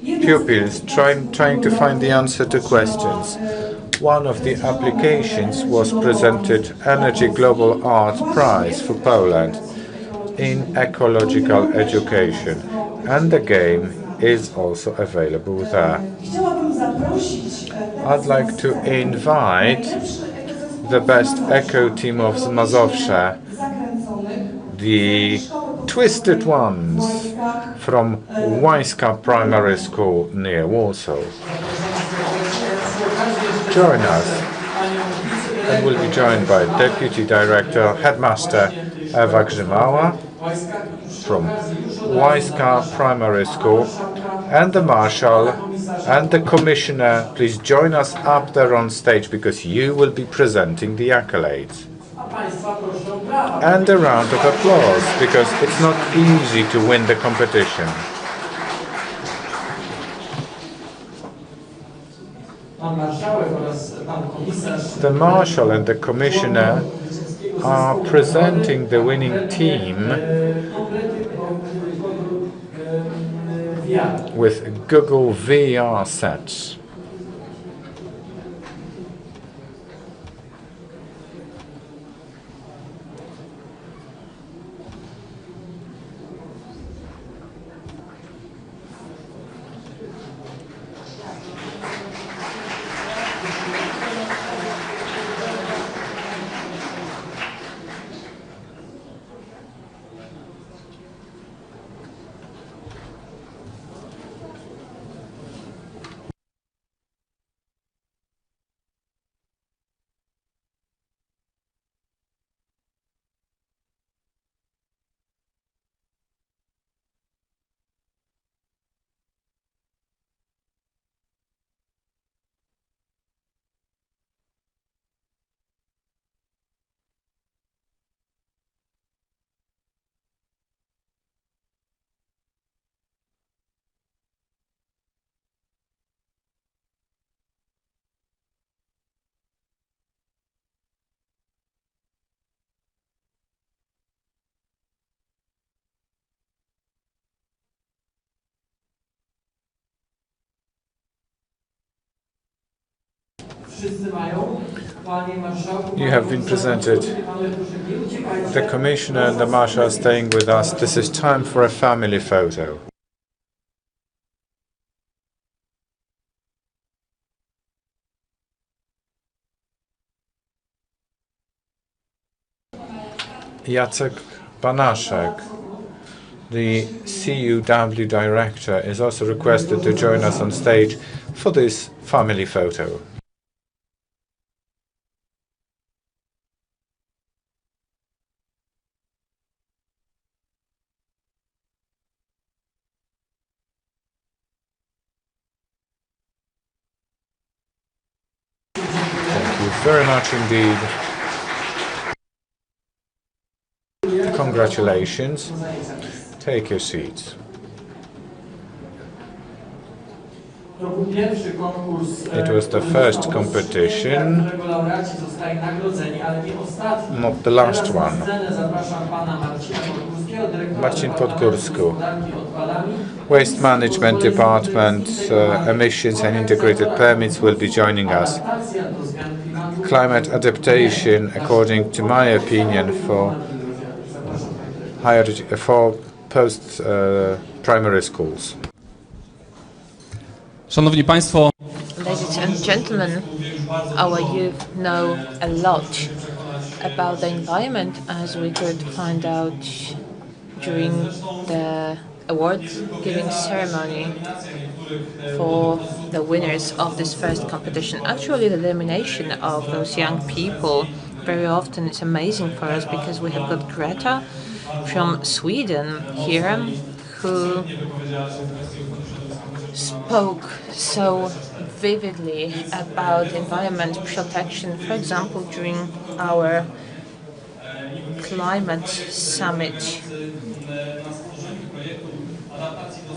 pupils trying to find the answer to questions. One of the applications was presented Energy Global Art Prize for Poland in ecological education, and the game is also available there. I'd like to invite the best eco team of Mazowsze, the Twisted Ones from Łańska Primary School near Warsaw. Join us, and we'll be joined by Deputy Director, Headmaster Ewa Grzymała from Łańska Primary School, and the Marshal and the Commissioner. Please join us up there on stage because you will be presenting the accolades. And a round of applause because it's not easy to win the competition. The Marshal and the Commissioner are presenting the winning team with Google VR sets. You have been presented. The Commissioner and the Marshal are staying with us. This is time for a family photo. Jacek Banaszek, the CUW Director, is also requested to join us on stage for this family photo. Thank you very much indeed. Congratulations. Take your seats. It was the first competition, not the last one. Marcin Podgórsky, Waste Management Department, Emissions and Integrated Permits will be joining us. Climate adaptation, according to my opinion, for post-primary schools. Szanowni Państwo, Ladies and gentlemen, our youth know a lot about the environment, as we could find out during the award-giving ceremony for the winners of this first competition. Actually, the determination of those young people very often is amazing for us, because we have got Greta from Sweden here, who spoke so vividly about environment protection, for example, during our climate summit.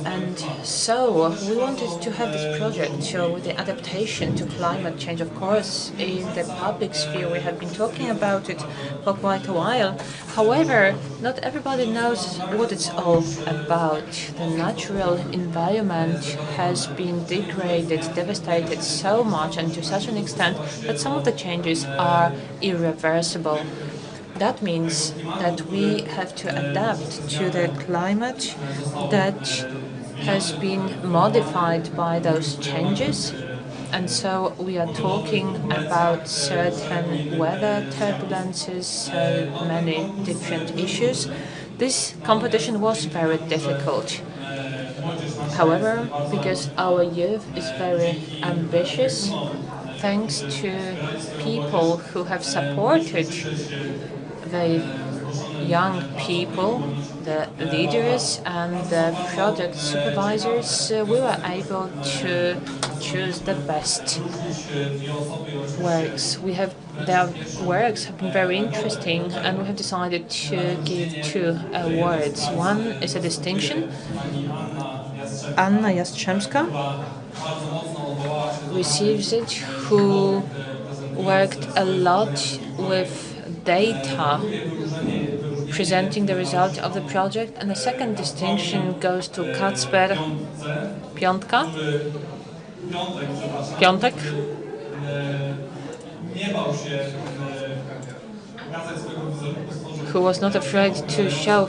And so we wanted to have this project show the adaptation to climate change. Of course, in the public sphere, we have been talking about it for quite a while. However, not everybody knows what it's all about. The natural environment has been degraded, devastated so much, and to such an extent that some of the changes are irreversible. That means that we have to adapt to the climate that has been modified by those changes. And so we are talking about certain weather turbulences, so many different issues. This competition was very difficult. However, because our youth is very ambitious, thanks to people who have supported the young people, the leaders and the project supervisors, we were able to choose the best works. Their works have been very interesting, and we have decided to give 2 awards. One is a distinction. Anna Jastrzębska receives it, who worked a lot with data presenting the result of the project, and the second distinction goes to Kacper Piątek, who was not afraid to show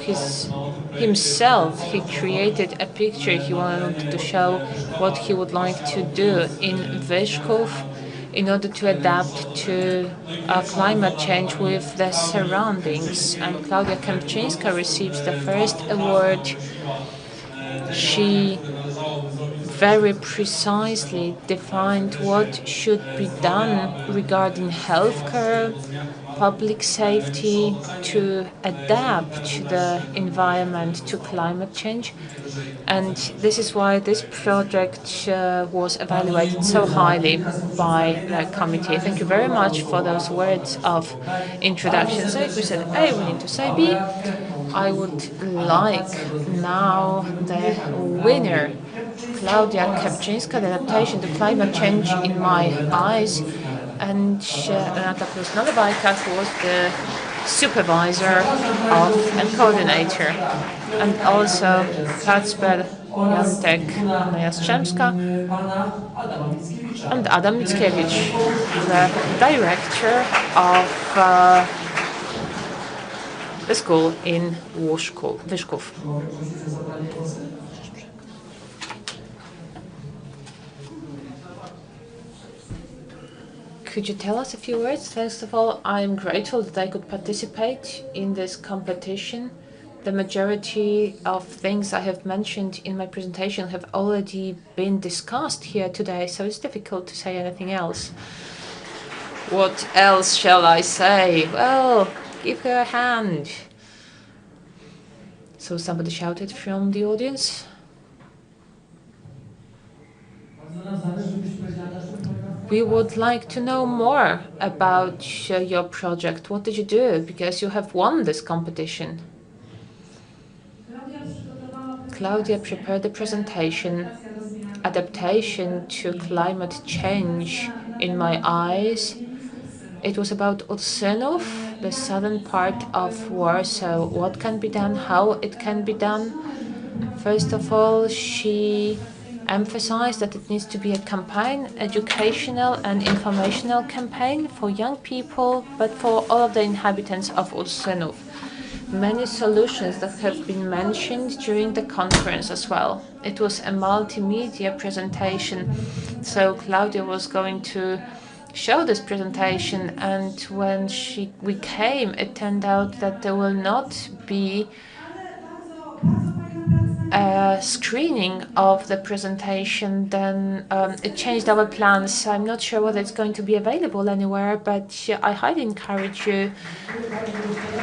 himself. He created a picture. He wanted to show what he would like to do in Wyszków in order to adapt to climate change with the surroundings. And Klaudia Kępczyńska receives the first award. She very precisely defined what should be done regarding healthcare, public safety, to adapt the environment to climate change. And this is why this project was evaluated so highly by the committee. Thank you very much for those words of introduction. So if we said A, we need to say B. I would like now the winner, Klaudia Kępczyńska, the adaptation to climate change in my eyes, and Renata Krusnodowajka, who was the supervisor and coordinator, and also Kacper Jantek Jastrzębska, and Adam Mickiewicz, the director of the school in Wyszków. Could you tell us a few words? First of all, I'm grateful that I could participate in this competition. The majority of things I have mentioned in my presentation have already been discussed here today, so it's difficult to say anything else. What else shall I say? Well, give her a hand. So somebody shouted from the audience. We would like to know more about your project. What did you do? Because you have won this competition. Claudia prepared a presentation, Adaptation to Climate Change in My Eyes. It was about Ursynów, the southern part of Warsaw. What can be done, how it can be done. First of all, she emphasized that it needs to be a campaign, educational and informational campaign for young people, but for all of the inhabitants of Ursynów. Many solutions that have been mentioned during the conference as well. It was a multimedia presentation, so Claudia was going to show this presentation, and when we came, it turned out that there will not be a screening of the presentation. Then it changed our plans. I'm not sure whether it's going to be available anywhere, but I highly encourage you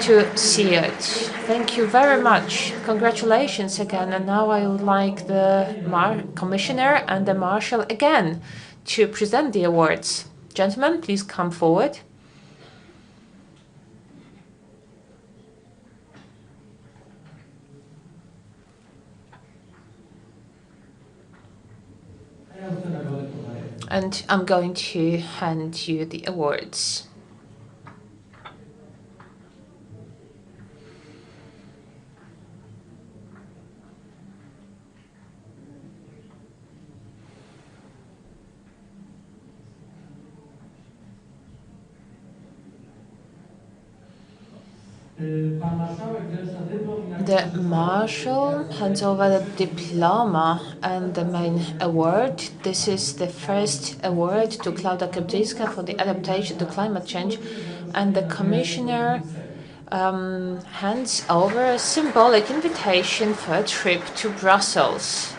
to see it. Thank you very much. Congratulations again. And now I would like the Commissioner and the Marshal again to present the awards. Gentlemen, please come forward. And I'm going to hand you the awards. The Marshal hands over the diploma and the main award. This is the first award to Klaudia Kępczyńska for the adaptation to climate change, and the Commissioner hands over a symbolic invitation for a trip to Brussels.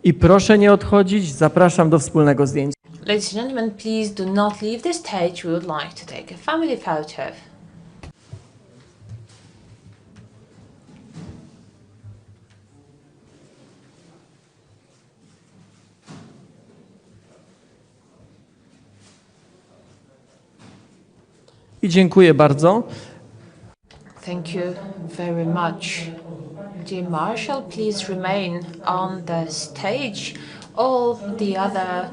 I proszę nie odchodzić, zapraszam do wspólnego zdjęcia. Ladies and gentlemen, please do not leave the stage. We would like to take a family photo. I dziękuję bardzo. Thank you very much. Dear Marshal, please remain on the stage. All the other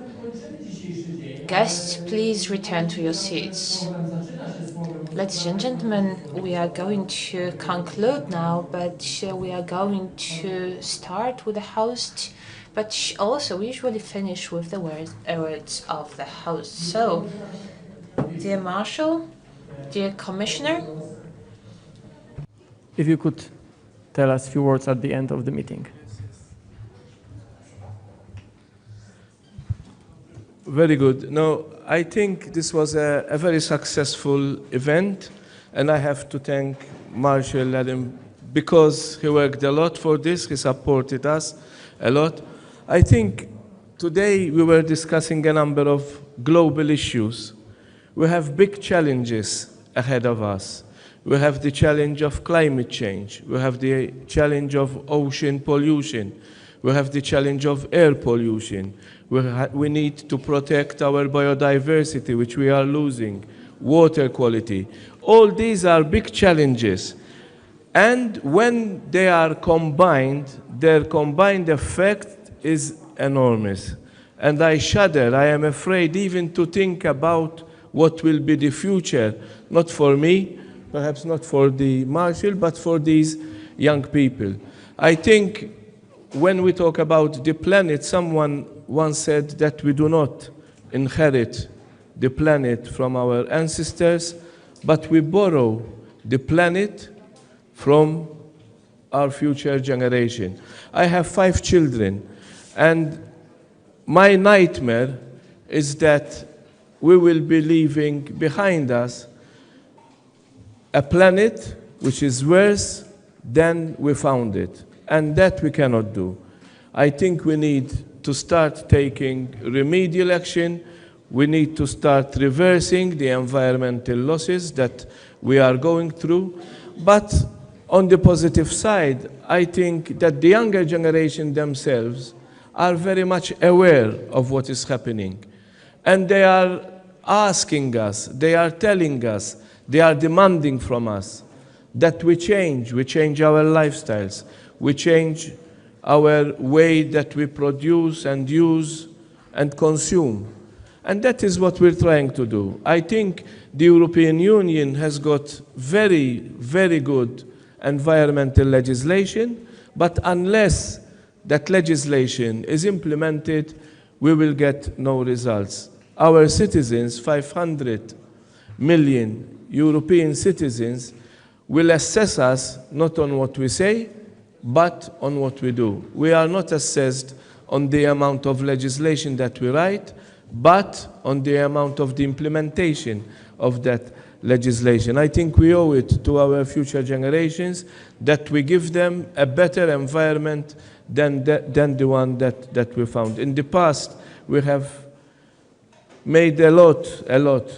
guests, please return to your seats. Ladies and gentlemen, we are going to conclude now, but we are going to start with the host, but also we usually finish with the words of the host. So, dear Marshal, dear Commissioner, If you could tell us a few words at the end of the meeting. Very good. No, I think this was a very successful event, and I have to thank Marshal Adam because he worked a lot for this, he supported us a lot. I think today we were discussing a number of global issues. We have big challenges ahead of us. We have the challenge of climate change. We have the challenge of ocean pollution. We have the challenge of air pollution. We need to protect our biodiversity, which we are losing, water quality. All these are big challenges. And when they are combined, their combined effect is enormous. And I shudder, I am afraid even to think about what will be the future, not for me, perhaps not for the Marshal, but for these young people. I think when we talk about the planet, someone once said that we do not inherit the planet from our ancestors, but we borrow the planet from our future generation. I have 5 children, and my nightmare is that we will be leaving behind us a planet which is worse than we found it, and that we cannot do. I think we need to start taking remedial action. We need to start reversing the environmental losses that we are going through. But on the positive side, I think that the younger generation themselves are very much aware of what is happening. And they are asking us, they are telling us, they are demanding from us that we change our lifestyles, we change our way that we produce and use and consume. And that is what we're trying to do. I think the European Union has got very, very good environmental legislation, but unless that legislation is implemented, we will get no results. Our citizens, 500 million European citizens, will assess us not on what we say, but on what we do. We are not assessed on the amount of legislation that we write, but on the amount of the implementation of that legislation. I think we owe it to our future generations that we give them a better environment than the one that we found. In the past, we have made a lot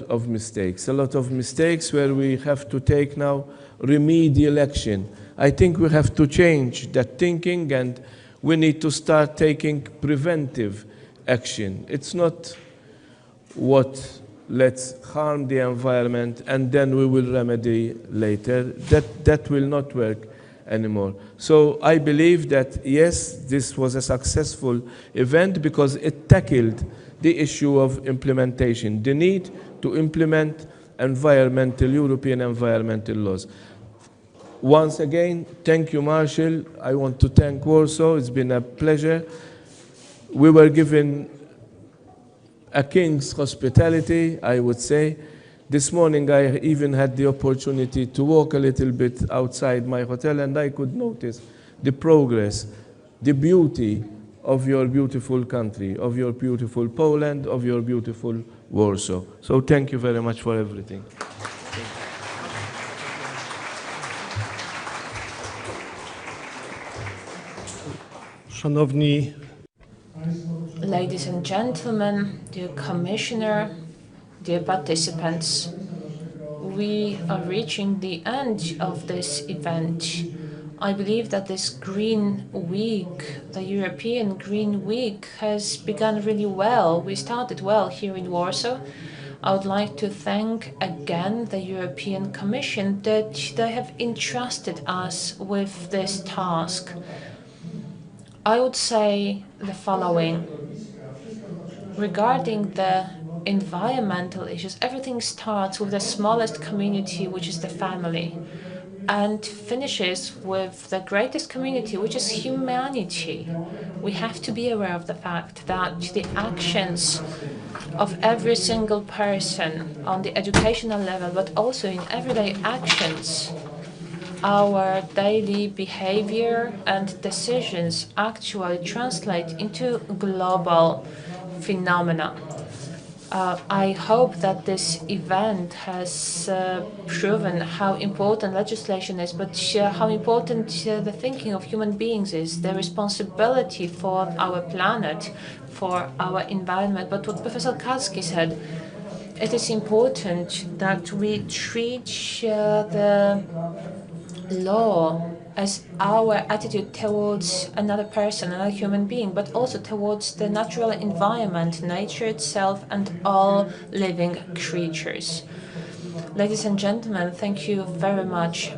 of mistakes where we have to take now remedial action. I think we have to change that thinking, and we need to start taking preventive action. It's not what let's harm the environment and then we will remedy later. That will not work anymore. So I believe that yes, this was a successful event because it tackled the issue of implementation, the need to implement European environmental laws. Once again, thank you, Marshal. I want to thank Warsaw. It's been a pleasure. We were given a king's hospitality, I would say. This morning, I even had the opportunity to walk a little bit outside my hotel, and I could notice the progress, the beauty of your beautiful country, of your beautiful Poland, of your beautiful Warsaw. So thank you very much for everything. Szanowni Ladies and gentlemen, dear Commissioner, dear participants, we are reaching the end of this event. I believe that this Green Week, the European Green Week, has begun really well. We started well here in Warsaw. I would like to thank again the European Commission that they have entrusted us with this task. I would say the following. Regarding the environmental issues, everything starts with the smallest community, which is the family. and finishes with the greatest community, which is humanity. We have to be aware of the fact that the actions of every single person on the educational level, but also in everyday actions, our daily behavior and decisions actually translate into global phenomena. I hope that this event has proven how important legislation is, but how important the thinking of human beings is, the responsibility for our planet, for our environment. But what Professor Karski said, it is important that we treat the law as our attitude towards another person, another human being, but also towards the natural environment, nature itself, and all living creatures. Ladies and gentlemen, thank you very much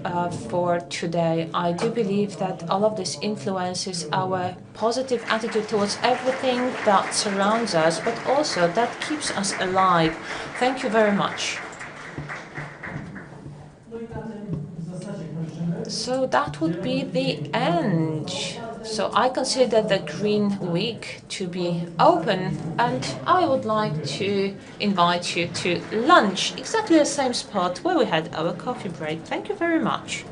for today. I do believe that all of this influences our positive attitude towards everything that surrounds us, but also that keeps us alive. Thank you very much. So that would be the end. So I consider the Green Week to be open, and I would like to invite you to lunch, exactly the same spot where we had our coffee break. Thank you very much.